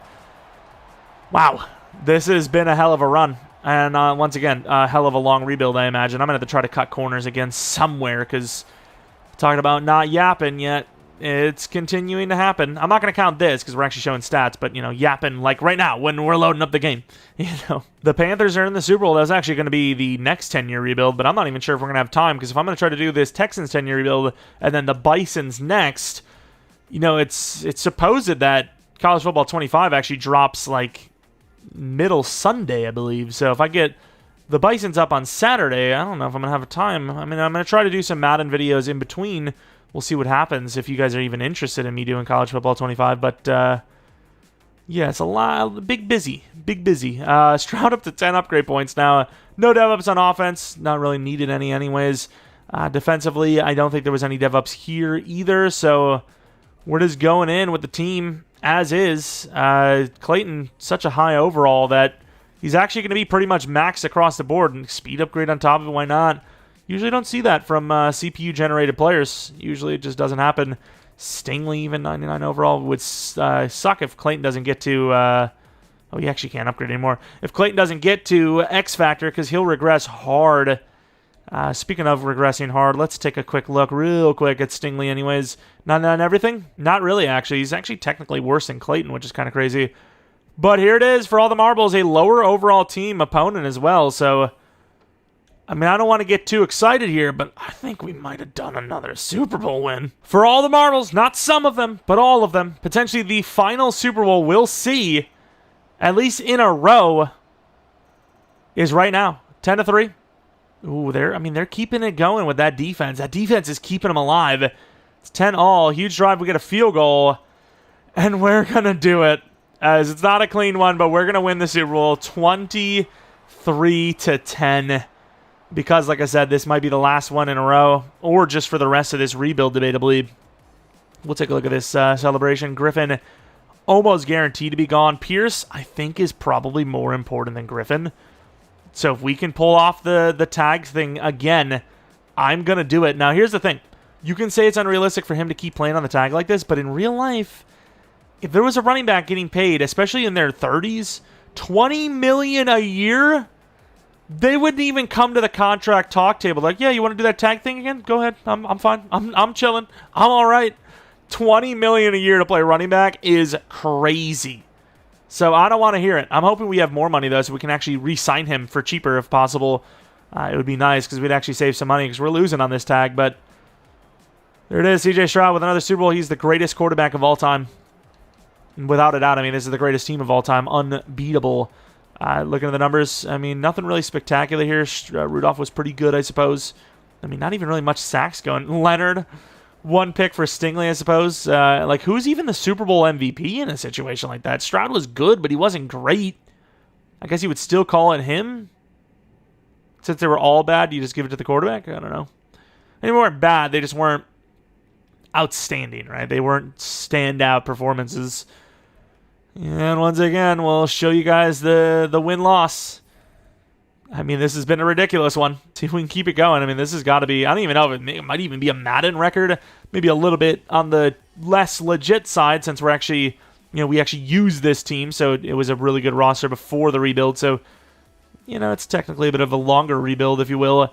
Wow, this has been a hell of a run. And once again, a hell of a long rebuild, I imagine. I'm going to have to try to cut corners again somewhere, because talking about not yapping yet, it's continuing to happen. I'm not going to count this because we're actually showing stats, but, yapping right now when we're loading up the game. The Panthers are in the Super Bowl. That's actually going to be the next 10-year rebuild, but I'm not even sure if we're going to have time, because if I'm going to try to do this Texans 10-year rebuild and then the Bisons next, it's supposed that College Football 25 actually drops middle Sunday, I believe. So if I get the Bisons up on Saturday, I don't know if I'm going to have time. I mean, I'm going to try to do some Madden videos in between. We'll see what happens if you guys are even interested in me doing College Football 25. But, yeah, it's a lot. Big busy. Stroud up to 10 upgrade points now. No dev ups on offense. Not really needed any anyways. Defensively, I don't think there was any dev ups here either. So we're just going in with the team as is. Clayton, such a high overall that he's actually going to be pretty much maxed across the board. And speed upgrade on top of it, why not? Usually don't see that from CPU-generated players. Usually it just doesn't happen. Stingley, even 99 overall, would suck if Clayton doesn't get to... oh, he actually can't upgrade anymore. If Clayton doesn't get to X Factor, because he'll regress hard. Speaking of regressing hard, let's take a quick look real quick at Stingley anyways. Not on everything? Not really, actually. He's actually technically worse than Clayton, which is kind of crazy. But here it is for all the marbles, a lower overall team opponent as well, so... I mean, I don't want to get too excited here, but I think we might have done another Super Bowl win. For all the marbles, not some of them, but all of them. Potentially the final Super Bowl we'll see at least in a row, is right now. 10-3. Ooh, they're keeping it going with that defense. That defense is keeping them alive. It's 10-all. Huge drive. We get a field goal. And we're going to do it. As it's not a clean one, but we're going to win the Super Bowl 23-10. Because, like I said, this might be the last one in a row. Or just for the rest of this rebuild, debatably. We'll take a look at this celebration. Griffin, almost guaranteed to be gone. Pierce, I think, is probably more important than Griffin. So if we can pull off the tag thing again, I'm going to do it. Now, here's the thing. You can say it's unrealistic for him to keep playing on the tag like this, but in real life, if there was a running back getting paid, especially in their 30s, $20 million a year, they wouldn't even come to the contract talk table. Like, yeah, you want to do that tag thing again? Go ahead. I'm fine. I'm chilling. I'm all right. $20 million a year to play running back is crazy. So I don't want to hear it. I'm hoping we have more money, though, so we can actually re-sign him for cheaper if possible. It would be nice because we'd actually save some money because we're losing on this tag. But there it is, C.J. Stroud with another Super Bowl. He's the greatest quarterback of all time. Without a doubt, I mean, this is the greatest team of all time. Unbeatable. Looking at the numbers, I mean, nothing really spectacular here. Rudolph was pretty good, I suppose. I mean, not even really much sacks going. Leonard, one pick for Stingley, I suppose. Like, who's even the Super Bowl MVP in a situation like that? Stroud was good, but he wasn't great. I guess you would still call it him. Since they were all bad, you just give it to the quarterback? I don't know. They weren't bad. They just weren't outstanding, right? They weren't standout performances. And once again, we'll show you guys the win-loss. I mean, this has been a ridiculous one. See if we can keep it going. I mean, this has got to be, I don't even know if it might even be a Madden record. Maybe a little bit on the less legit side since we're actually, we actually use this team. So it was a really good roster before the rebuild. So, it's technically a bit of a longer rebuild, if you will.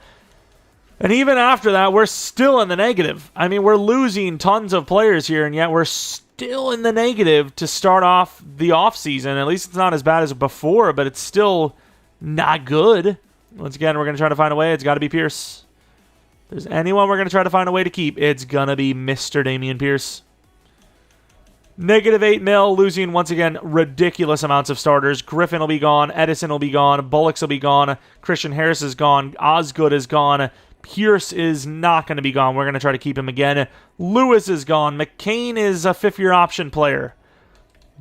And even after that, we're still in the negative. I mean, we're losing tons of players here, and yet we're still in the negative to start off the offseason. At least it's not as bad as before, but it's still not good. Once again, we're going to try to find a way. It's got to be Pierce. If there's anyone we're going to try to find a way to keep, it's going to be Mr. Dameon Pierce. Negative $8 million, losing, once again, ridiculous amounts of starters. Griffin will be gone. Edison will be gone. Bullocks will be gone. Christian Harris is gone. Osgood is gone. Pierce is not going to be gone. We're going to try to keep him again. Lewis is gone. McCain is a fifth-year option player.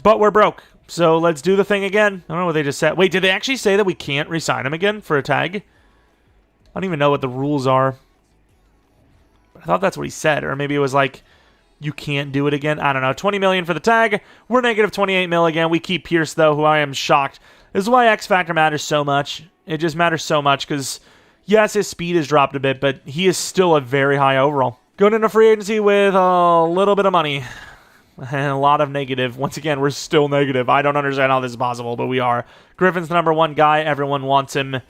But we're broke. So let's do the thing again. I don't know what they just said. Wait, did they actually say that we can't re-sign him again for a tag? I don't even know what the rules are. I thought that's what he said. Or maybe it was like, you can't do it again. I don't know. $20 million for the tag. We're negative $28 million again. We keep Pierce, though, who I am shocked. This is why X Factor matters so much. It just matters so much because, yes, his speed has dropped a bit, but he is still a very high overall. Going into free agency with a little bit of money. And a lot of negative. Once again, we're still negative. I don't understand how this is possible, but we are. Griffin's the number one guy. Everyone wants him.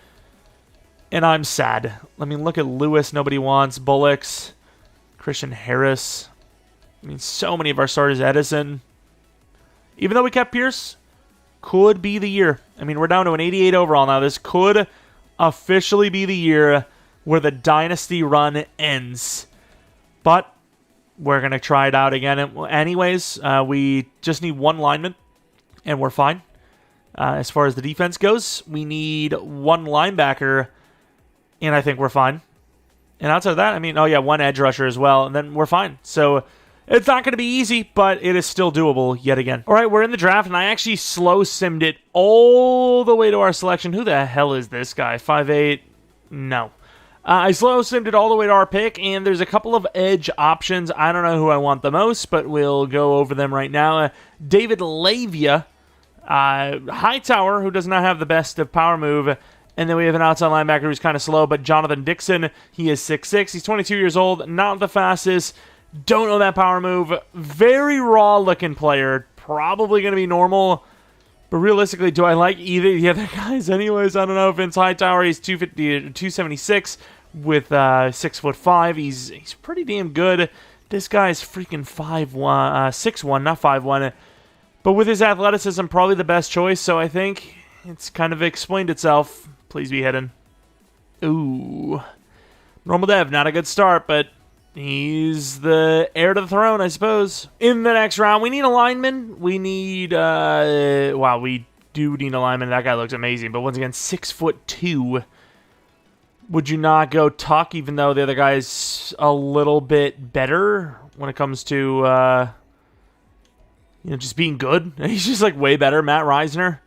And I'm sad. I mean, look at Lewis. Nobody wants. Bullocks. Christian Harris. I mean, so many of our starters. Edison. Even though we kept Pierce, could be the year. I mean, we're down to an 88 overall now. This could officially be the year where the dynasty run ends. But we're going to try it out again. Anyways, we just need one lineman, and we're fine. As far as the defense goes, we need one linebacker, and I think we're fine. And outside of that, I mean, one edge rusher as well, and then we're fine. So it's not going to be easy, but it is still doable yet again. All right, we're in the draft, and I actually slow simmed it all the way to our selection. Who the hell is this guy? 5'8"? No. I slow simmed it all the way to our pick, and there's a couple of edge options. I don't know who I want the most, but we'll go over them right now. David Lavia, Hightower, who does not have the best of power move, and then we have an outside linebacker who's kind of slow, but Jonathan Dixon, he is 6'6". He's 22 years old, not the fastest. Don't know that power move. Very raw-looking player. Probably going to be normal. But realistically, do I like either of the other guys anyways? I don't know. Vince Hightower, he's 276 with 6'5". He's pretty damn good. This guy's freaking 6'1", not 5'1". But with his athleticism, probably the best choice. So I think it's kind of explained itself. Please be hidden. Ooh. Normal dev, not a good start, but he's the heir to the throne, I suppose. In the next round, we need a lineman. We need, we do need alignment. That guy looks amazing. But once again, 6'2". Would you not go Tuck, even though the other guy's a little bit better when it comes to, just being good? He's just, like, way better. Matt Reisner.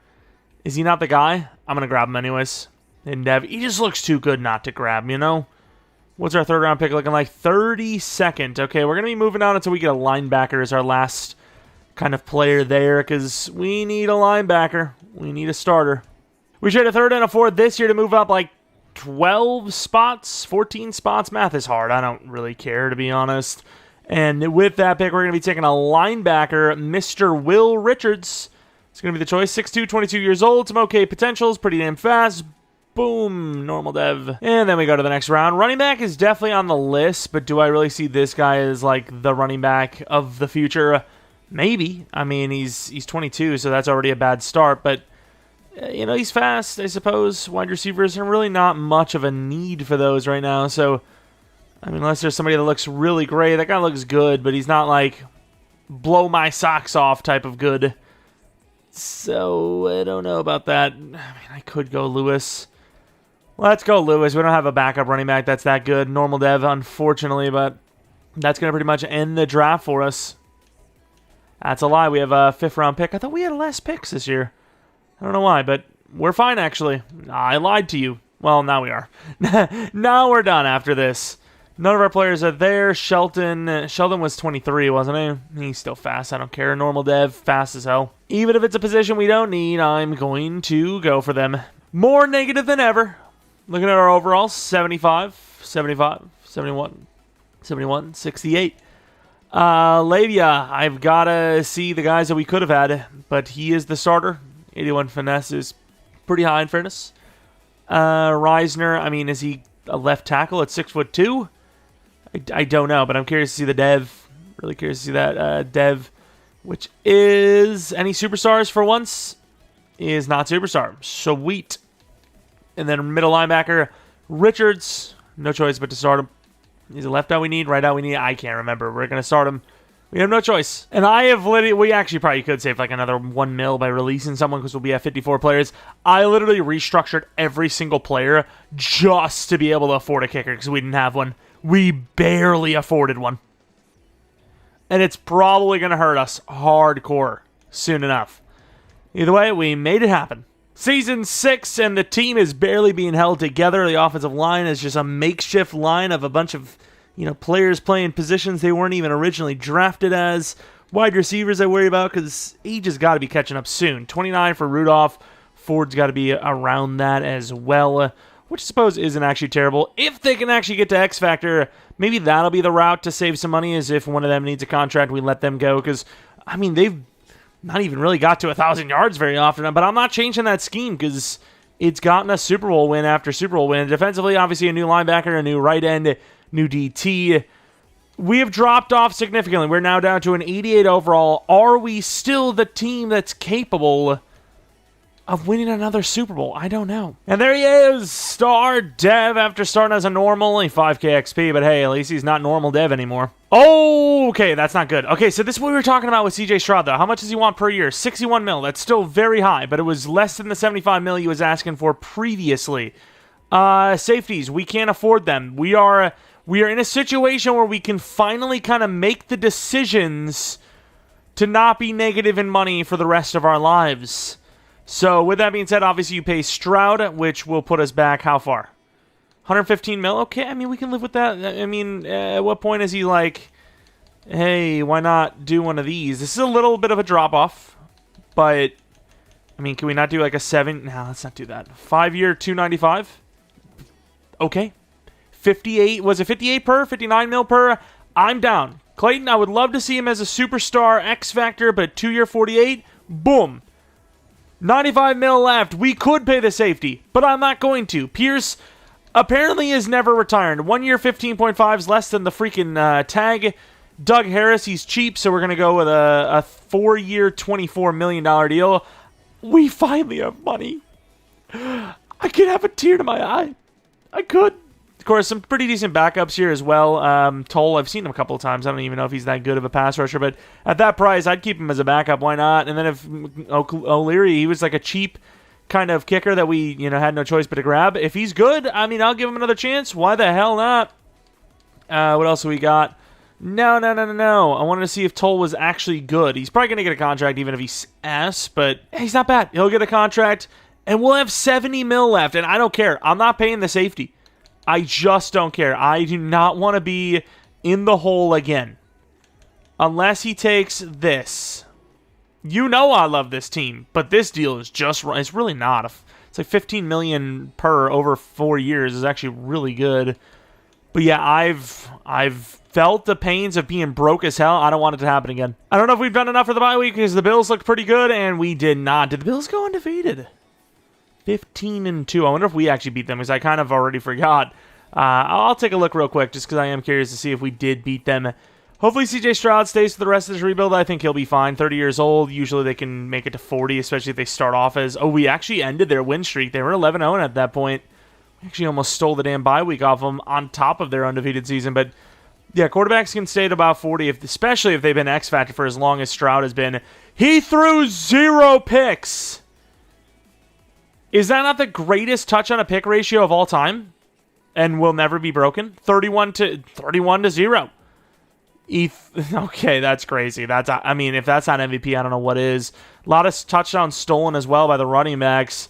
Is he not the guy? I'm going to grab him anyways. And Dev, he just looks too good not to grab, you know? What's our third round pick looking like? 32nd. Okay, we're going to be moving on until we get a linebacker as our last kind of player there, because we need a linebacker. We need a starter. We trade a third and a fourth this year to move up like 12 spots, 14 spots. Math is hard. I don't really care, to be honest. And with that pick, we're going to be taking a linebacker, Mr. Will Richards. It's going to be the choice. 6'2", 22 years old. Some okay potentials. Pretty damn fast. Boom. Normal dev. And then we go to the next round. Running back is definitely on the list, but do I really see this guy as like the running back of the future? Maybe. I mean, he's 22, so that's already a bad start, but he's fast, I suppose. Wide receivers are really not much of a need for those right now. So, I mean, unless there's somebody that looks really great. That guy looks good, but he's not like blow my socks off type of good. So, I don't know about that. I mean, I could go Lewis. Let's go Lewis. We don't have a backup running back that's that good. Normal dev, unfortunately, but that's going to pretty much end the draft for us. That's a lie. We have a 5th round pick. I thought we had less picks this year. I don't know why, but we're fine, actually. I lied to you. Well, now we are. Now we're done after this. None of our players are there. Sheldon was 23, wasn't he? He's still fast. I don't care. Normal dev, fast as hell. Even if it's a position we don't need, I'm going to go for them. More negative than ever. Looking at our overalls, 75, 75, 71, 71, 68. Lavia, I've got to see the guys that we could have had, but he is the starter. 81 finesse is pretty high in fairness. Reisner, I mean, is he a left tackle at 6'2"? I don't know, but I'm curious to see the dev. Really curious to see that dev, which is any superstars for once, is not superstar. Sweet. And then middle linebacker, Richards. No choice but to start him. He's a left out we need, right out we need. I can't remember. We're going to start him. We have no choice. And I have literally, we actually probably could save like another 1 mil by releasing someone because we'll be at 54 players. I literally restructured every single player just to be able to afford a kicker because we didn't have one. We barely afforded one. And it's probably going to hurt us hardcore soon enough. Either way, we made it happen. Season 6, and the team is barely being held together. The offensive line is just a makeshift line of a bunch of players playing positions they weren't even originally drafted as. Wide receivers I worry about because age has got to be catching up soon. 29 for Rudolph. Ford's got to be around that as well, which I suppose isn't actually terrible. If they can actually get to X Factor, maybe that'll be the route to save some money, is if one of them needs a contract, we let them go. Because, I mean, they've not even really got to 1,000 yards very often, but I'm not changing that scheme because it's gotten a Super Bowl win after Super Bowl win. Defensively, obviously, a new linebacker, a new right end, new DT. We have dropped off significantly. We're now down to an 88 overall. Are we still the team that's capable of winning another Super Bowl? I don't know. And there he is, star dev after starting as a normal, only 5k XP, but hey, at least he's not normal dev anymore. Oh, okay, that's not good. Okay, so this is what we were talking about with CJ Stroud, though. How much does he want per year? 61 mil. That's still very high, but it was less than the 75 mil he was asking for previously. Safeties, we can't afford them. We are in a situation where we can finally kind of make the decisions to not be negative in money for the rest of our lives. So, with that being said, obviously you pay Stroud, which will put us back how far? 115 mil? Okay, I mean, we can live with that. I mean, at what point is he like, hey, why not do one of these? This is a little bit of a drop-off, but, I mean, can we not do like a 7? No, let's not do that. 5-year, 295? Okay. 58, was it 58 per? 59 mil per? I'm down. Clayton, I would love to see him as a superstar X Factor, but 2-year, 48? Boom. 95 mil left. We could pay the safety, but I'm not going to. Pierce apparently is never retired. 1 year, 15.5 is less than the freaking tag. Doug Harris, he's cheap, so we're going to go with a 4-year, $24 million deal. We finally have money. I could have a tear to my eye. I could. Of course, some pretty decent backups here as well. Toll, I've seen him a couple of times. I don't even know if he's that good of a pass rusher, but at that price, I'd keep him as a backup. Why not? And then if O'Leary, he was like a cheap kind of kicker that we, had no choice but to grab. If he's good, I mean, I'll give him another chance. Why the hell not? What else do we got? No. I wanted to see if Toll was actually good. He's probably going to get a contract even if he's ass, but he's not bad. He'll get a contract, and we'll have 70 mil left, and I don't care. I'm not paying the safety. I just don't care. I do not want to be in the hole again. Unless he takes this. I love this team, but this deal is just right. It's really not. It's like $15 million per over 4 years is actually really good. But yeah, I've felt the pains of being broke as hell. I don't want it to happen again. I don't know if we've done enough for the bye week because the Bills looked pretty good, and we did not. Did the Bills go undefeated? 15-2. I wonder if we actually beat them because I kind of already forgot. I'll take a look real quick just because I am curious to see if we did beat them. Hopefully CJ Stroud stays for the rest of this rebuild. I think he'll be fine. 30 years old. Usually they can make it to 40, especially if they start off as... Oh, we actually ended their win streak. They were 11-0 at that point. We actually almost stole the damn bye week off them on top of their undefeated season. But yeah, quarterbacks can stay at about 40, especially if they've been X Factor for as long as Stroud has been. He threw 0 picks. Is that not the greatest touch on a pick ratio of all time? And will never be broken? 31 to 0. Okay, that's crazy. If that's not MVP, I don't know what is. A lot of touchdowns stolen as well by the running backs.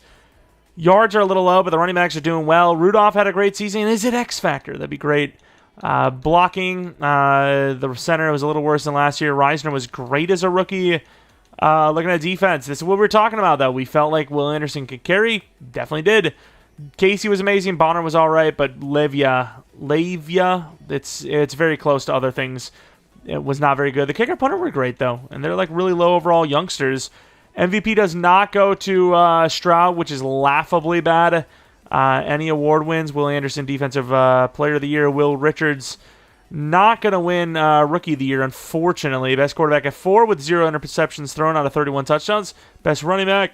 Yards are a little low, but the running backs are doing well. Rudolph had a great season. Is it X Factor? That'd be great. Blocking, the center was a little worse than last year. Reisner was great as a rookie. Looking at defense, this is what we're talking about, though. We felt like Will Anderson could carry. Definitely did. Casey was amazing. Bonner was all right, but Lavia, it's very close to other things. It was not very good. The kicker punter were great, though, and they're like really low overall youngsters. MVP does not go to Stroud, which is laughably bad. Any award wins, Will Anderson, Defensive Player of the Year. Will Richards, not going to win Rookie of the Year, unfortunately. Best quarterback at 4 with 0 interceptions thrown out of 31 touchdowns. Best running back,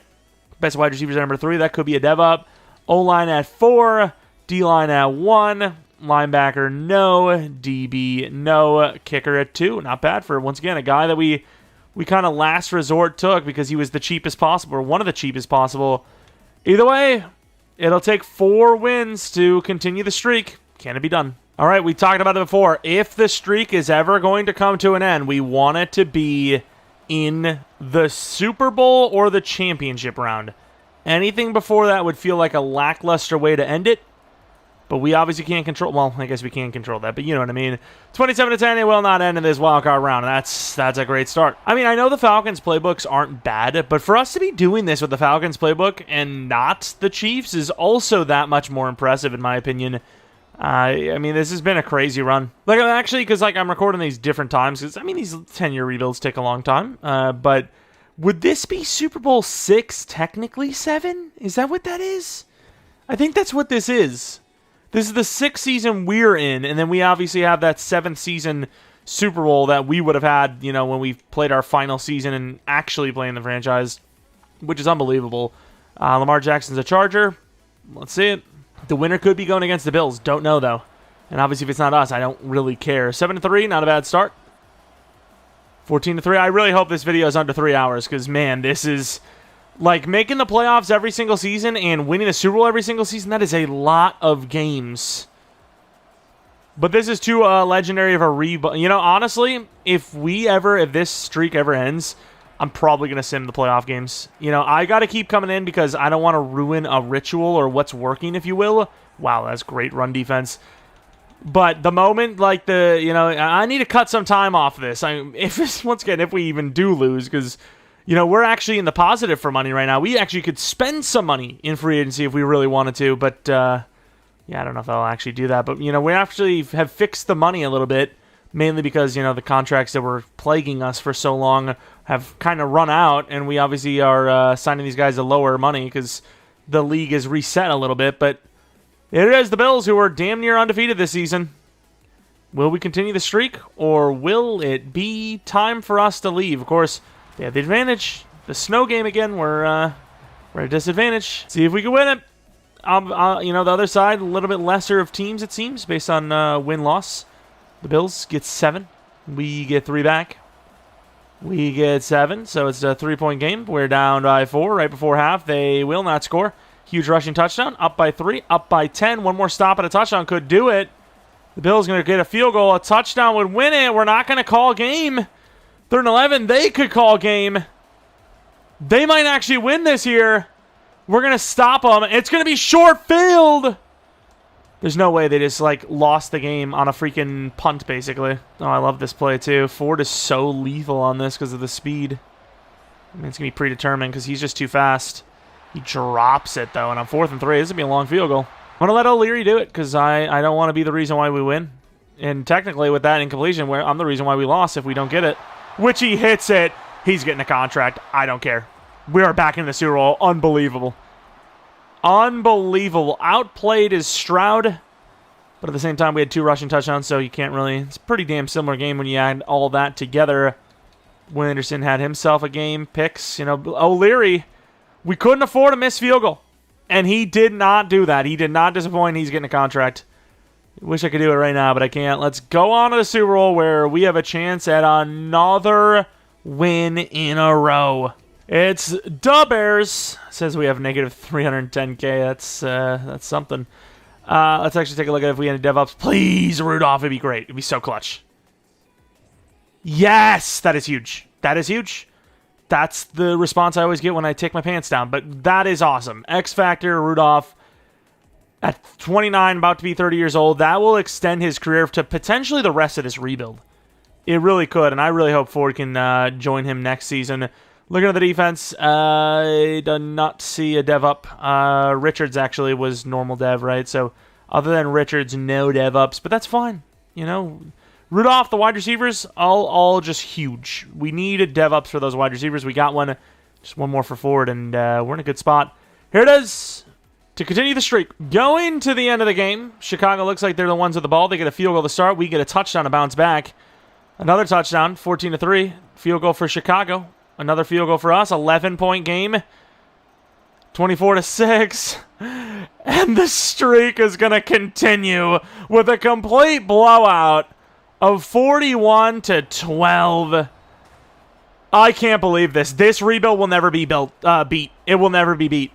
best wide receivers at number 3. That could be a dev up. O-line at 4, D-line at 1, linebacker no, DB no, kicker at 2. Not bad for, once again, a guy that we kind of last resort took because he was the cheapest possible, or one of the cheapest possible. Either way, it'll take 4 wins to continue the streak. Can it be done? All right, we talked about it before. If the streak is ever going to come to an end, we want it to be in the Super Bowl or the championship round. Anything before that would feel like a lackluster way to end it. But we obviously can't control... Well, I guess we can control that, but you know what I mean. 27-10, it will not end in this wildcard round. That's a great start. I mean, I know the Falcons' playbooks aren't bad, but for us to be doing this with the Falcons' playbook and not the Chiefs is also that much more impressive, in my opinion. I mean, this has been a crazy run. Like, actually, because I'm recording these different times, because, I mean, these 10-year rebuilds take a long time, but... Would this be Super Bowl 6, technically 7? Is that what that is? I think that's what this is. This is the 6th season we're in, and then we obviously have that 7th season Super Bowl that we would have had, when we played our final season and actually playing the franchise, which is unbelievable. Lamar Jackson's a Charger. Let's see it. The winner could be going against the Bills. Don't know, though. And obviously, if it's not us, I don't really care. 7-3, not a bad start. 14-3. I really hope this video is under 3 hours because, man, this is like making the playoffs every single season and winning a Super Bowl every single season. That is a lot of games. But this is too legendary of a honestly, if this streak ever ends, I'm probably going to sim the playoff games. I got to keep coming in because I don't want to ruin a ritual or what's working, if you will. Wow, that's great run defense. But the moment, I need to cut some time off this. If we even do lose, because, we're actually in the positive for money right now. We actually could spend some money in free agency if we really wanted to. But, I don't know if I'll actually do that. But, we actually have fixed the money a little bit, mainly because, the contracts that were plaguing us for so long have kind of run out. And we obviously are signing these guys to lower money because the league is reset a little bit. But it is the Bills who are damn near undefeated this season. Will we continue the streak, or will it be time for us to leave? Of course, they have the advantage. The snow game again, we're at a disadvantage. See if we can win it. the other side, a little bit lesser of teams, it seems, based on win-loss. The Bills get 7. We get 3 back. We get 7, so it's a 3-point game. We're down by 4 right before half. They will not score. Huge rushing touchdown. Up by 3, up by 10. One more stop and a touchdown could do it. The Bills going to get a field goal. A touchdown would win it. We're not going to call game. 3rd and 11. They could call game. They might actually win this here. We're going to stop them. It's going to be short field. There's no way they just, lost the game on a freaking punt, basically. Oh, I love this play, too. Ford is so lethal on this because of the speed. I mean, it's going to be predetermined because he's just too fast. He drops it, though, and on 4th and 3, this is going to be a long field goal. I'm going to let O'Leary do it because I don't want to be the reason why we win. And technically, with that incompletion, I'm the reason why we lost if we don't get it. Which he hits it. He's getting a contract. I don't care. We are back in the Super Bowl. Unbelievable. Unbelievable. Outplayed is Stroud. But at the same time, we had 2 rushing touchdowns, so you can't really... It's a pretty damn similar game when you add all that together. Will Anderson had himself a game. Picks. O'Leary, we couldn't afford a missed field goal. And he did not do that. He did not disappoint. He's getting a contract. Wish I could do it right now, but I can't. Let's go on to the Super Bowl where we have a chance at another win in a row. It's the Bears. Says we have negative 310K. That's something. Let's actually take a look at if we had any DevOps. Please, Rudolph. It'd be great. It'd be so clutch. Yes! That is huge. That is huge. That's the response I always get when I take my pants down. But that is awesome. X Factor, Rudolph. At 29, about to be 30 years old. That will extend his career to potentially the rest of this rebuild. It really could. And I really hope Ford can join him next season. Looking at the defense, I do not see a dev up. Richards actually was normal dev, right? So other than Richards, no dev ups, but that's fine. Rudolph, the wide receivers, all just huge. We needed dev ups for those wide receivers. We got one. Just one more for Ford, and we're in a good spot. Here it is to continue the streak. Going to the end of the game, Chicago looks like they're the ones with the ball. They get a field goal to start. We get a touchdown to bounce back. Another touchdown, 14-3. Field goal for Chicago. Another field goal for us, 11-point game, 24-6, and the streak is going to continue with a complete blowout of 41-12. I can't believe this. This rebuild will never be beat. It will never be beat.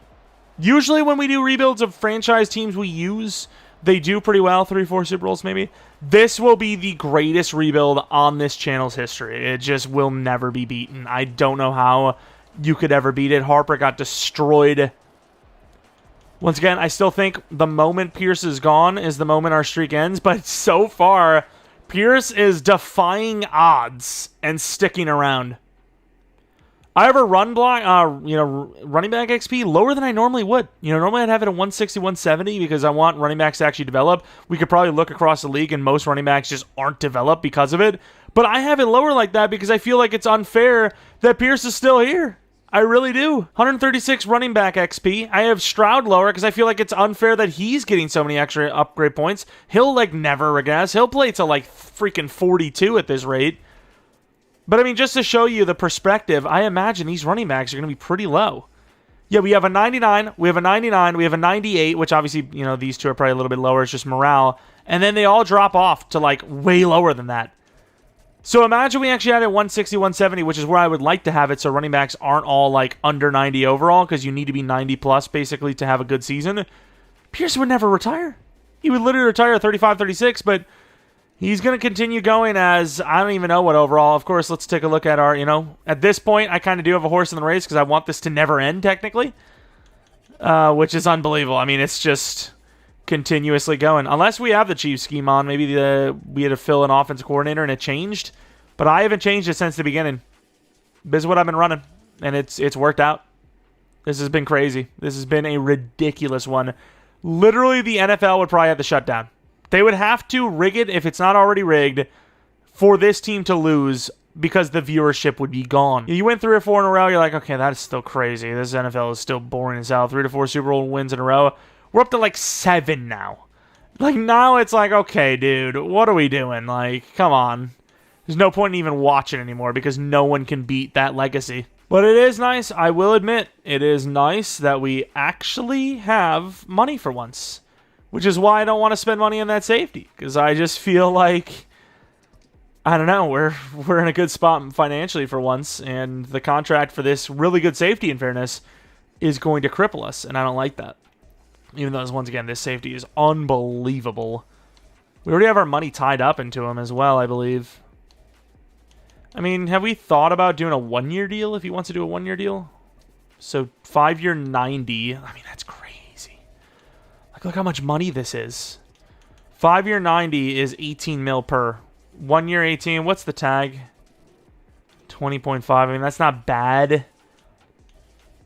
Usually when we do rebuilds of franchise teams they do pretty well, 3-4 Super Bowls maybe. This will be the greatest rebuild on this channel's history. It just will never be beaten. I don't know how you could ever beat it. Harper got destroyed. Once again, I still think the moment Pierce is gone is the moment our streak ends, but so far, Pierce is defying odds and sticking around. I have a running back XP lower than I normally would. Normally I'd have it at 160, 170 because I want running backs to actually develop. We could probably look across the league and most running backs just aren't developed because of it. But I have it lower like that because I feel like it's unfair that Pierce is still here. I really do. 136 running back XP. I have Stroud lower because I feel like it's unfair that he's getting so many extra upgrade points. He'll never regress. He'll play to freaking 42 at this rate. But, I mean, just to show you the perspective, I imagine these running backs are going to be pretty low. Yeah, we have a 99, we have a 99, we have a 98, which obviously, these two are probably a little bit lower. It's just morale. And then they all drop off to, way lower than that. So imagine we actually had it 160, 170, which is where I would like to have it, so running backs aren't all, under 90 overall, because you need to be 90-plus, basically, to have a good season. Pierce would never retire. He would literally retire at 35, 36, but... He's going to continue going as, I don't even know what overall. Of course, let's take a look at our, at this point, I kind of do have a horse in the race because I want this to never end, technically. Which is unbelievable. I mean, it's just continuously going. Unless we have the Chiefs scheme on, maybe we had to fill an offensive coordinator and it changed. But I haven't changed it since the beginning. This is what I've been running, and it's worked out. This has been crazy. This has been a ridiculous one. Literally, the NFL would probably have to shut down. They would have to rig it, if it's not already rigged, for this team to lose because the viewership would be gone. You went 3 or 4 in a row, you're like, okay, that is still crazy. This NFL is still boring as hell. 3 to 4 Super Bowl wins in a row. We're up to 7 now. Now it's okay, dude, what are we doing? Come on. There's no point in even watching anymore because no one can beat that legacy. But it is nice, I will admit, it is nice that we actually have money for once. Which is why I don't want to spend money on that safety. Because I just feel like, I don't know, we're in a good spot financially for once. And the contract for this really good safety, in fairness, is going to cripple us. And I don't like that. Even though, once again, this safety is unbelievable. We already have our money tied up into him as well, I believe. I mean, have we thought about doing a 1-year deal if he wants to do a 1-year deal? So 5-year 90. I mean, that's crazy. Like, look how much money this is. 5-year 90 is 18 mil per. 1-year 18. What's the tag? 20.5. I mean, that's not bad.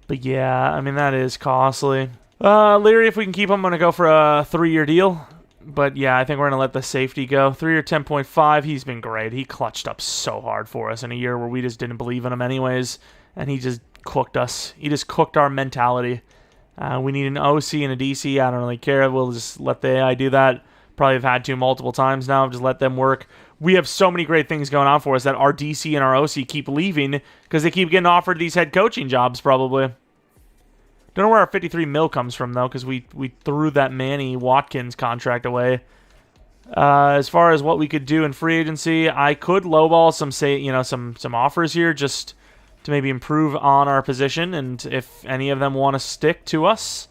But yeah, I mean, that is costly. Leary, if we can keep him, I'm going to go for a 3-year deal. But yeah, I think we're going to let the safety go. 3-year 10.5, he's been great. He clutched up so hard for us in a year where we just didn't believe in him anyways. And he just cooked us. He just cooked our mentality. We need an OC and a DC. I don't really care. We'll just let the AI do that. Probably have had to multiple times now. Just let them work. We have so many great things going on for us that our DC and our OC keep leaving because they keep getting offered these head coaching jobs probably. Don't know where our 53 mil comes from, though, because we threw that Manny Watkins contract away. As far as what we could do in free agency, I could lowball some offers here just to maybe improve on our position. And if any of them want to stick to us,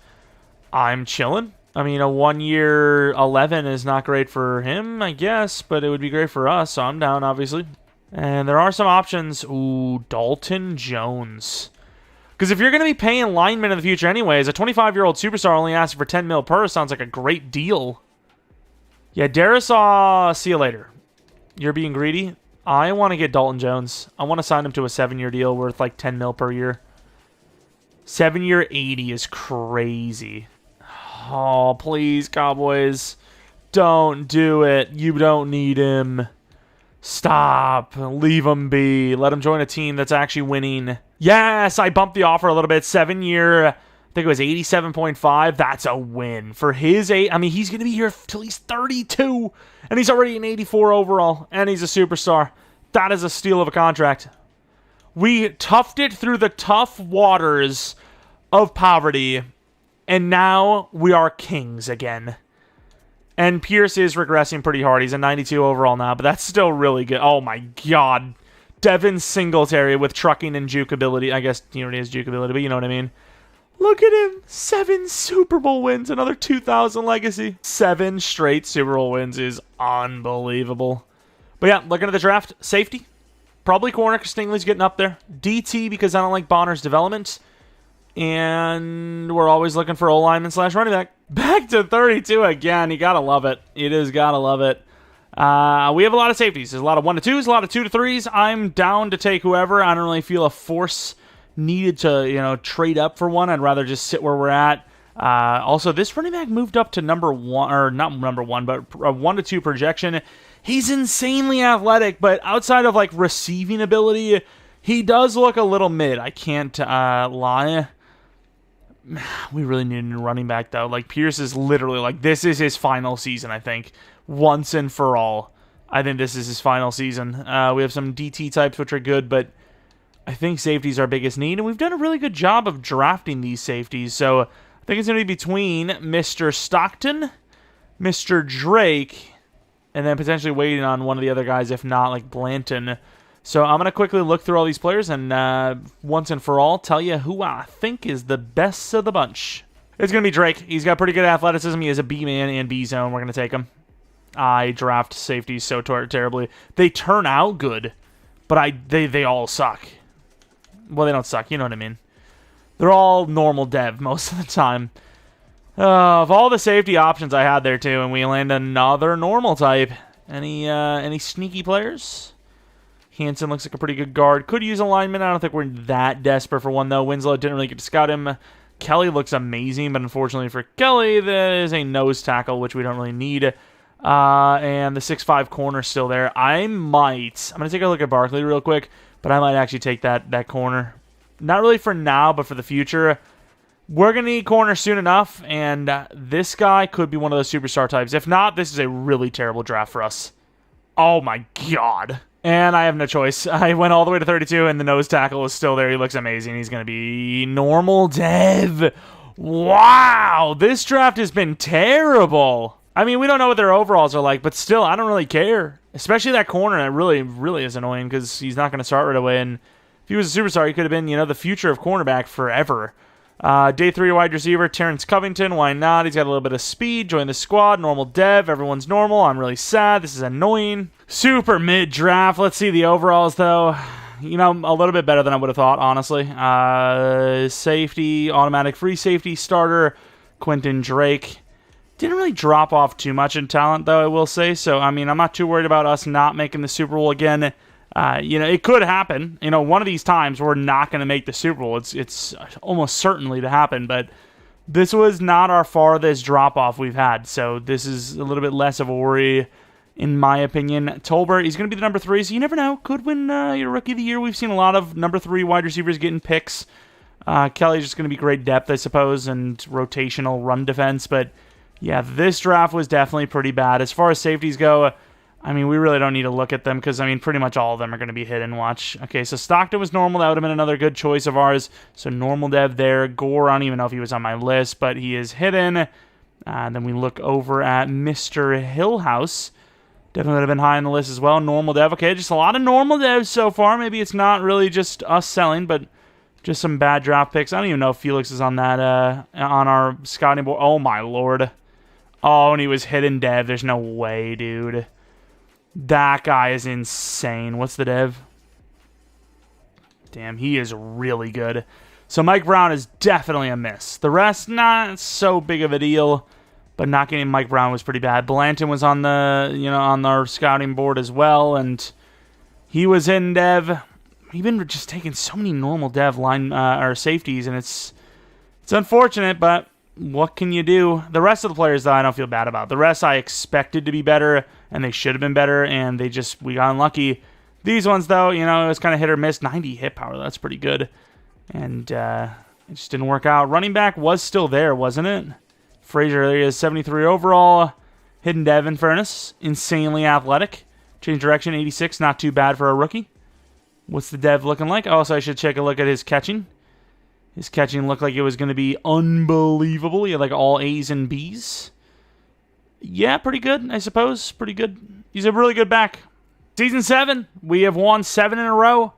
I'm chilling. I mean, a 1-year 11 is not great for him, I guess, but it would be great for us, so I'm down, obviously. And there are some options. Ooh, Dalton Jones. Because if you're going to be paying linemen in the future anyways, a 25-year-old superstar only asking for 10 mil per sounds like a great deal. Yeah, Darisaw, see you later. You're being greedy. I want to get Dalton Jones. I want to sign him to a 7-year deal worth like 10 mil per year. 7-year 80 is crazy. Oh, please, Cowboys. Don't do it. You don't need him. Stop. Leave him be. Let him join a team that's actually winning. Yes, I bumped the offer a little bit. 7-year, I think it was 87.5. That's a win. For his age, I mean, he's going to be here till he's 32. And he's already an 84 overall. And he's a superstar. That is a steal of a contract. We toughed it through the tough waters of poverty. And now we are kings again. And Pierce is regressing pretty hard. He's a 92 overall now, but that's still really good. Oh my god. Devin Singletary with trucking and juke ability. I guess he already has juke ability, but you know what I mean. Look at him. 7 Super Bowl wins. Another 2,000 legacy. 7 straight Super Bowl wins is unbelievable. But yeah, looking at the draft. Safety. Probably corner because Stingley's getting up there. DT because I don't like Bonner's development. And we're always looking for O-lineman / running back. Back to 32 again. You gotta love it. You just gotta love it. We have a lot of safeties. There's a lot of 1-2s, a lot of 2-3s. I'm down to take whoever. I don't really feel a force needed to, trade up for one. I'd rather just sit where we're at. Also, this running back moved up to number 1, or not number 1, but a 1-2 projection. He's insanely athletic, but outside of, receiving ability, he does look a little mid. I can't lie. We really need a new running back, though. Pierce is literally, this is his final season, I think. Once and for all. I think this is his final season. We have some DT types, which are good, but I think safety is our biggest need, and we've done a really good job of drafting these safeties, so I think it's going to be between Mr. Stockton, Mr. Drake, and then potentially waiting on one of the other guys, if not, Blanton. So I'm going to quickly look through all these players and once and for all tell you who I think is the best of the bunch. It's going to be Drake. He's got pretty good athleticism. He is a B-man and B-zone. We're going to take him. I draft safeties so terribly. They turn out good, but they all suck. Well, they don't suck. You know what I mean. They're all normal dev most of the time. Of all the safety options I had there, too, and we land another normal type. Any sneaky players? Hansen looks like a pretty good guard. Could use a lineman. I don't think we're that desperate for one, though. Winslow didn't really get to scout him. Kelly looks amazing, but unfortunately for Kelly, that is a nose tackle, which we don't really need. And the 6'5 corner still there. I'm going to take a look at Barkley real quick, but I might actually take that corner. Not really for now, but for the future. We're going to need corner soon enough, and this guy could be one of those superstar types. If not, this is a really terrible draft for us. Oh my god. And I have no choice. I went all the way to 32, and the nose tackle is still there. He looks amazing. He's going to be normal dev. Wow, this draft has been terrible. I mean, we don't know what their overalls are like, but still, I don't really care. Especially that corner, that really, really is annoying because he's not going to start right away. And if he was a superstar, he could have been, the future of cornerback forever. Day 3 wide receiver, Terrence Covington. Why not? He's got a little bit of speed. Join the squad. Normal dev. Everyone's normal. I'm really sad. This is annoying. Super mid-draft. Let's see the overalls, though. A little bit better than I would have thought, honestly. Safety, automatic free safety starter, Quentin Drake. Didn't really drop off too much in talent, though, I will say. So, I mean, I'm not too worried about us not making the Super Bowl again. It could happen. One of these times we're not going to make the Super Bowl. It's almost certainly to happen, but this was not our farthest drop-off we've had. So this is a little bit less of a worry, in my opinion. Tolbert, he's going to be the number 3, so you never know. Could win your Rookie of the Year. We've seen a lot of number 3 wide receivers getting picks. Kelly's just going to be great depth, I suppose, and rotational run defense. But, yeah, this draft was definitely pretty bad. As far as safeties go, I mean, we really don't need to look at them because, I mean, pretty much all of them are going to be hidden. Watch. Okay, so Stockton was normal. That would have been another good choice of ours. So normal dev there. Gore, I don't even know if he was on my list, but he is hidden. Then we look over at Mr. Hillhouse. Definitely would have been high on the list as well. Normal dev. Okay, just a lot of normal devs so far. Maybe it's not really just us selling, but just some bad draft picks. I don't even know if Felix is on that on our scouting board. Oh, my Lord. Oh, and he was hidden dev. There's no way, dude. That guy is insane. What's the dev? Damn, he is really good. So Mike Brown is definitely a miss. The rest, not so big of a deal, but not getting Mike Brown was pretty bad. Blanton was on the, on our scouting board as well, and he was in dev. We've been just taking so many normal dev line or safeties, and it's unfortunate, but what can you do? The rest of the players, though, I don't feel bad about. The rest I expected to be better, and they should have been better, and we got unlucky. These ones, though, it was kind of hit or miss. 90 hit power, that's pretty good. And it just didn't work out. Running back was still there, wasn't it? Frazier, there he is, 73 overall. Hidden dev, in fairness. Insanely athletic. Change direction, 86, not too bad for a rookie. What's the dev looking like? Also, I should take a look at his catching. His catching looked like it was going to be unbelievable. He had like all A's and B's. Yeah, pretty good, I suppose. Pretty good. He's a really good back. Season 7, we have won 7 in a row.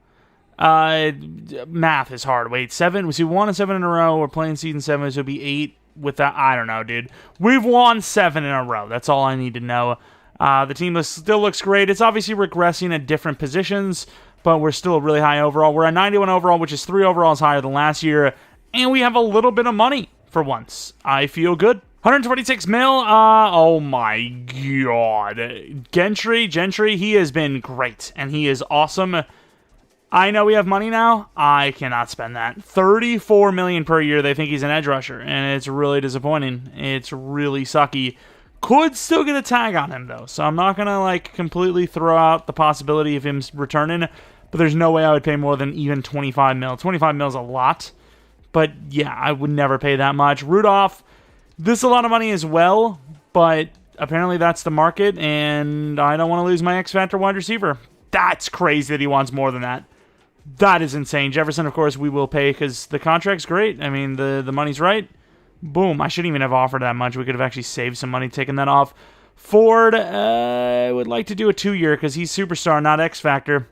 Math is hard. Wait, 7? We won 7 in a row. We're playing Season 7, so it'll be 8 with that. I don't know, dude. We've won 7 in a row. That's all I need to know. The team still looks great. It's obviously regressing at different positions, but we're still really high overall. We're at 91 overall, which is 3 overalls higher than last year, and we have a little bit of money for once. I feel good. 126 mil. Oh my god. Gentry, he has been great, and he is awesome. I know we have money now. I cannot spend that. $34 million per year. They think he's an edge rusher, and it's really disappointing. It's really sucky. Could still get a tag on him, though, so I'm not going to completely throw out the possibility of him returning, but there's no way I would pay more than even 25 mil. 25 mil is a lot, but yeah, I would never pay that much. Rudolph, this is a lot of money as well, but apparently that's the market, and I don't want to lose my X-Factor wide receiver. That's crazy that he wants more than that. That is insane. Jefferson, of course, we will pay because the contract's great. I mean, the money's right. Boom. I shouldn't even have offered that much. We could have actually saved some money taking that off. Ford, I would like to do a 2-year because he's superstar, not X-Factor.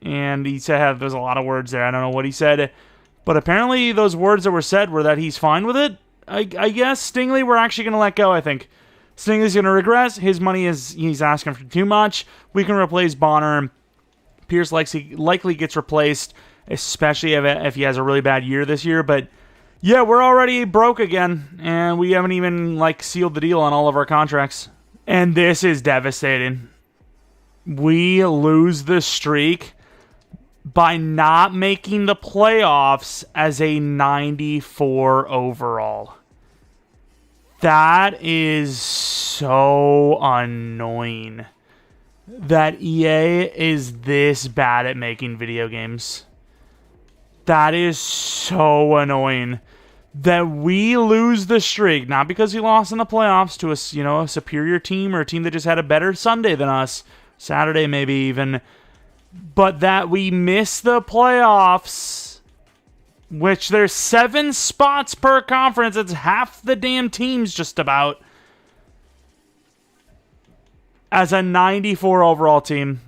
And he said there's a lot of words there. I don't know what he said. But apparently those words that were said were that he's fine with it. I guess Stingley we're actually going to let go, I think. Stingley's going to regress. His money he's asking for too much. We can replace Bonner. Pierce likely gets replaced, especially if he has a really bad year this year. But yeah, we're already broke again, and we haven't even sealed the deal on all of our contracts. And this is devastating. We lose the streak by not making the playoffs as a 94 overall. That is so annoying that EA is this bad at making video games. That is so annoying that we lose the streak, not because we lost in the playoffs to a superior team or a team that just had a better Sunday than us, Saturday maybe even. but that we miss the playoffs, which there's 7 spots per conference. It's half the damn teams just about. As a 94 overall team,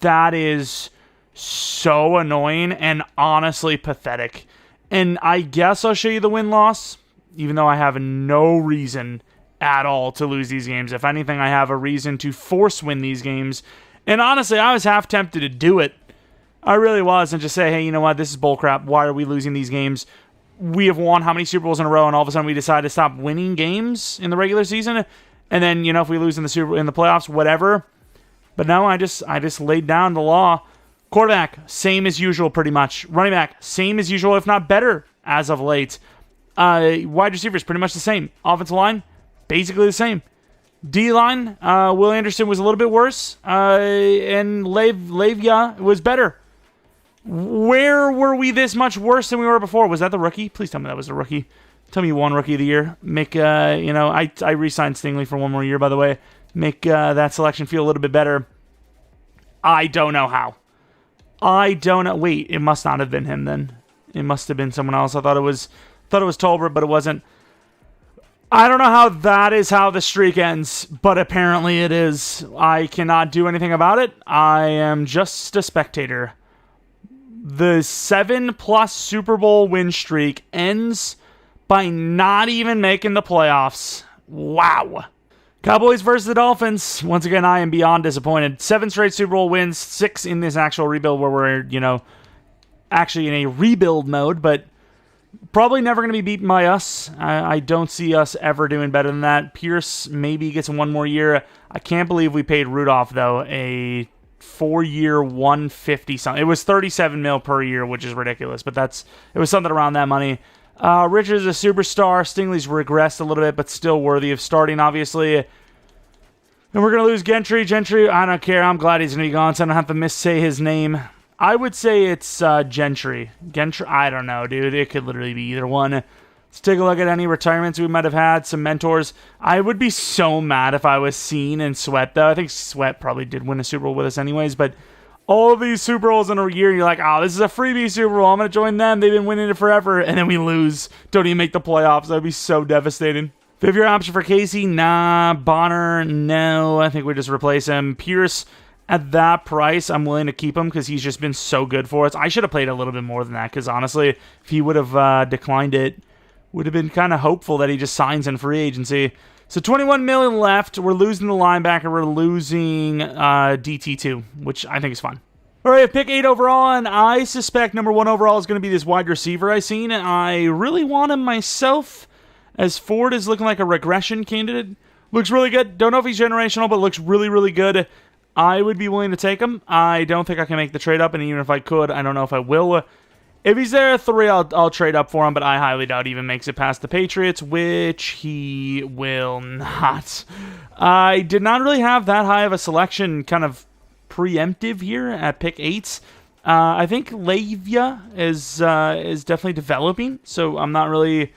that is so annoying and honestly pathetic. And I guess I'll show you the win-loss, even though I have no reason at all to lose these games. If anything, I have a reason to force win these games. And honestly, I was half tempted to do it. I really was, and just say, hey, you know what? This is bullcrap. Why are we losing these games? We have won how many Super Bowls in a row, and all of a sudden we decide to stop winning games in the regular season. And then, you know, if we lose in the playoffs, whatever. But no, I just laid down the law. Quarterback, same as usual, pretty much. Running back, same as usual, if not better, as of late. Wide receivers, pretty much the same. Offensive line, basically the same. D-line, Will Anderson was a little bit worse, and Levia was better. Where were we this much worse than we were before? Was that the rookie? Please tell me that was the rookie. Tell me you won Rookie of the Year. Make, I re-signed Stingley for one more year, by the way. Make that selection feel a little bit better. I don't know how. I don't know. Wait, it must not have been him then. It must have been someone else. I thought it was Tolbert, but it wasn't. I don't know how that is how the streak ends, but apparently it is. I cannot do anything about it. I am just a spectator. The 7+ Super Bowl win streak ends by not even making the playoffs. Wow. Cowboys versus the Dolphins. Once again, I am beyond disappointed. 7 straight Super Bowl wins, 6 in this actual rebuild where we're, actually in a rebuild mode, but probably never going to be beaten by us. I don't see us ever doing better than that. Pierce maybe gets 1 more year. I can't believe we paid Rudolph, though, a 4-year 150 something. It was $37 million per year, which is ridiculous, but it was something around that money. Richards is a superstar. Stingley's regressed a little bit, but still worthy of starting, obviously. And we're going to lose Gentry. Gentry, I don't care. I'm glad he's going to be gone, so I don't have to missay his name. I would say it's Gentry. Gentry, I don't know, dude. It could literally be either one. Let's take a look at any retirements we might have had. Some mentors. I would be so mad if I was seen in Sweat, though. I think Sweat probably did win a Super Bowl with us anyways, but all of these Super Bowls in a year, you're like, oh, this is a freebie Super Bowl. I'm going to join them. They've been winning it forever. And then we lose. Don't even make the playoffs. That would be so devastating. 5-year option for Casey? Nah. Bonner? No. I think we just replace him. Pierce, at that price, I'm willing to keep him because he's just been so good for us. I should have played a little bit more than that because, honestly, if he would have declined it, would have been kind of hopeful that he just signs in free agency. So $21 million left. We're losing the linebacker. We're losing DT2, which I think is fun. All right, pick 8 overall, and I suspect number 1 overall is going to be this wide receiver I seen. I really want him myself, as Ford is looking like a regression candidate. Looks really good. Don't know if he's generational, but looks really, really good. I would be willing to take him. I don't think I can make the trade up, and even if I could, I don't know if I will. If he's there at 3, I'll trade up for him, but I highly doubt he even makes it past the Patriots, which he will not. I did not really have that high of a selection kind of preemptive here at pick 8. I think Levia is definitely developing, so I'm not really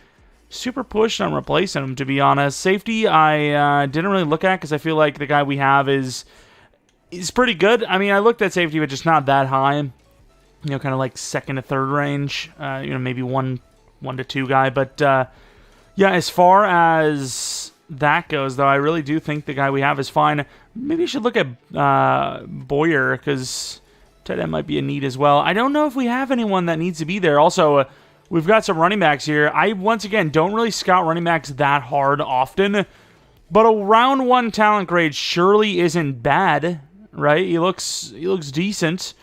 super pushed on replacing him, to be honest. Safety, I didn't really look at because I feel like the guy we have is pretty good. I mean, I looked at safety, but just not that high. Kind of like 2nd to 3rd range. Maybe 1 to 2 guy. But, yeah, as far as that goes, though, I really do think the guy we have is fine. Maybe you should look at Boyer, because tight end might be a need as well. I don't know if we have anyone that needs to be there. Also, we've got some running backs here. I, once again, don't really scout running backs that hard often. But a round 1 talent grade surely isn't bad, right? He looks decent.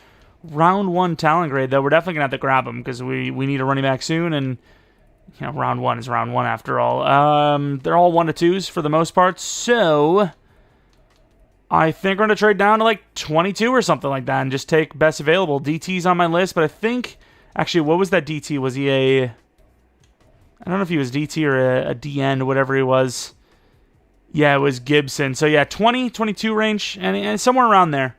Round 1 talent grade, though, we're definitely going to have to grab him because we need a running back soon, and round 1 is round 1 after all. They're all 1 to 2s for the most part, so I think we're going to trade down to like 22 or something like that and just take best available. DT's on my list, but I think, actually, what was that DT? Was he I don't know if he was DT or a DN, whatever he was. Yeah, it was Gibson. So yeah, 20, 22 range, and somewhere around there.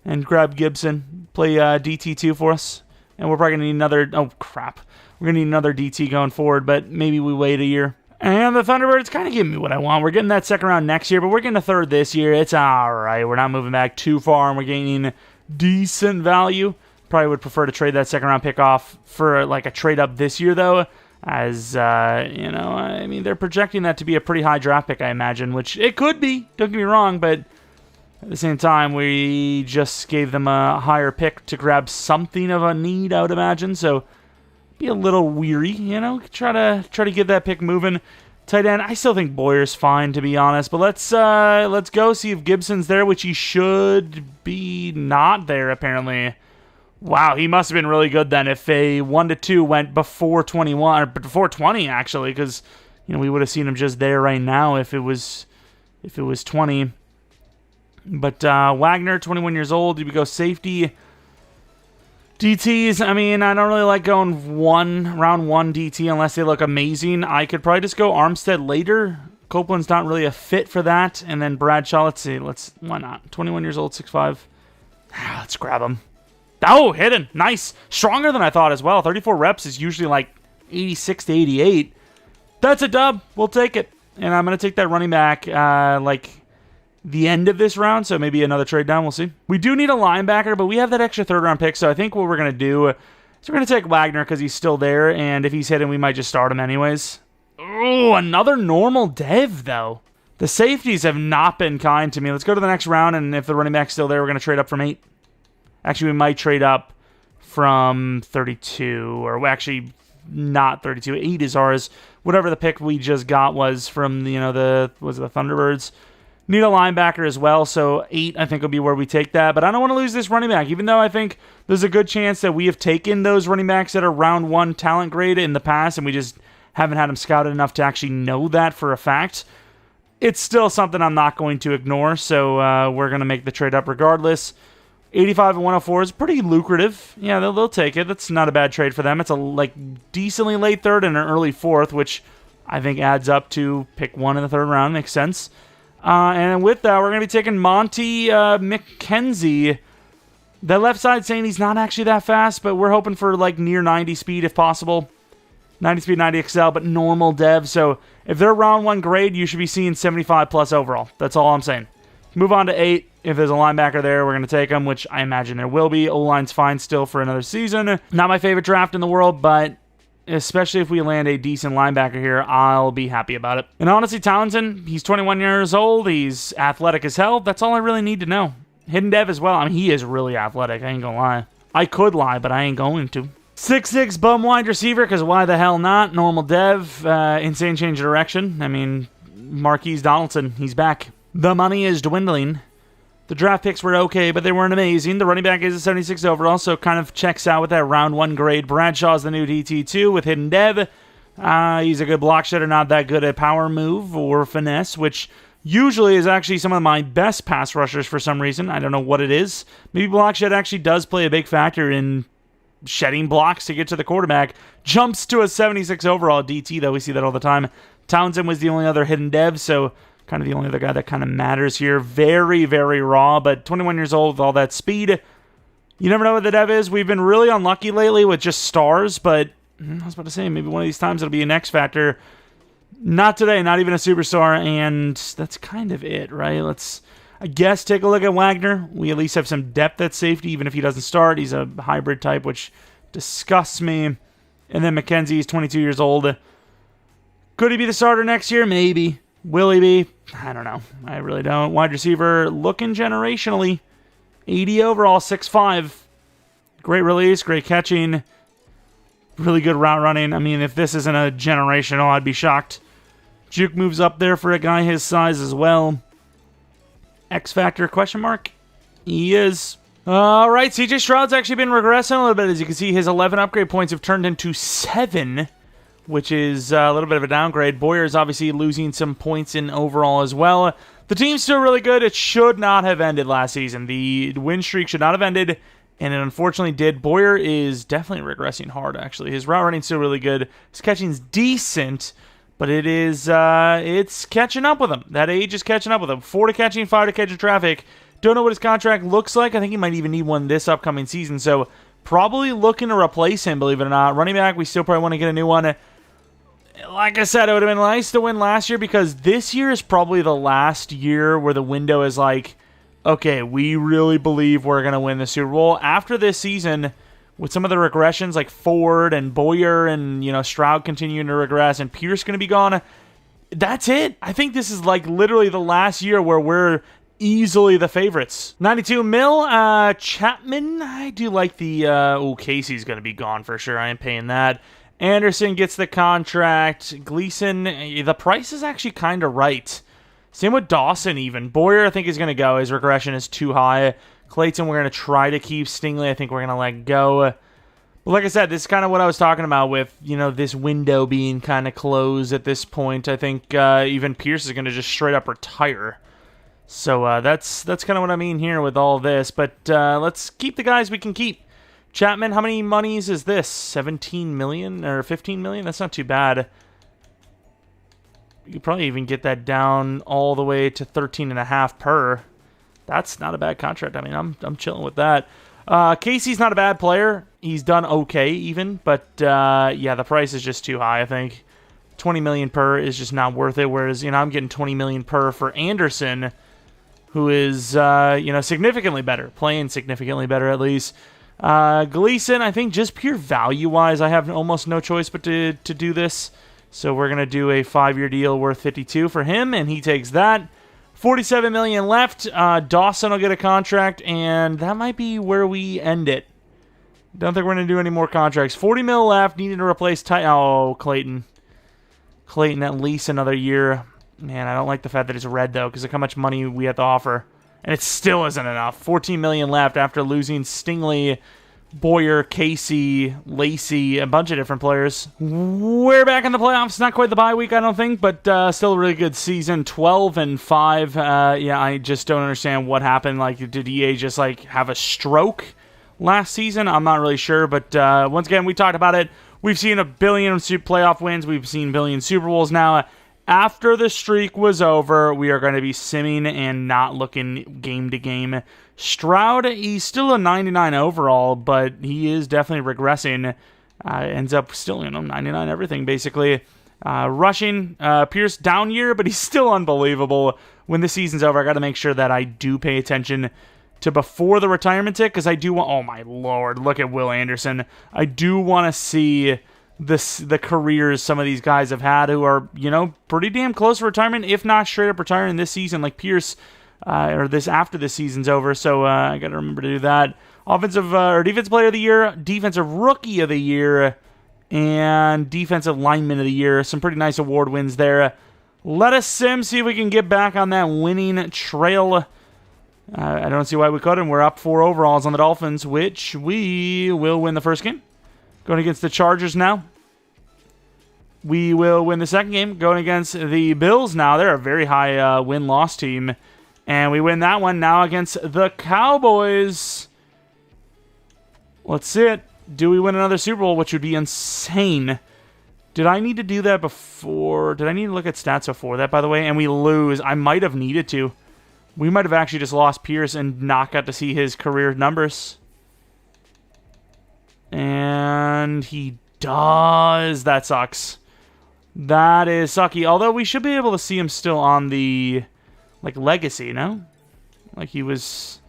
And grab Gibson, play DT2 for us. And we're probably going to need another, oh crap. We're going to need another DT going forward, but maybe we wait a year. And the Thunderbirds kind of give me what I want. We're getting that 2nd round next year, but we're getting a 3rd this year. It's all right. We're not moving back too far, and we're gaining decent value. Probably would prefer to trade that second round pick off for like a trade up this year, though, as I mean, they're projecting that to be a pretty high draft pick, I imagine, which it could be. Don't get me wrong, but at the same time, we just gave them a higher pick to grab something of a need, I would imagine. So be a little weary, try to get that pick moving. Tight end, I still think Boyer's fine, to be honest, but let's go see if Gibson's there, which he should be not there, apparently. Wow, he must have been really good then if a 1-2 went before 21, or before 20, actually, because we would have seen him just there right now if it was 20. But Wagner, 21 years old, we go safety. DTs, I mean, I don't really like going round one DT unless they look amazing. I could probably just go Armstead later. Copeland's not really a fit for that. And then Bradshaw, let's see. Why not? 21 years old, 6'5". Let's grab him. Oh, hidden. Nice. Stronger than I thought as well. 34 reps is usually like 86 to 88. That's a dub. We'll take it. And I'm going to take that running back the end of this round, so maybe another trade down. We'll see. We do need a linebacker, but we have that extra third-round pick, so I think what we're going to do is we're going to take Wagner because he's still there, and if he's hidden, we might just start him anyways. Oh, another normal dev, though. The safeties have not been kind to me. Let's go to the next round, and if the running back's still there, we're going to trade up from 8. Actually, we might trade up from 32, or actually not 32. 8 is ours. Whatever the pick we just got was from the Thunderbirds. Need a linebacker as well, so 8 I think will be where we take that. But I don't want to lose this running back, even though I think there's a good chance that we have taken those running backs that are round 1 talent grade in the past, and we just haven't had them scouted enough to actually know that for a fact. It's still something I'm not going to ignore, so we're going to make the trade up regardless. 85 and 104 is pretty lucrative. Yeah, they'll take it. That's not a bad trade for them. It's a decently late third and an early fourth, which I think adds up to pick 1 in the third round. Makes sense. And with that, we're going to be taking Monty McKenzie. The left side saying he's not actually that fast, but we're hoping for near 90 speed if possible. 90 speed, 90 XL, but normal dev. So if they're round 1 grade, you should be seeing 75 plus overall. That's all I'm saying. Move on to 8. If there's a linebacker there, we're going to take him, which I imagine there will be. O-line's fine still for another season. Not my favorite draft in the world, but especially if we land a decent linebacker here, I'll be happy about it. And honestly, Townsend, he's 21 years old. He's athletic as hell. That's all I really need to know. Hidden dev as well. I mean, he is really athletic. I ain't gonna lie. I could lie, but I ain't going to. 6'6" bum wide receiver, because why the hell not? Normal dev. Insane change of direction. I mean, Marquise Donaldson, he's back. The money is dwindling. The draft picks were okay, but they weren't amazing. The running back is a 76 overall, so kind of checks out with that round 1 grade. Bradshaw's the new DT2 with hidden dev. He's a good block shedder, not that good at power move or finesse, which usually is actually some of my best pass rushers for some reason. I don't know what it is. Maybe block shed actually does play a big factor in shedding blocks to get to the quarterback. Jumps to a 76 overall DT, though. We see that all the time. Townsend was the only other hidden dev, so kind of the only other guy that kind of matters here. Very, very raw, but 21 years old with all that speed. You never know what the dev is. We've been really unlucky lately with just stars, but I was about to say, maybe one of these times it'll be an X factor. Not today, not even a superstar, and that's kind of it, right? Let's, I guess, take a look at Wagner. We at least have some depth at safety, even if he doesn't start. He's a hybrid type, which disgusts me. And then McKenzie is 22 years old. Could he be the starter next year? Maybe. Will he be? I don't know. I really don't. Wide receiver, looking generationally. 80 overall, 6'5". Great release, great catching. Really good route running. I mean, if this isn't a generational, I'd be shocked. Juke moves up there for a guy his size as well. X Factor, question mark? He is. All right, CJ Stroud's actually been regressing a little bit. As you can see, his 11 upgrade points have turned into 7, which is a little bit of a downgrade. Boyer's obviously losing some points in overall as well. The team's still really good. It should not have ended last season. The win streak should not have ended, and it unfortunately did. Boyer is definitely regressing hard, actually. His route running's still really good. His catching's decent, but it is it's catching up with him. That age is catching up with him. 4 to catching, 5 to catching traffic. Don't know what his contract looks like. I think he might even need one this upcoming season, so probably looking to replace him, believe it or not. Running back, we still probably want to get a new one. Like I said, it would have been nice to win last year because this year is probably the last year where the window is like, okay, we really believe we're going to win the Super Bowl. After this season, with some of the regressions like Ford and Boyer and, Stroud continuing to regress and Pierce going to be gone, that's it. I think this is like literally the last year where we're easily the favorites. 92 mil, Chapman, I do like the, Casey's going to be gone for sure. I ain't paying that. Anderson gets the contract. Gleason, the price is actually kind of right. Same with Dawson even. Boyer, I think, is going to go. His regression is too high. Clayton, we're going to try to keep. Stingley, I think we're going to let go. But like I said, this is kind of what I was talking about with, this window being kind of closed at this point. I think even Pierce is going to just straight up retire. So that's kind of what I mean here with all this. But let's keep the guys we can keep. Chapman, how many monies is this? 17 million or 15 million? That's not too bad. You could probably even get that down all the way to 13.5 per. That's not a bad contract. I mean, I'm chilling with that. Casey's not a bad player. He's done okay even, but yeah, the price is just too high, I think. 20 million per is just not worth it, whereas, I'm getting 20 million per for Anderson, who is, significantly better, playing significantly better at least. Gleason, I think just pure value-wise, I have almost no choice but to do this. So we're going to do a 5-year deal worth 52 for him, and he takes that. 47 million left. Dawson will get a contract, and that might be where we end it. Don't think we're going to do any more contracts. 40 mil left. Needing to replace Clayton. Clayton at least another year. Man, I don't like the fact that it's red, though, because of how much money we have to offer. And it still isn't enough. 14 million left after losing Stingley, Boyer, Casey, Lacey, a bunch of different players. We're back in the playoffs. Not quite the bye week, I don't think, but still a really good season. 12-5. Yeah, I just don't understand what happened. Like, did EA just have a stroke last season? I'm not really sure, but once again, we talked about it. We've seen a billion playoff wins. We've seen a billion Super Bowls now. After the streak was over, we are going to be simming and not looking game to game. Stroud, he's still a 99 overall, but he is definitely regressing. Ends up still, 99 everything, basically. Rushing, Pierce down year, but he's still unbelievable. When the season's over, I got to make sure that I do pay attention to before the retirement tick, because I do want, oh my lord, look at Will Anderson. I do want to see the careers some of these guys have had who are, pretty damn close to retirement, if not straight up retiring this season, like Pierce, or this after the season's over. So I got to remember to do that. Offensive or defensive player of the year, defensive rookie of the year, and defensive lineman of the year. Some pretty nice award wins there. Let us sim, see if we can get back on that winning trail. I don't see why we couldn't. We're up 4 overalls on the Dolphins, which we will win the first game. Going against the Chargers now. We will win the second game. Going against the Bills now. They're a very high win-loss team. And we win that one now against the Cowboys. Let's see it. Do we win another Super Bowl, which would be insane. Did I need to do that before? Did I need to look at stats before that, by the way? And we lose. I might have needed to. We might have actually just lost Pierce and not got to see his career numbers. And he does. That sucks. That is sucky. Although we should be able to see him still on the, legacy, no? He was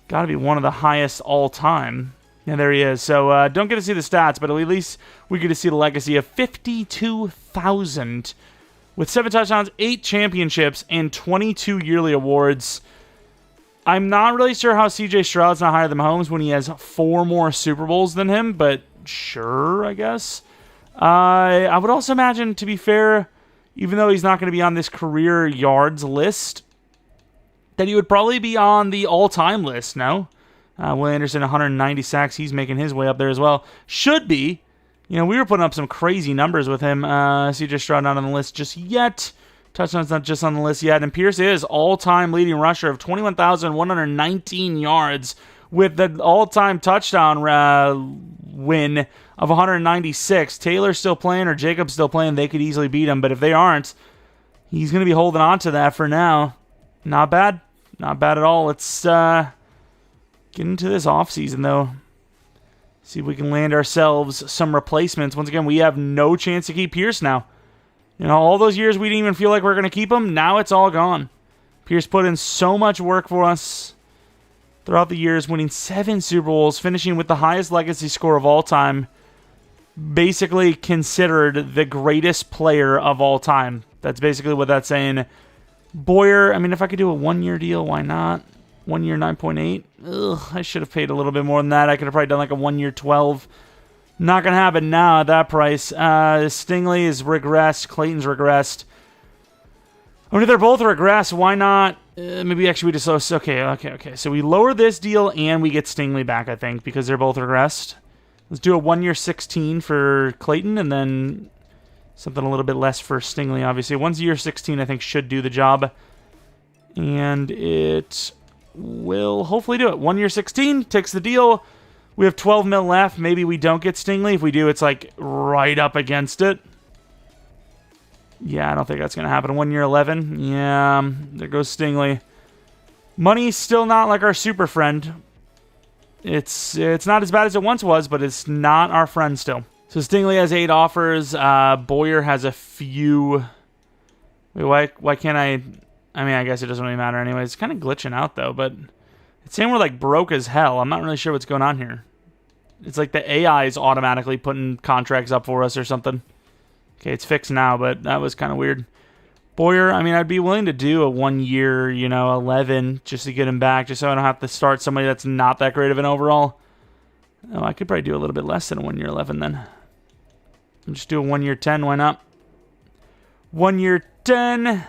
got to be one of the highest all time. Yeah, there he is. So don't get to see the stats, but at least we get to see the legacy of 52,000 with 7 touchdowns, 8 championships, and 22 yearly awards. I'm not really sure how CJ Stroud's not higher than Mahomes when he has 4 more Super Bowls than him, but sure, I guess. I would also imagine, to be fair, even though he's not going to be on this career yards list, that he would probably be on the all-time list, no? Will Anderson, 190 sacks. He's making his way up there as well. Should be. We were putting up some crazy numbers with him. CJ Stroud not on the list just yet. Touchdowns not just on the list yet. And Pierce is all-time leading rusher of 21,119 yards with the all-time touchdown win of 196. Taylor's still playing or Jacob's still playing. They could easily beat him. But if they aren't, he's going to be holding on to that for now. Not bad. Not bad at all. Let's get into this offseason, though. See if we can land ourselves some replacements. Once again, we have no chance to keep Pierce now. All those years we didn't even feel like we were going to keep him. Now it's all gone. Pierce put in so much work for us throughout the years, winning 7 Super Bowls, finishing with the highest legacy score of all time. Basically considered the greatest player of all time. That's basically what that's saying. Boyer, I mean, if I could do a 1-year deal, why not? 1 year, 9.8. Ugh, I should have paid a little bit more than that. I could have probably done like a 1 year, 12. Not going to happen now at that price. Stingley is regressed. Clayton's regressed. I mean, if they're both regressed, why not? Maybe actually we just... Okay. So we lower this deal and we get Stingley back, I think, because they're both regressed. Let's do a 1 year, 16 for Clayton and then something a little bit less for Stingley, obviously. 1 year, 16, I think, should do the job. And it will hopefully do it. 1 year, 16 takes the deal. We have 12 mil left. Maybe we don't get Stingley. If we do, it's like right up against it. Yeah, I don't think that's going to happen. 1 year, 11. Yeah, there goes Stingley. Money's still not like our super friend. It's not as bad as it once was, but it's not our friend still. So Stingley has 8 offers. Boyer has a few. Wait, why can't I... I mean, I guess it doesn't really matter anyway. It's kind of glitching out, though, but it's saying we're, like, broke as hell. I'm not really sure what's going on here. It's like the AI is automatically putting contracts up for us or something. Okay, it's fixed now, but that was kind of weird. Boyer, I mean, I'd be willing to do a 1 year, 11, just to get him back, just so I don't have to start somebody that's not that great of an overall. Oh, I could probably do a little bit less than a 1 year, 11 then. I'll just do a 1 year, 10, why not? 1 year, 10...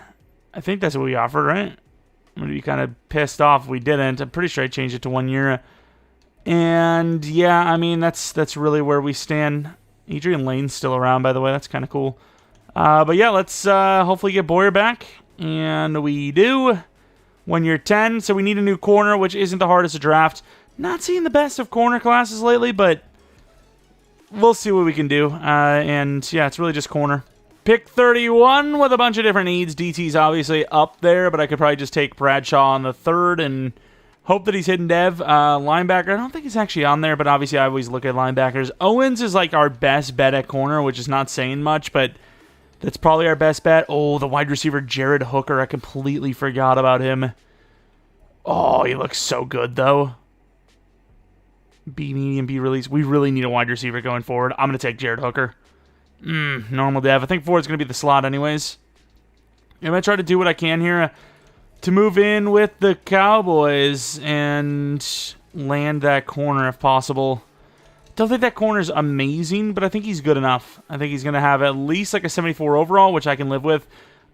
I think that's what we offered, right? I'm going to be kind of pissed off if we didn't. I'm pretty sure I changed it to 1 year. And, yeah, I mean, that's really where we stand. Adrian Lane's still around, by the way. That's kind of cool. But, yeah, let's hopefully get Boyer back. And we do. 1 year, 10. So we need a new corner, which isn't the hardest to draft. Not seeing the best of corner classes lately, but we'll see what we can do. And, yeah, it's really just corner. Pick 31 with a bunch of different needs. DT's obviously up there, but I could probably just take Bradshaw on the 3rd and hope that he's hidden dev. Linebacker, I don't think he's actually on there, but obviously I always look at linebackers. Owens is like our best bet at corner, which is not saying much, but that's probably our best bet. Oh, the wide receiver Jared Hooker, I completely forgot about him. Oh, he looks so good, though. B medium, B release. We really need a wide receiver going forward. I'm going to take Jared Hooker. Normal dev. I think Ford's going to be the slot anyways. I'm going to try to do what I can here to move in with the Cowboys and land that corner if possible. Don't think that corner's amazing, but I think he's good enough. I think he's going to have at least like a 74 overall, which I can live with.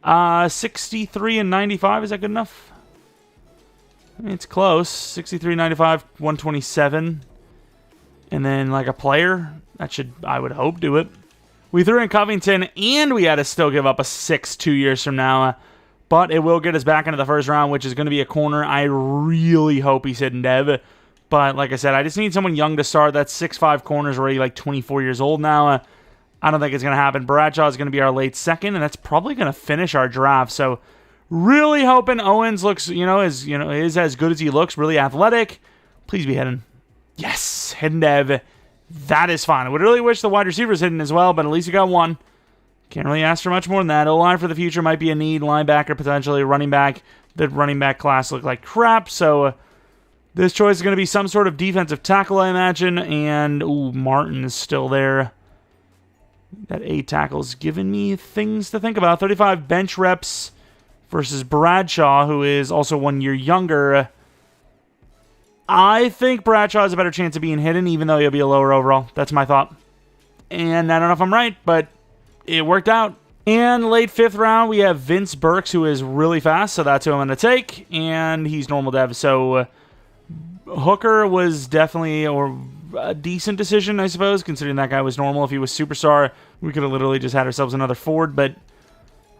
63 and 95, is that good enough? I mean, it's close. 63, 95, 127. And then like a player, that should, I would hope, do it. We threw in Covington, and we had to still give up a 6 2 years from now. But it will get us back into the first round, which is going to be a corner. I really hope he's hidden dev. But like I said, I just need someone young to start. That 6'5 corner's already like 24 years old now. I don't think it's going to happen. Bradshaw is going to be our late second, and that's probably going to finish our draft. So really hoping Owens looks, is as good as he looks, really athletic. Please be hidden. Yes, hidden dev. That is fine. I would really wish the wide receiver was hidden as well, but at least you got one. Can't really ask for much more than that. O-line for the future might be a need. Linebacker, potentially. Running back. The running back class looked like crap, so this choice is going to be some sort of defensive tackle, I imagine. And, Martin is still there. That A tackle's giving me things to think about. 35 bench reps versus Bradshaw, who is also 1 year younger. I think Bradshaw has a better chance of being hidden, even though he'll be a lower overall. That's my thought. And I don't know if I'm right, but it worked out. And late 5th round, we have Vince Burks, who is really fast, so that's who I'm going to take. And he's normal dev. So Hooker was definitely a decent decision, I suppose, considering that guy was normal. If he was superstar, we could have literally just had ourselves another Ford. But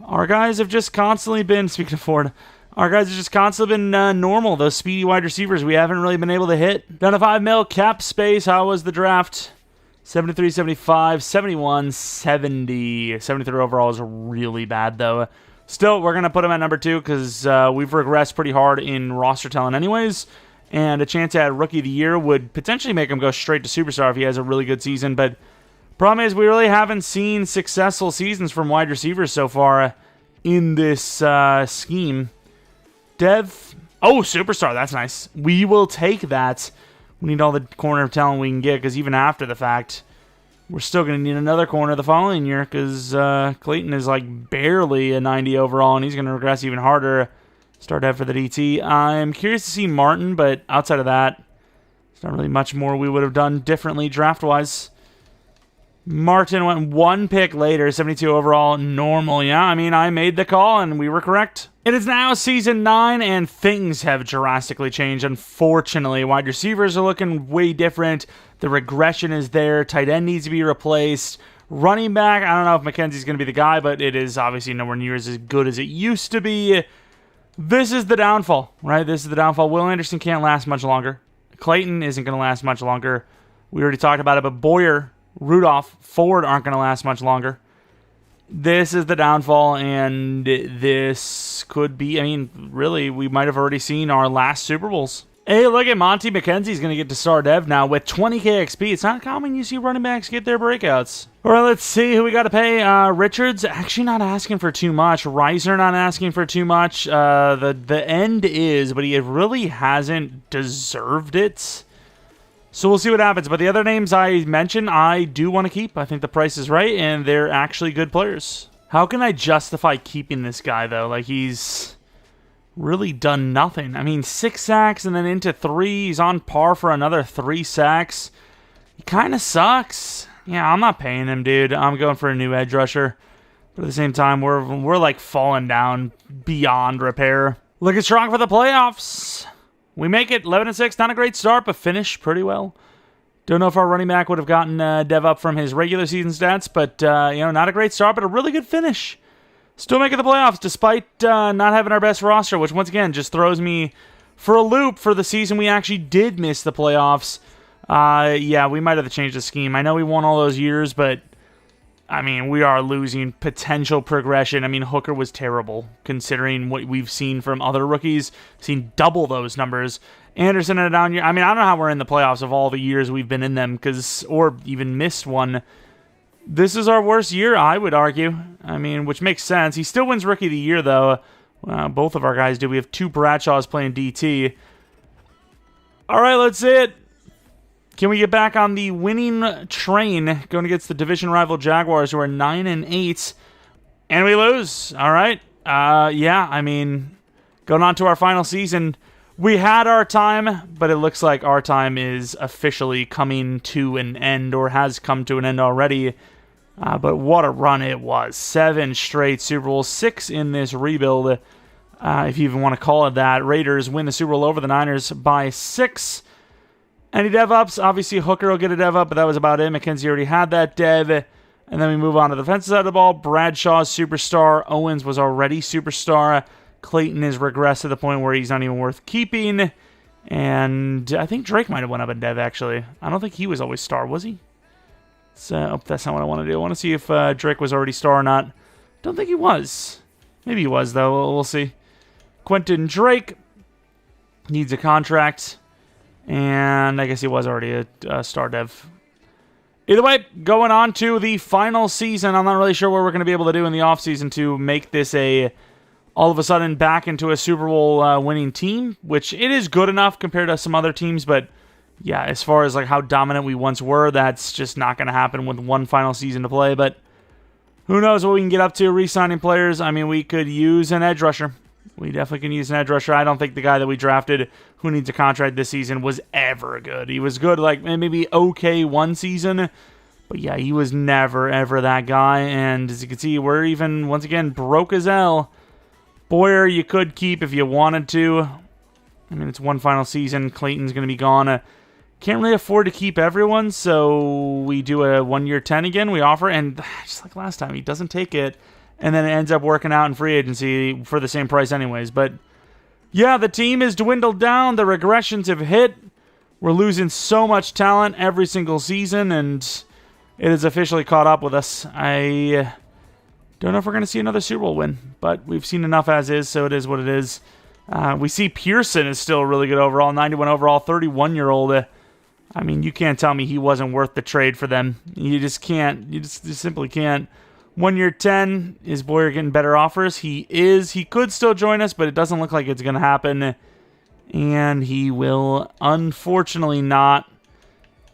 our guys have just constantly been, speaking of Ford, our guys have just constantly been normal. Those speedy wide receivers we haven't really been able to hit. Down to 5 mil, cap space. How was the draft? 73, 75, 71, 70. 73 overall is really bad, though. Still, we're going to put him at number 2 because we've regressed pretty hard in roster talent anyways. And a chance at Rookie of the Year would potentially make him go straight to Superstar if he has a really good season. But problem is we really haven't seen successful seasons from wide receivers so far in this scheme. Dev. Oh, superstar. That's nice. We will take that. We need all the corner talent we can get, because even after the fact, we're still going to need another corner the following year, because Clayton is like barely a 90 overall, and he's going to regress even harder. Star Dev for the DT. I'm curious to see Martin, but outside of that, there's not really much more we would have done differently draft-wise. Martin went one pick later, 72 overall, normal. Yeah, I mean, I made the call, and we were correct. It is now season 9, and things have drastically changed, unfortunately. Wide receivers are looking way different. The regression is there. Tight end needs to be replaced. Running back, I don't know if McKenzie's going to be the guy, but it is obviously nowhere near as good as it used to be. This is the downfall, right? This is the downfall. Will Anderson can't last much longer. Clayton isn't going to last much longer. We already talked about it, but Boyer, Rudolph, Ford aren't going to last much longer. This is the downfall, and this could be, I mean, really, we might have already seen our last Super Bowls. Hey, look at Monty McKenzie's going to get to star dev now with 20k XP. It's not common you see running backs get their breakouts. All right, let's see who we got to pay. Richards actually not asking for too much. Reiser not asking for too much. The end is, but he really hasn't deserved it. So we'll see what happens. But the other names I mentioned, I do want to keep. I think the price is right, and they're actually good players. How can I justify keeping this guy, though? Like, he's really done nothing. I mean, 6 sacks and then into 3. He's on par for another 3 sacks. He kind of sucks. Yeah, I'm not paying him, dude. I'm going for a new edge rusher. But at the same time, we're like falling down beyond repair. Looking strong for the playoffs. We make it 11-6. Not a great start, but finished pretty well. Don't know if our running back would have gotten Dev up from his regular season stats, but not a great start, but a really good finish. Still making the playoffs despite not having our best roster, which once again just throws me for a loop for the season we actually did miss the playoffs. Yeah, we might have to change the scheme. I know we won all those years, but I mean, we are losing potential progression. I mean, Hooker was terrible considering what we've seen from other rookies. Seen double those numbers. Anderson had a down year. I mean, I don't know how we're in the playoffs of all the years we've been in them, or even missed one. This is our worst year, I would argue. I mean, which makes sense. He still wins Rookie of the Year, though. Both of our guys do. We have 2 Bradshaws playing DT. All right, let's see it. Can we get back on the winning train going against the division rival Jaguars, who are 9-8, and we lose? All right. Yeah, I mean, going on to our final season, we had our time, but it looks like our time is officially coming to an end, or has come to an end already. But what a run it was. 7 straight Super Bowls, 6 in this rebuild, if you even want to call it that. Raiders win the Super Bowl over the Niners by 6. Any dev ups? Obviously, Hooker will get a dev up, but that was about it. McKenzie already had that dev. And then we move on to the defensive side of the ball. Bradshaw's superstar. Owens was already superstar. Clayton is regressed to the point where he's not even worth keeping. And I think Drake might have went up in dev, actually. I don't think he was always star, was he? So, that's not what I want to do. I want to see if Drake was already star or not. Don't think he was. Maybe he was, though. We'll see. Quentin Drake needs a contract. And I guess he was already a star dev. Either way, going on to the final season. I'm not really sure what we're going to be able to do in the offseason to make this all of a sudden back into a Super Bowl winning team, which it is good enough compared to some other teams. But yeah, as far as like how dominant we once were, that's just not going to happen with one final season to play. But who knows what we can get up to re-signing players. I mean, we could use an edge rusher. We definitely can use an edge rusher. I don't think the guy that we drafted who needs a contract this season was ever good. He was good, like maybe okay one season. But yeah, he was never, ever that guy. And as you can see, we're even, once again, broke as hell. Boyer, you could keep if you wanted to. I mean, it's one final season. Clayton's going to be gone. Can't really afford to keep everyone, so we do a 1-year 10 again. We offer, and just like last time, he doesn't take it. And then it ends up working out in free agency for the same price anyways. But yeah, the team has dwindled down. The regressions have hit. We're losing so much talent every single season, and it has officially caught up with us. I don't know if we're going to see another Super Bowl win, but we've seen enough as is, so it is what it is. We see Pearson is still really good overall, 91 overall, 31-year-old. I mean, you can't tell me he wasn't worth the trade for them. You just can't. You just simply can't. 1 year 10, is Boyer getting better offers? He is. He could still join us, but it doesn't look like it's going to happen. And he will unfortunately not.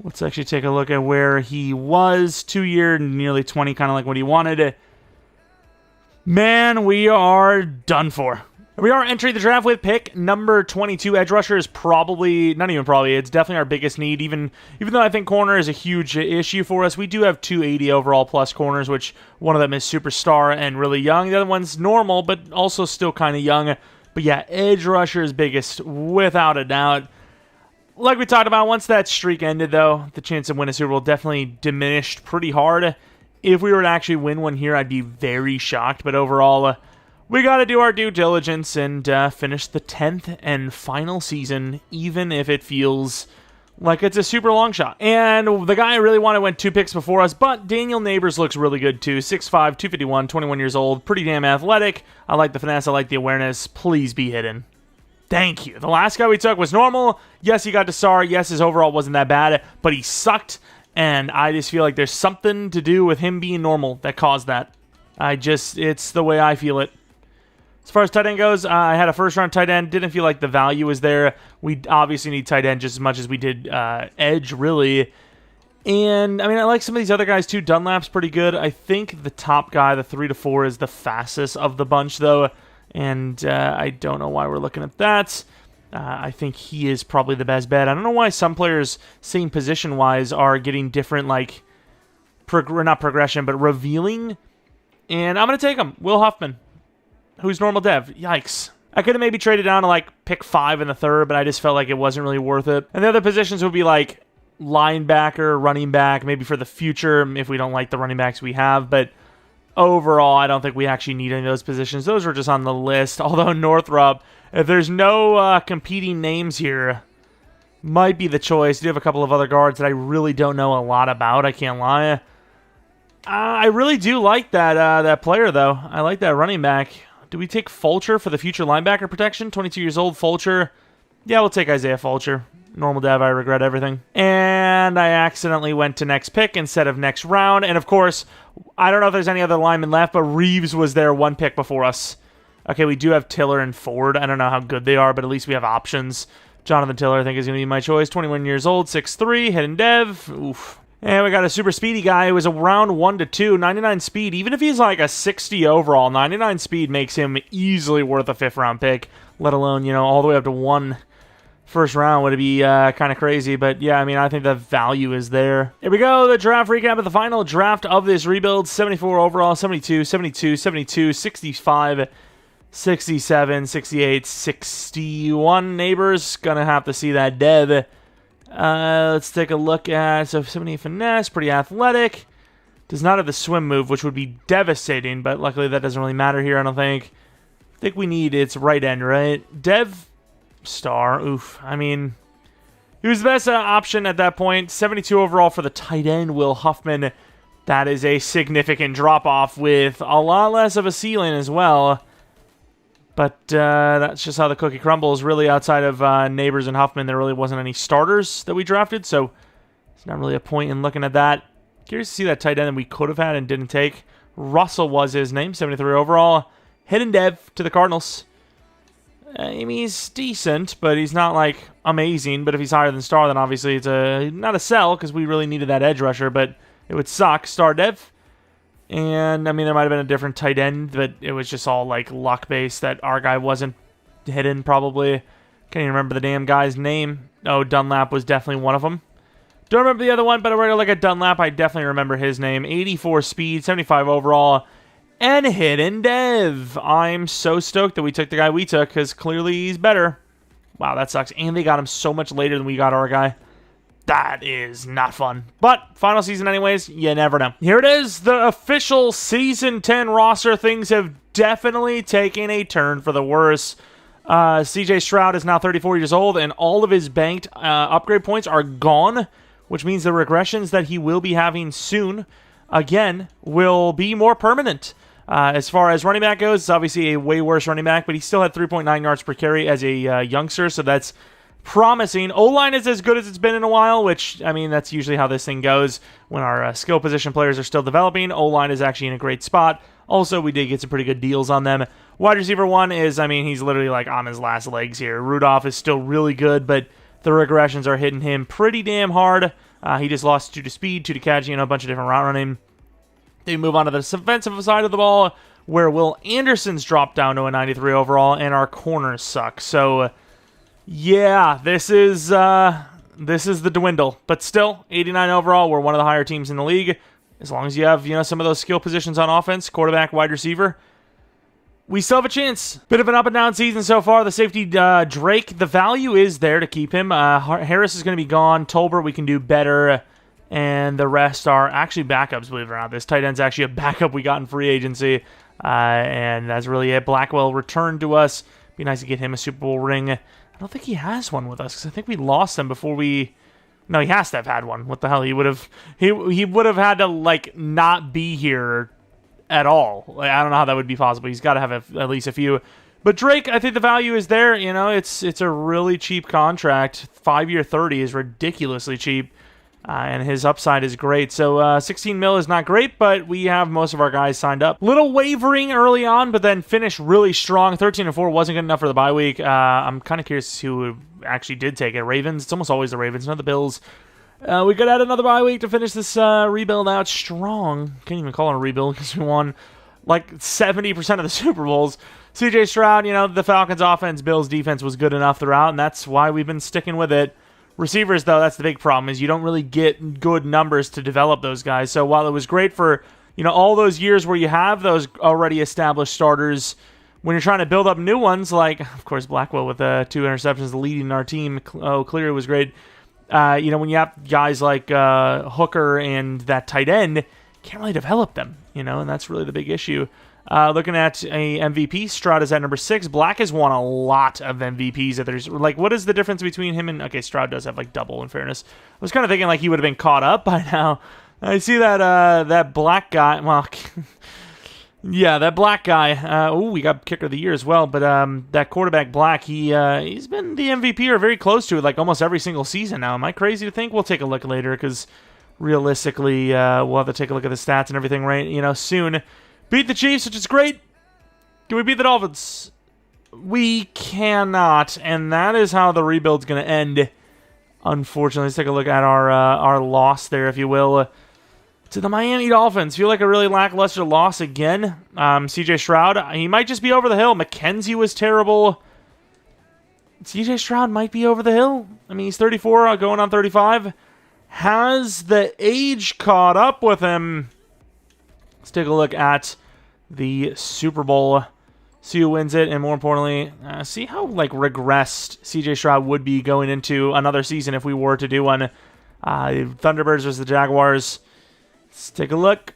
Let's actually take a look at where he was. 2 year, nearly 20, kind of like what he wanted. Man, we are done for. We are entering the draft with pick number 22. Edge rusher is probably, not even probably, it's definitely our biggest need. Even though I think corner is a huge issue for us, we do have 280 overall plus corners, which one of them is superstar and really young. The other one's normal, but also still kind of young. But yeah, edge rusher is biggest, without a doubt. Like we talked about, once that streak ended, though, the chance of winning a Super Bowl definitely diminished pretty hard. If we were to actually win one here, I'd be very shocked. But overall, we got to do our due diligence and finish the 10th and final season, even if it feels like it's a super long shot. And the guy I really wanted went 2 picks before us, but Daniel Neighbors looks really good too. 6'5", 251, 21 years old, pretty damn athletic. I like the finesse, I like the awareness. Please be hidden. Thank you. The last guy we took was normal. Yes, he got to star. Yes, his overall wasn't that bad, but he sucked. And I just feel like there's something to do with him being normal that caused that. It's the way I feel it. As far as tight end goes, I had a first-round tight end. Didn't feel like the value was there. We obviously need tight end just as much as we did edge, really. And, I mean, I like some of these other guys, too. Dunlap's pretty good. I think the top guy, the 3 to 4, is the fastest of the bunch, though. And I don't know why we're looking at that. I think he is probably the best bet. I don't know why some players, same position-wise, are getting different, like, not progression, but revealing. And I'm going to take him. Will Huffman, who's normal dev. Yikes. I could have maybe traded down to, like, pick 5 in the 3rd, but I just felt like it wasn't really worth it. And the other positions would be, like, linebacker, running back, maybe for the future, if we don't like the running backs we have. But overall, I don't think we actually need any of those positions. Those were just on the list. Although Northrop, if there's no competing names here, might be the choice. I do have a couple of other guards that I really don't know a lot about. I can't lie. I really do like that player, though. I like that running back. Do we take Fulcher for the future linebacker protection? 22 years old, Fulcher. Yeah, we'll take Isaiah Fulcher. Normal dev, I regret everything. And I accidentally went to next pick instead of next round. And, of course, I don't know if there's any other linemen left, but Reeves was there 1 pick before us. Okay, we do have Tiller and Ford. I don't know how good they are, but at least we have options. Jonathan Tiller, I think, is going to be my choice. 21 years old, 6'3", hidden dev. Oof. And we got a super speedy guy who was around 1 to 2, 99 speed. Even if he's like a 60 overall, 99 speed makes him easily worth a 5th round pick, let alone, all the way up to 1 first round would be kind of crazy. But yeah, I mean, I think the value is there. Here we go, the draft recap of the final draft of this rebuild. 74 overall, 72, 72, 72, 65, 67, 68, 61. Neighbors, gonna have to see that dev. Let's take a look at, so 78 finesse, pretty athletic. Does not have the swim move, which would be devastating, but luckily that doesn't really matter here, I don't think. I think we need its right end, right? Dev star, oof. I mean, he was the best option at that point. 72 overall for the tight end, Will Huffman. That is a significant drop-off with a lot less of a ceiling as well. But that's just how the cookie crumbles. Really, outside of Neighbors and Huffman, there really wasn't any starters that we drafted, so it's not really a point in looking at that. Curious to see that tight end that we could have had and didn't take. Russell was his name, 73 overall. Hidden dev to the Cardinals. I mean, he's decent, but he's not, like, amazing. But if he's higher than star, then obviously it's not a sell, because we really needed that edge rusher, but it would suck. Star dev. And, I mean, there might have been a different tight end, but it was just all, like, luck-based that our guy wasn't hidden, probably. Can't even remember the damn guy's name. Oh, Dunlap was definitely one of them. Don't remember the other one, but if we're going to look at Dunlap, I definitely remember his name. 84 speed, 75 overall, and hidden dev. I'm so stoked that we took the guy we took, because clearly he's better. Wow, that sucks. And they got him so much later than we got our guy. That is not fun. But final season anyways, you never know. Here it is, the official Season 10 roster. Things have definitely taken a turn for the worse. CJ Stroud is now 34 years old, and all of his banked upgrade points are gone, which means the regressions that he will be having soon, again, will be more permanent. As far as running back goes, it's obviously a way worse running back, but he still had 3.9 yards per carry as a youngster, so that's promising. O-line is as good as it's been in a while, which, I mean, that's usually how this thing goes. When our skill position players are still developing, O-line is actually in a great spot. Also, we did get some pretty good deals on them. Wide receiver 1 is, I mean, he's literally like on his last legs here. Rudolph is still really good, but the regressions are hitting him pretty damn hard. He just lost 2 to speed, 2 to catch, a bunch of different route running. They move on to the defensive side of the ball, where Will Anderson's dropped down to a 93 overall, and our corners suck. So, yeah, this is the dwindle. But still, 89 overall, we're one of the higher teams in the league. As long as you have, some of those skill positions on offense, quarterback, wide receiver, we still have a chance. Bit of an up and down season so far. The safety, Drake, the value is there to keep him. Harris is going to be gone. Tolbert, we can do better. And the rest are actually backups, believe it or not. This tight end's actually a backup we got in free agency. And that's really it. Blackwell returned to us. Be nice to get him a Super Bowl ring. I don't think he has one with us, because I think we lost him before we... No, he has to have had one. What the hell? He would have had to, not be here at all. I don't know how that would be possible. He's got to have at least a few. But Drake, I think the value is there. It's a really cheap contract. 5-year 30 is ridiculously cheap. And his upside is great. So 16 mil is not great, but we have most of our guys signed up. Little wavering early on, but then finished really strong. 13-4 wasn't good enough for the bye week. I'm kind of curious who actually did take it. Ravens. It's almost always the Ravens, not the Bills. We could add another bye week to finish this rebuild out strong. Can't even call it a rebuild because we won 70% of the Super Bowls. CJ Stroud, the Falcons offense, Bills defense was good enough throughout, and that's why we've been sticking with it. Receivers, though, that's the big problem, is you don't really get good numbers to develop those guys. So while it was great for, all those years where you have those already established starters, when you're trying to build up new ones, like, of course, Blackwell with 2 interceptions leading our team. Cleary was great. When you have guys like Hooker and that tight end, you can't really develop them, and that's really the big issue. Looking at a MVP, Stroud is at number 6. Black has won a lot of MVPs. There's what is the difference between him and... Okay, Stroud does have double, in fairness. I was kind of thinking he would have been caught up by now. I see that Black guy... Well, yeah, that Black guy. We got Kicker of the Year as well. But that quarterback Black, he's been the MVP or very close to it almost every single season now. Am I crazy to think? We'll take a look later because realistically, we'll have to take a look at the stats and everything soon. Beat the Chiefs, which is great. Can we beat the Dolphins? We cannot, and that is how the rebuild's going to end. Unfortunately, let's take a look at our loss there, if you will, to the Miami Dolphins. Feel like a really lackluster loss again. CJ Stroud, he might just be over the hill. McKenzie was terrible. CJ Stroud might be over the hill. I mean, he's 34, going on 35. Has the age caught up with him? Let's take a look at the Super Bowl, see who wins it, and more importantly, see how regressed CJ Stroud would be going into another season if we were to do one. Thunderbirds versus the Jaguars. Let's take a look.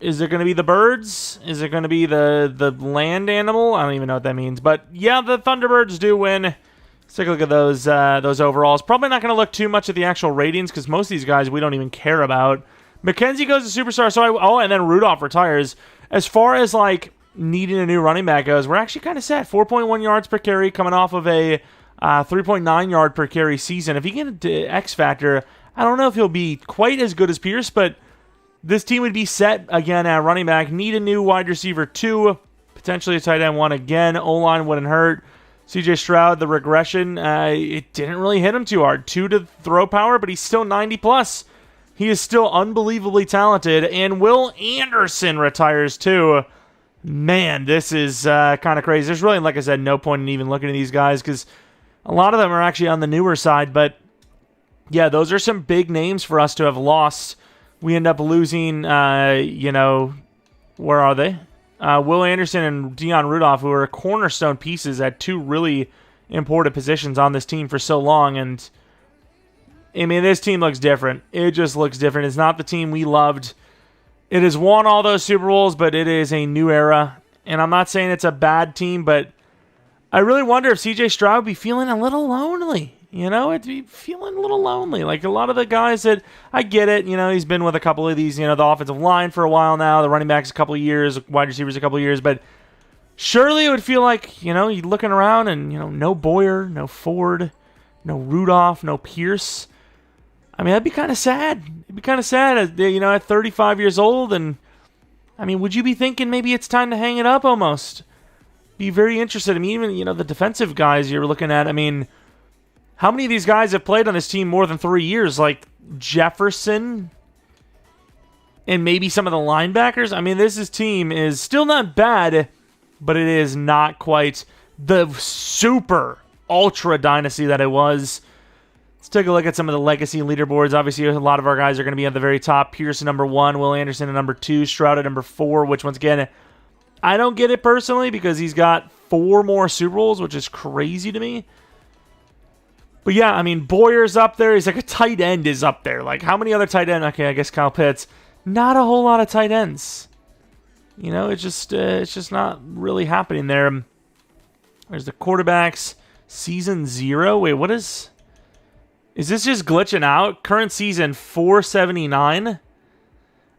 Is it going to be the birds? Is it going to be the land animal? I don't even know what that means, but yeah, the Thunderbirds do win. Let's take a look at those overalls. Probably not going to look too much at the actual ratings because most of these guys we don't even care about. McKenzie goes to superstar, and then Rudolph retires. As far as needing a new running back goes, we're actually kind of set. 4.1 yards per carry coming off of a 3.9 yard per carry season. If he can get an X factor, I don't know if he'll be quite as good as Pierce, but this team would be set again at running back. Need a new wide receiver 2, potentially a tight end 1 again. O-line wouldn't hurt. CJ Stroud, the regression, it didn't really hit him too hard. 2 to throw power, but he's still 90 plus. He is still unbelievably talented, and Will Anderson retires too. Man, this is kind of crazy. There's really, like I said, no point in even looking at these guys because a lot of them are actually on the newer side. But yeah, those are some big names for us to have lost. We end up losing, where are they? Will Anderson and Dion Rudolph, who are cornerstone pieces at 2 really important positions on this team for so long, and I mean, this team looks different. It just looks different. It's not the team we loved. It has won all those Super Bowls, but it is a new era. And I'm not saying it's a bad team, but I really wonder if CJ Stroud would be feeling a little lonely. It'd be feeling a little lonely. A lot of the guys that, I get it, he's been with a couple of these, the offensive line for a while now, the running backs a couple of years, wide receivers a couple of years, but surely it would feel like, you're looking around and, no Boyer, no Ford, No Rudolph, no Pierce. I mean, that'd be kind of sad. It'd be kind of sad, at 35 years old. And, I mean, would you be thinking maybe it's time to hang it up almost? Be very interested. I mean, even, the defensive guys you're looking at, I mean, how many of these guys have played on this team more than 3 years? Like Jefferson and maybe some of the linebackers? I mean, this team is still not bad, but it is not quite the super ultra dynasty that it was. Let's take a look at some of the legacy leaderboards. Obviously, a lot of our guys are going to be at the very top. Pierce at number 1, Will Anderson at number 2, Stroud at number 4, which, once again, I don't get it personally because he's got 4 more Super Bowls, which is crazy to me. But yeah, I mean, Boyer's up there. He's like a tight end is up there. Like, how many other tight ends? Okay, I guess Kyle Pitts. Not a whole lot of tight ends. It's just not really happening there. There's the quarterbacks. Season 0. Wait, what is this just glitching out? Current season 479.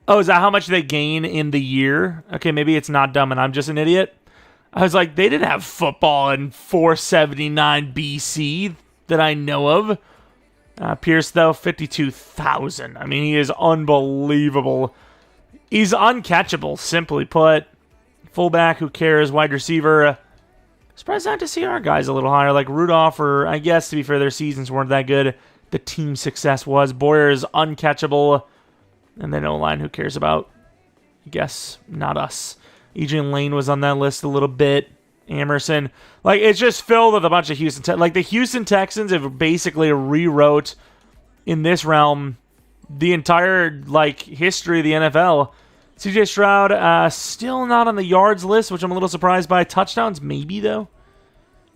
Oh, is that how much they gain in the year? Okay, maybe it's not dumb and I'm just an idiot. I was like, they didn't have football in 479 BC that I know of. Pierce, though, 52,000. I mean, he is unbelievable. He's uncatchable, simply put. Fullback, who cares? Wide receiver. Surprised not to see our guys a little higher, like Rudolph, or I guess, to be fair, their seasons weren't that good. The team success was. Boyer is uncatchable. And then O-line, who cares about? I guess, not us. Adrian Lane was on that list a little bit. Emerson. Like, it's just filled with a bunch of Houston... Like, the Houston Texans have basically rewrote, in this realm, the entire, history of the NFL. CJ Stroud, still not on the yards list, which I'm a little surprised by. Touchdowns, maybe, though.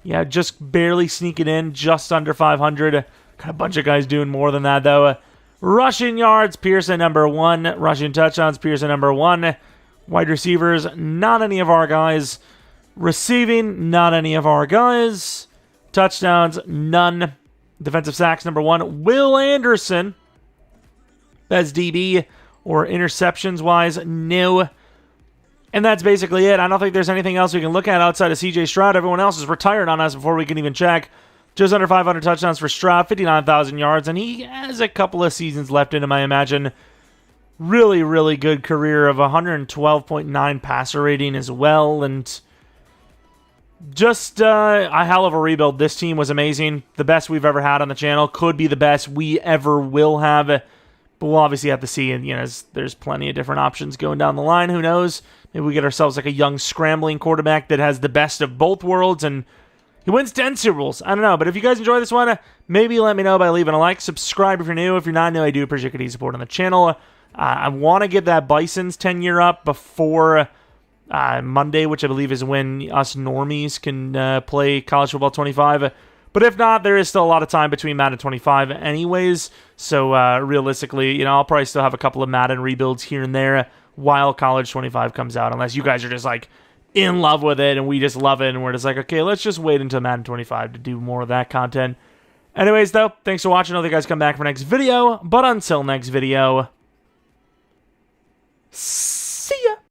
Yeah, just barely sneaking in, just under 500. Got a bunch of guys doing more than that, though. Rushing yards, Pierce at number 1. Rushing touchdowns, Pierce at number 1. Wide receivers, not any of our guys. Receiving, not any of our guys. Touchdowns, none. Defensive sacks, number 1. Will Anderson. Best DB. Or interceptions-wise, no. And that's basically it. I don't think there's anything else we can look at outside of C.J. Stroud. Everyone else is retired on us before we can even check. Just under 500 touchdowns for Stroud, 59,000 yards, and he has a couple of seasons left in him, I imagine. Really, really good career of 112.9 passer rating as well, and just a hell of a rebuild. This team was amazing. The best we've ever had on the channel. Could be the best we ever will have. But we'll obviously have to see, and there's plenty of different options going down the line. Who knows? Maybe we get ourselves like a young scrambling quarterback that has the best of both worlds, and he wins 10 Super Bowls. I don't know, but if you guys enjoy this one, maybe let me know by leaving a like. Subscribe if you're new. If you're not new, I do appreciate your support on the channel. I want to get that Bison's 10-year up before Monday, which I believe is when us normies can play College Football 25. But if not, there is still a lot of time between Madden 25 anyways. So realistically, I'll probably still have a couple of Madden rebuilds here and there while College 25 comes out. Unless you guys are just in love with it and we just love it and we're just okay, let's just wait until Madden 25 to do more of that content. Anyways, though, thanks for watching. I hope you guys come back for next video. But until next video,